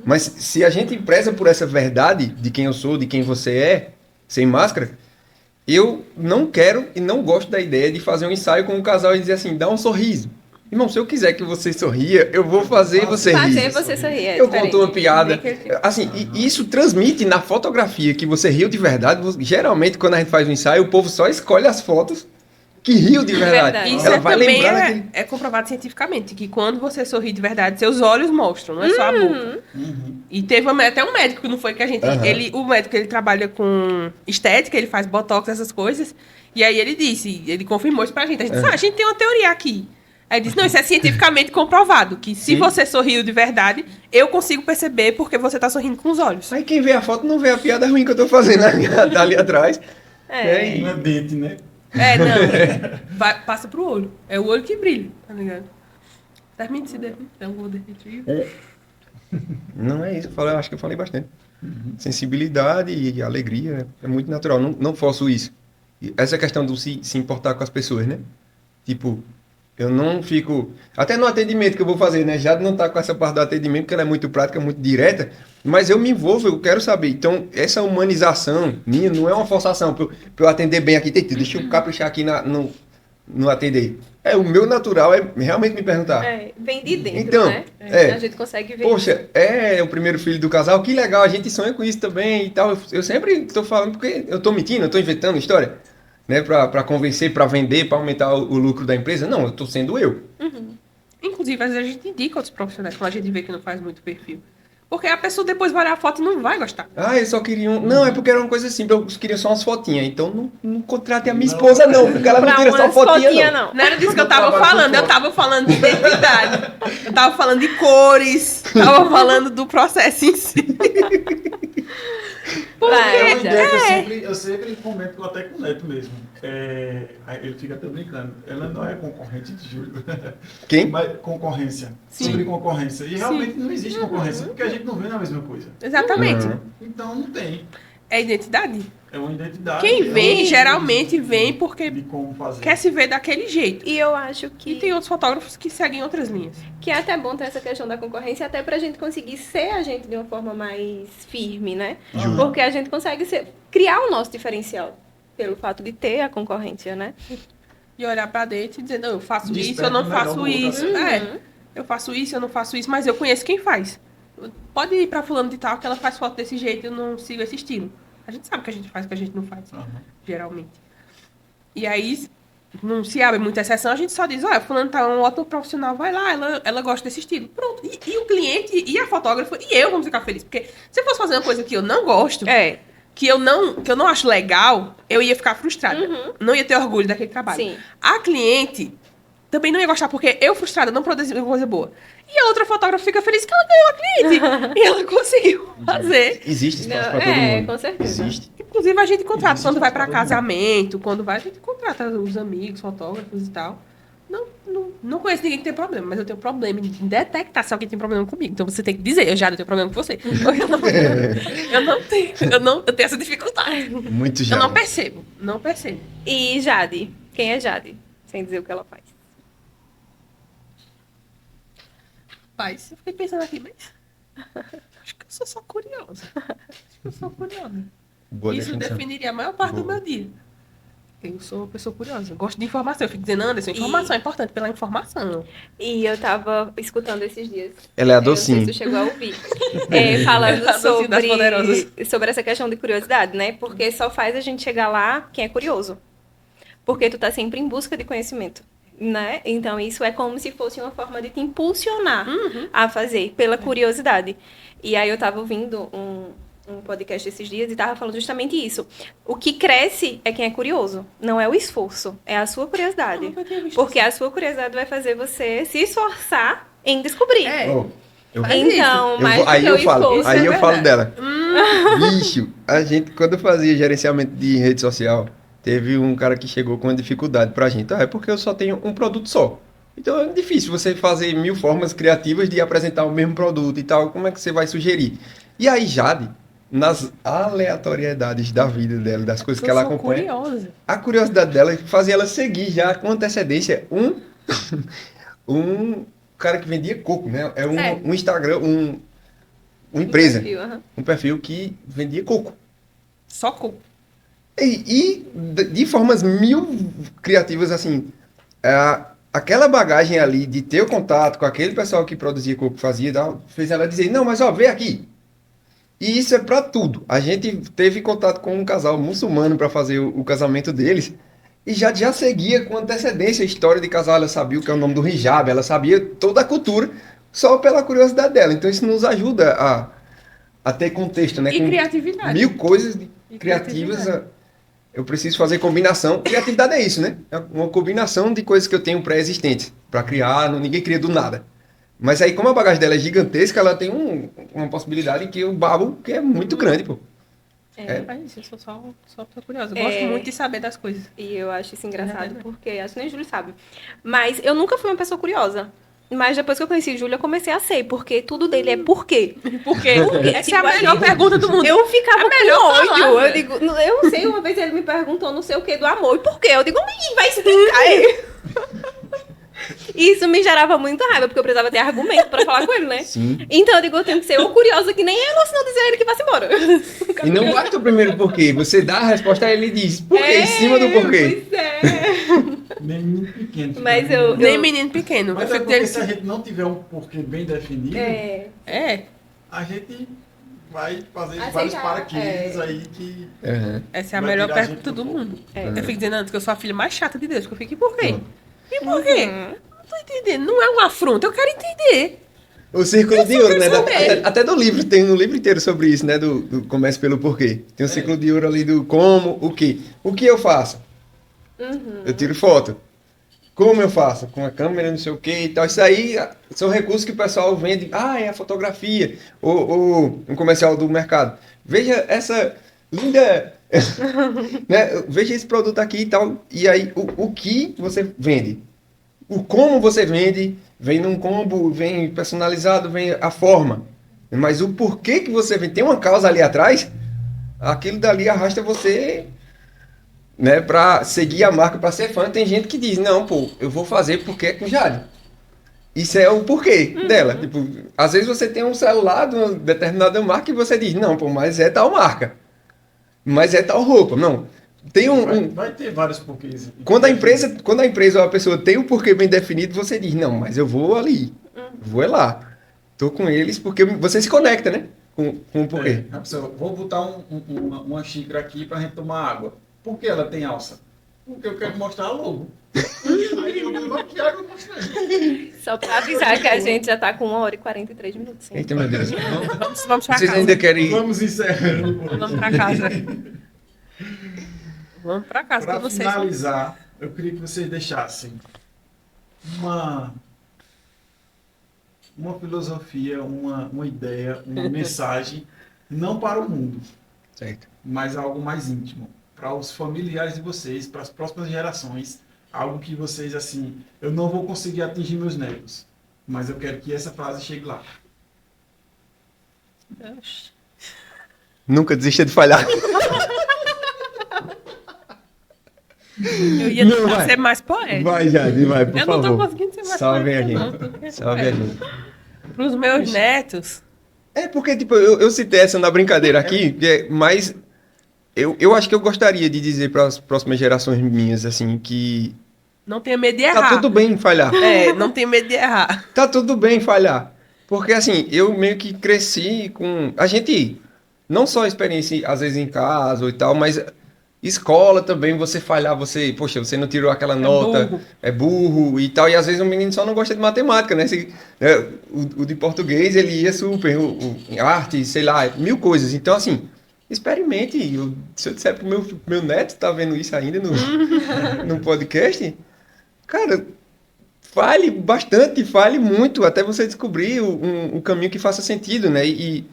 Mas se a gente preza por essa verdade de quem eu sou, de quem você é, sem máscara, eu não quero e não gosto da ideia de fazer um ensaio com um casal e dizer assim, dá um sorriso. Irmão, se eu quiser que você sorria, eu vou fazer você rir. Fazer você sorrir, é Eu diferente. conto uma piada. Assim, e isso transmite na fotografia que você riu de verdade. Geralmente, quando a gente faz um ensaio, o povo só escolhe as fotos que riu de verdade. verdade. Isso Ela vai também lembrar daquele... é comprovado cientificamente, que quando você sorri de verdade, seus olhos mostram, não é só a boca. E teve até um médico, não foi que a gente... O médico, ele trabalha com estética, ele faz botox, essas coisas. E aí ele confirmou isso pra gente. A gente disse, a gente tem uma teoria aqui. Aí ele disse, não, isso é cientificamente comprovado, que se você sorriu de verdade, eu consigo perceber porque você tá sorrindo com os olhos. Aí quem vê a foto não vê a piada ruim que eu tô fazendo ali atrás. É. Não é dente, né? Não. Passa pro olho. É o olho que brilha, tá ligado? Termine de se definir. É um Golden Retriever. Não é isso, eu acho que eu falei bastante. Sensibilidade e alegria é muito natural, não forço isso. E essa questão do se importar com as pessoas, né? Tipo, eu não fico... Até no atendimento que eu vou fazer, né? Já não tá com essa parte do atendimento, porque ela é muito prática, muito direta, mas eu me envolvo, eu quero saber. Então, essa humanização minha não é uma forçação pra eu atender bem aqui. Deixa eu caprichar aqui no atender. O meu natural é realmente me perguntar. Vem de dentro, Então, né? A gente consegue ver. Poxa, é o primeiro filho do casal, que legal, a gente sonha com isso também e tal. Eu sempre estou falando porque eu estou mentindo, eu estou inventando história, né? Para convencer, para vender, para aumentar o lucro da empresa. Não, eu estou sendo eu. Inclusive, às vezes a gente indica outros profissionais quando a gente vê que não faz muito perfil. Porque a pessoa depois vai olhar a foto e não vai gostar. Eles só queriam... Não, é porque era uma coisa simples, eu queria só umas fotinhas. Então não contrate a minha esposa não, porque ela não tira só fotinha não. Não era disso que eu tava falando, eu tava falando de identidade. Eu tava falando de cores, tava falando do processo em si. É uma ideia que eu sempre comento até com o Neto mesmo. Aí ele fica até brincando. Ela não é concorrente de Júlio. Quem? Mas concorrência. Sim. Sobre concorrência. E realmente não existe concorrência, porque a gente não vê na mesma coisa. Exatamente. Então não tem. É identidade. É uma identidade. Quem vem, um geralmente vem porque de como fazer. quer se ver daquele jeito. E eu acho E que, tem outros fotógrafos que seguem outras linhas. que é até bom ter essa questão da concorrência, até pra gente conseguir ser a gente de uma forma mais firme, né? Porque a gente consegue criar o nosso diferencial pelo fato de ter a concorrência, né? E olhar pra dentro e dizer, não, eu faço isso, Desperta eu não o melhor faço no lugar isso. Eu faço isso, eu não faço isso, mas eu conheço quem faz. Pode ir pra fulano de tal que ela faz foto desse jeito, eu não sigo esse estilo. A gente sabe o que a gente faz, o que a gente não faz, geralmente. E aí, não se abre muita exceção, a gente só diz, olha, fulano tá um ótimo profissional, vai lá, ela gosta desse estilo. Pronto. E o cliente, e a fotógrafa, e eu vamos ficar felizes. Porque se eu fosse fazer uma coisa que eu não gosto, que eu não acho legal, eu ia ficar frustrada. Não ia ter orgulho daquele trabalho. Sim. A cliente também não ia gostar, porque eu, frustrada, não produzi uma coisa boa. E a outra fotógrafa fica feliz que ela ganhou a cliente. E ela conseguiu fazer. Existe espaço para todo mundo. Com certeza. Existe. Inclusive, a gente contrata, quando vai pra casamento, quando vai, a gente contrata os amigos, fotógrafos e tal. Não conheço ninguém que tem problema, mas eu tenho problema em detectar se alguém tem problema comigo. Então você tem que dizer, eu já tenho problema com você. Eu tenho essa dificuldade. Muito Eu já. não percebo. E Jade? Quem é Jade? Sem dizer o que ela faz. Rapaz, eu fiquei pensando aqui, mas acho que eu sou só curiosa. Boa Isso definição. definiria a maior parte do Boa. meu dia. Eu sou uma pessoa curiosa. Eu gosto de informação. Eu fico dizendo, Anderson, informação é importante pela informação. E eu tava escutando esses dias. Ela é a Eu não sei docinho. se tu chegou a ouvir. Falando A docinho das poderosas. sobre essa questão de curiosidade, né? Porque só faz a gente chegar lá quem é curioso. Porque tu tá sempre em busca de conhecimento, né? Então isso é como se fosse uma forma de te impulsionar a fazer, pela curiosidade. E aí eu tava ouvindo um podcast esses dias e tava falando justamente isso. O que cresce é quem é curioso, não é o esforço, é a sua curiosidade. Eu nunca tinha visto Porque a sua curiosidade vai fazer você se esforçar em descobrir. É. Oh, eu Faz Então, Eu mais vou- do aí que eu o falo, esforço, aí é eu falo verdade. dela. Bicho, a gente, quando eu fazia gerenciamento de rede social, teve um cara que chegou com uma dificuldade pra gente. É porque eu só tenho um produto só. Então é difícil você fazer 1000 formas criativas de apresentar o mesmo produto e tal. Como é que você vai sugerir? E aí, Jade, nas aleatoriedades da vida dela, das coisas que ela sou acompanha, curiosa. a curiosidade dela fazia ela seguir já com antecedência um cara que vendia coco, né? É um Instagram, uma empresa, Perfil, aham. um perfil que vendia coco. Só coco. E de formas 1000 criativas, assim, aquela bagagem ali de ter o contato com aquele pessoal que produzia coco, fazia, fez ela dizer, não, mas ó, vem aqui. E isso é pra tudo. A gente teve contato com um casal muçulmano para fazer o casamento deles e já seguia com antecedência a história de casal. Ela sabia o que é o nome do hijab, ela sabia toda a cultura só pela curiosidade dela. Então isso nos ajuda a ter contexto, né? E Com criatividade. 1000 coisas E criativas. criatividade. Eu preciso fazer combinação. Criatividade é isso, né? É uma combinação de coisas que eu tenho pré-existentes para criar. Ninguém cria do nada. Mas aí, como a bagagem dela é gigantesca, ela tem uma possibilidade que eu babo que é muito grande, pô. Mas isso, eu sou só pessoa curiosa. Eu É. gosto muito de saber das coisas. E eu acho isso engraçado, verdade. porque acho que nem o Júlio sabe. Mas eu nunca fui uma pessoa curiosa. Mas depois que eu conheci o Júlio, eu comecei a ser, porque tudo dele é por quê. Por quê? Essa é a melhor pergunta do mundo. Eu ficava com melhor ódio. palavra. Eu digo, eu não sei, uma vez ele me perguntou não sei o que do amor. E por quê? Eu digo, "Ih, vai explicar aí." Isso me gerava muita raiva, porque eu precisava ter argumento pra falar com ele, né? Sim. Então eu digo, eu tenho que ser ou curiosa que nem ele, ou senão dizer a ele que vai-se embora. E não basta o primeiro porquê. Você dá a resposta, aí ele diz por quê? Em cima do porquê. Pois é. Nem muito pequeno. Mas eu- Nem menino pequeno. Mas eu é fico porque dele. se a gente não tiver um porquê bem definido, É, a gente vai fazer Aceitar, vários paraquedas é. aí que... Aham. essa é a Vai melhor virar pergunta gente do do mundo. É. Eu fico dizendo antes que eu sou a filha mais chata de Deus. Porque eu fico, e por quê? Uhum. E por quê? Não tô entendendo. Não é um afronto, eu quero entender. O Círculo de Ouro, né? quero saber. Até do livro, tem um livro inteiro sobre isso, né? Do Comece pelo Porquê. Tem o Círculo de Ouro ali do como, o que. O que eu faço? Eu tiro foto. Como eu faço? Com a câmera, não sei o que e tal. Isso aí são recursos que o pessoal vende. Ah, é a fotografia. Ou um comercial do mercado. Veja essa linda... né? Veja esse produto aqui e tal. E aí, o que você vende? O como você vende, vem num combo, vem personalizado, vem a forma. Mas o porquê que você vende, tem uma causa ali atrás, aquilo dali arrasta você, né, pra seguir a marca, pra ser fã. Tem gente que diz, não, pô, eu vou fazer porque é com Jade. Isso é o porquê dela. Tipo, às vezes você tem um celular de uma determinada marca e você diz, não, pô, mas é tal marca. Mas é tal roupa. Não. Tem Vai ter vários porquês. Quando a empresa ou a pessoa tem um porquê bem definido, você diz, não, mas eu vou ali, vou é lá. Tô com eles porque você se conecta, né? Com o porquê. A pessoa, vou botar uma xícara aqui pra gente tomar água. Por que ela tem alça? Porque eu quero mostrar a logo. Aí eu vou maquiar e mostrando. Só pra avisar que a gente já tá com 1h43 minutos. Sim. Eita, meu Deus. Vamos pra Vocês casa. ainda querem... Vamos encerrando. Vamos pra casa. Vamos pra casa Para com vocês. finalizar, eu queria que vocês deixassem uma filosofia, uma ideia, uma mensagem, não para o mundo, Certo. mas algo mais íntimo, para os familiares de vocês, para as próximas gerações, Algo que vocês, assim, eu não vou conseguir atingir meus netos, mas eu quero que essa frase chegue lá. Nunca desista de falhar. Eu ia Não, tentar vai. ser mais poético. Vai, Jade, vai, por Eu não favor. tô conseguindo ser mais Salve a poética, gente. não, tô querendo Salve a poética. gente. Pros meus netos, É porque, tipo, eu citei essa na brincadeira aqui, mas eu acho que eu gostaria de dizer para as próximas gerações minhas, assim, que não tenha medo de tá errar. tudo bem falhar. É, não tenha medo de errar. Tá tudo bem falhar. Porque, assim, eu meio que cresci com... A gente, não só experiência, às vezes, em casa e tal, mas escola também, você falhar, poxa, você não tirou aquela nota, burro. é burro e tal. E, às vezes, o menino só não gosta de matemática, né? O de português, ele ia super, em arte, sei lá, mil coisas. Então, assim, experimente. Se eu disser pro meu neto, tá vendo isso ainda no podcast, cara... Fale bastante, fale muito, até você descobrir um caminho que faça sentido, né? E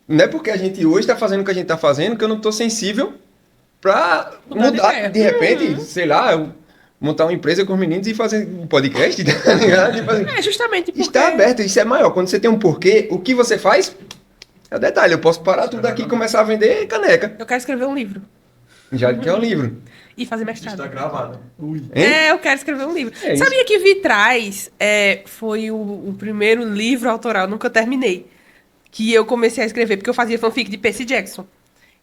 não é porque a gente hoje está fazendo o que a gente está fazendo que eu não estou sensível para Mudar de mudar ideia. de repente, sei lá, eu montar uma empresa com os meninos e fazer um podcast, tá ligado? Tipo assim, É, justamente porque... está aberto, isso é maior. Quando você tem um porquê, o que você faz é o detalhe. Eu posso parar tudo aqui e começar a vender caneca. Eu quero escrever um livro. Já que é um livro. E fazer mestrado. Está gravado. Ui. Hein? É, eu quero escrever um livro. É isso. Sabia que Vitrais foi o primeiro livro autoral, nunca terminei. Que eu comecei a escrever, porque eu fazia fanfic de Percy Jackson.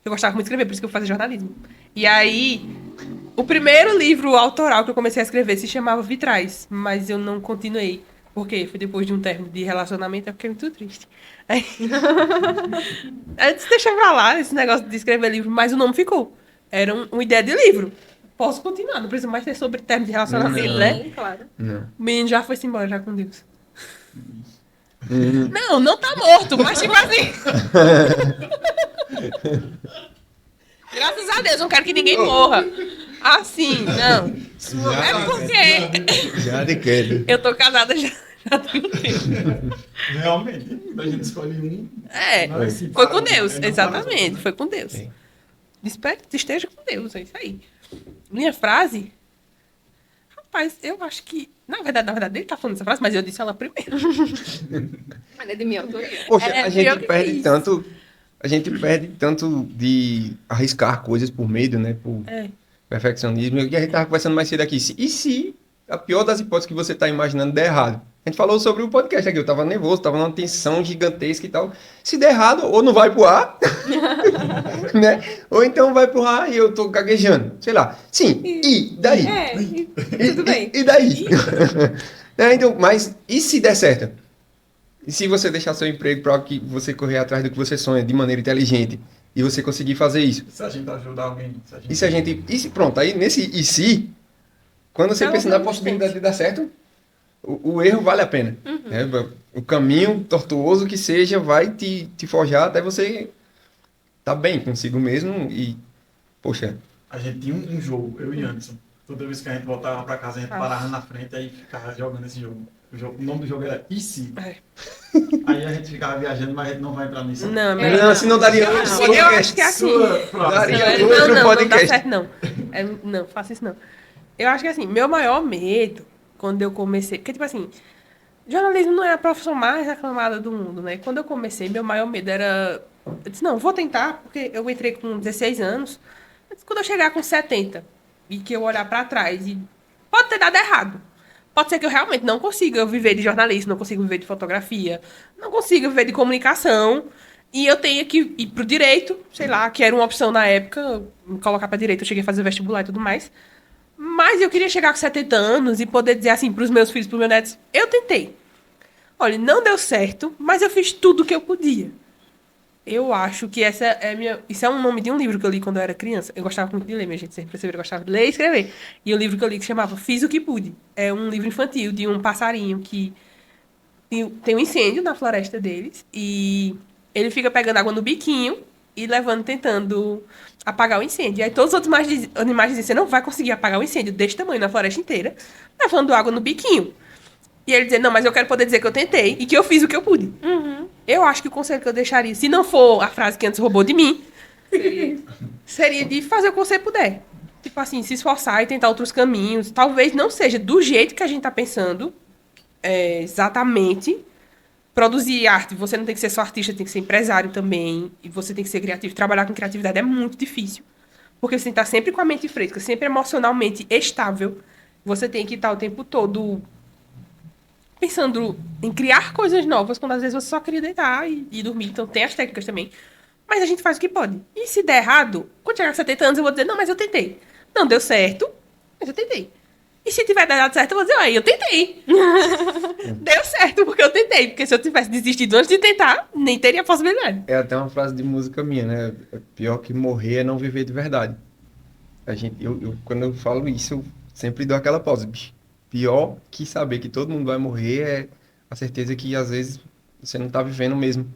Eu gostava muito de escrever, por isso que eu fazia jornalismo. E aí, o primeiro livro autoral que eu comecei a escrever se chamava Vitrais, mas eu não continuei. Porque foi depois de um término de relacionamento, eu fiquei muito triste. Aí, eu disse, deixa pra lá esse negócio de escrever livro, mas o nome ficou. Era uma ideia de livro. Posso continuar, não precisa mais ser sobre término de relacionamento, Não. né? Sim, claro. Não. O menino já foi-se embora, já com Deus. Não tá morto, mas tipo assim. Graças a Deus, não quero que ninguém morra. Assim, não. É porque Já de queda. eu tô casada já tem um tempo. Realmente, a gente escolhe um. É, não é assim, foi para com um, Deus, é não exatamente, para foi com Deus. Sim. Espero que esteja com Deus, é isso aí. Minha frase? Rapaz, eu acho que... Na verdade, ele tá falando essa frase, mas eu disse ela primeiro. Mas é de minha autoria. Poxa, É, a pior gente que perde isso. tanto. A gente perde tanto de arriscar coisas por medo, né? Por É. perfeccionismo. E a gente tava conversando mais cedo aqui. E se a pior das hipóteses que você tá imaginando der errado? A gente falou sobre o podcast aqui. Eu tava nervoso, tava numa tensão gigantesca e tal. Se der errado, ou não vai pro ar, né? Ou então vai pro ar e eu tô gaguejando. Sei lá. Sim, e daí? É, tudo bem. E daí? É, então, mas e se der certo? E se você deixar seu emprego para que você correr atrás do que você sonha de maneira inteligente e você conseguir fazer isso? Se a gente ajudar alguém. E se a gente. Pronto, aí nesse e se, quando você É pensa um na bom possibilidade de dar certo, o erro vale a pena. né? O caminho tortuoso que seja vai te forjar até você tá bem consigo mesmo e, poxa, A gente tinha um jogo, eu e Anderson. Toda vez que a gente voltava pra casa, a gente parava na frente e ficava jogando esse jogo. O nome do jogo era E se? É. Aí a gente ficava viajando, mas a gente não vai entrar nisso. Não, É, melhor não, se não daria Eu outro acho- eu podcast. acho que é assim. Sua frase. Daria Não, outro não dá podcast. certo, não. Não, faça isso não. Eu acho que assim, meu maior medo, quando eu comecei... Porque, tipo assim, jornalismo não é a profissão mais aclamada do mundo, né? Quando eu comecei, meu maior medo era... Eu disse, não, vou tentar, porque eu entrei com 16 anos. Eu disse, quando eu chegar com 70 e que eu olhar pra trás e... Pode ter dado errado. Pode ser que eu realmente não consiga viver de jornalismo, não consiga viver de fotografia, não consiga viver de comunicação, e eu tenha que ir pro direito, sei lá, que era uma opção na época, me colocar pra direito, eu cheguei a fazer vestibular e tudo mais. Mas eu queria chegar com 70 anos e poder dizer assim pros meus filhos, pros meus netos, eu tentei. Olha, não deu certo, mas eu fiz tudo o que eu podia. Eu acho que essa é minha... Isso é um nome de um livro que eu li quando eu era criança. Eu gostava muito de ler, minha gente. Sempre perceberam, eu gostava de ler e escrever. E o livro que eu li que se chamava Fiz o que Pude. É um livro infantil de um passarinho que tem um incêndio na floresta deles. E ele fica pegando água no biquinho e levando, tentando apagar o incêndio. E aí todos os outros animais dizem, você não vai conseguir apagar o incêndio desse tamanho na floresta inteira, levando água no biquinho. E ele dizer, não, mas eu quero poder dizer que eu tentei e que eu fiz o que eu pude. Eu acho que o conselho que eu deixaria, se não for a frase que antes roubou de mim, seria de fazer o que você puder. tipo assim, se esforçar e tentar outros caminhos. Talvez não seja do jeito que a gente tá pensando, exatamente. Produzir arte, você não tem que ser só artista, tem que ser empresário também. E você tem que ser criativo. Trabalhar com criatividade é muito difícil. Porque você tem que estar sempre com a mente fresca, sempre emocionalmente estável. Você tem que estar o tempo todo pensando em criar coisas novas, quando às vezes você só queria deitar e dormir. Então tem as técnicas também. Mas a gente faz o que pode. E se der errado, quando chegar a 70 anos, eu vou dizer, não, mas eu tentei. Não deu certo, mas eu tentei. E se tiver dado certo, eu vou dizer, aí eu tentei. Deu certo, porque eu tentei. Porque se eu tivesse desistido antes de tentar, nem teria possibilidade. É até uma frase de música minha, né? Pior que morrer é não viver de verdade. Quando eu falo isso, eu sempre dou aquela pausa, bicho. Pior que saber que todo mundo vai morrer é a certeza que às vezes você não tá vivendo mesmo.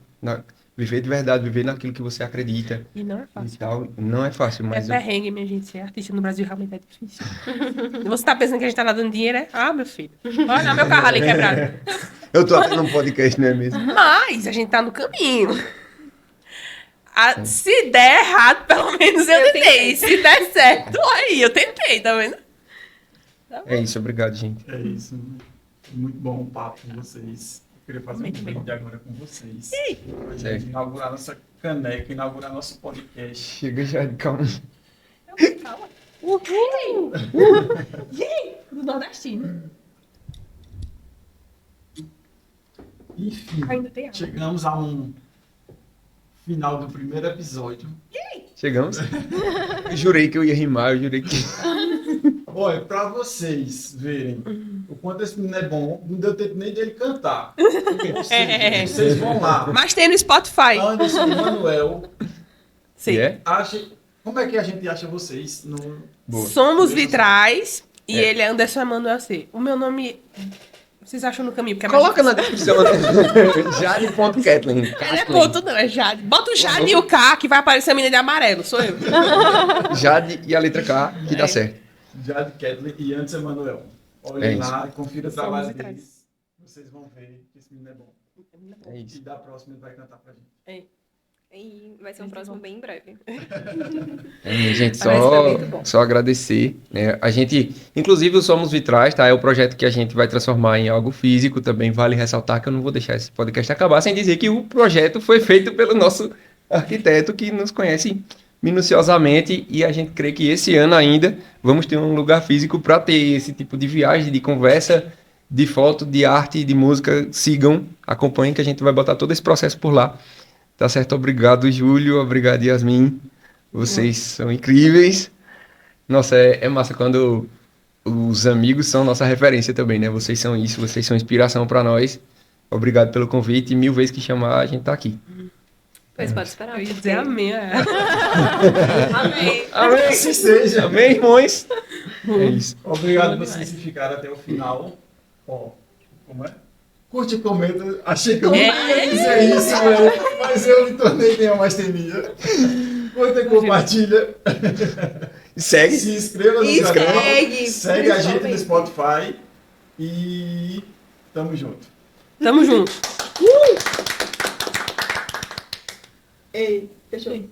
Viver de verdade, viver naquilo que você acredita E não é e fácil. tal. Não é fácil, mas É perrengue, minha gente. Ser artista no Brasil realmente é difícil. Você tá pensando que a gente tá nadando dinheiro, é? Ah, meu filho. Olha meu carro ali quebrado. eu tô aqui num podcast, não é mesmo? Mas a gente tá no caminho. Se der errado, pelo menos eu tentei. Se der certo, aí eu tentei, tá vendo? É isso, obrigado, gente. É isso. Muito bom o papo com vocês. Eu queria fazer Muito um bem. brinde agora com vocês. Pra Certo. gente inaugurar nossa caneca, inaugurar nosso podcast. Chega já de calma. Calma. Uhul! Yay! Do nordestino. Enfim, Ainda tem água. chegamos a um final do primeiro episódio. Chegamos. Eu jurei que eu ia rimar, eu jurei que... Olha, pra vocês verem o quanto esse menino é bom, não deu tempo nem dele cantar. Vocês vão lá. Mas tem no Spotify. Anderson Manuel, Sim. É? como é que a gente acha vocês no... Boa. Somos Vitrais e É. ele é Anderson Emanuel C. O meu nome. Vocês acham no caminho? Porque é Coloca na mais descrição, né? Jade.Kathleen. difícil. Ele é ponto, não, é Jade. Bota o Jade e o K que vai aparecer a menina de amarelo, sou eu. Jade e a letra K, que dá certo. Jade Kathleen e Anderson Emanuel. Olhem É isso. lá e confira o Somos trabalho Vitrais. deles. Vocês vão ver que esse menino é bom. É E isso. da próxima ele vai cantar pra gente. E vai ser um próximo bem em breve. Gente, Parece que foi muito bom. só agradecer, né? A gente, inclusive o Somos Vitrais, tá? É o projeto que a gente vai transformar em algo físico. Também vale ressaltar que eu não vou deixar esse podcast acabar sem dizer que o projeto foi feito pelo nosso arquiteto que nos conhece minuciosamente e a gente crê que esse ano ainda vamos ter um lugar físico para ter esse tipo de viagem, de conversa, de foto, de arte, de música. Sigam, acompanhem que a gente vai botar todo esse processo por lá. Tá certo? Obrigado, Júlio. Obrigado, Yasmin. Vocês são incríveis. Nossa, é massa quando os amigos são nossa referência também, né? Vocês são isso, vocês são inspiração para nós. Obrigado pelo convite. E 1000 vezes que chamar, a gente tá aqui. Pois pode esperar. Eu ia porque- dizer amém. É. Amém. Amém! Assim seja. Amém, irmãos! É isso. Obrigado por vocês que ficaram até o final. Ó, como é? Curte e comenta. Achei que eu não ia dizer isso, velho. Mas eu me tornei bem a mais temida. Curta e compartilha. Segue. Se inscreva no E canal. segue, Segue a gente no principalmente. Spotify. E tamo junto. Tamo junto. Ei, fechou.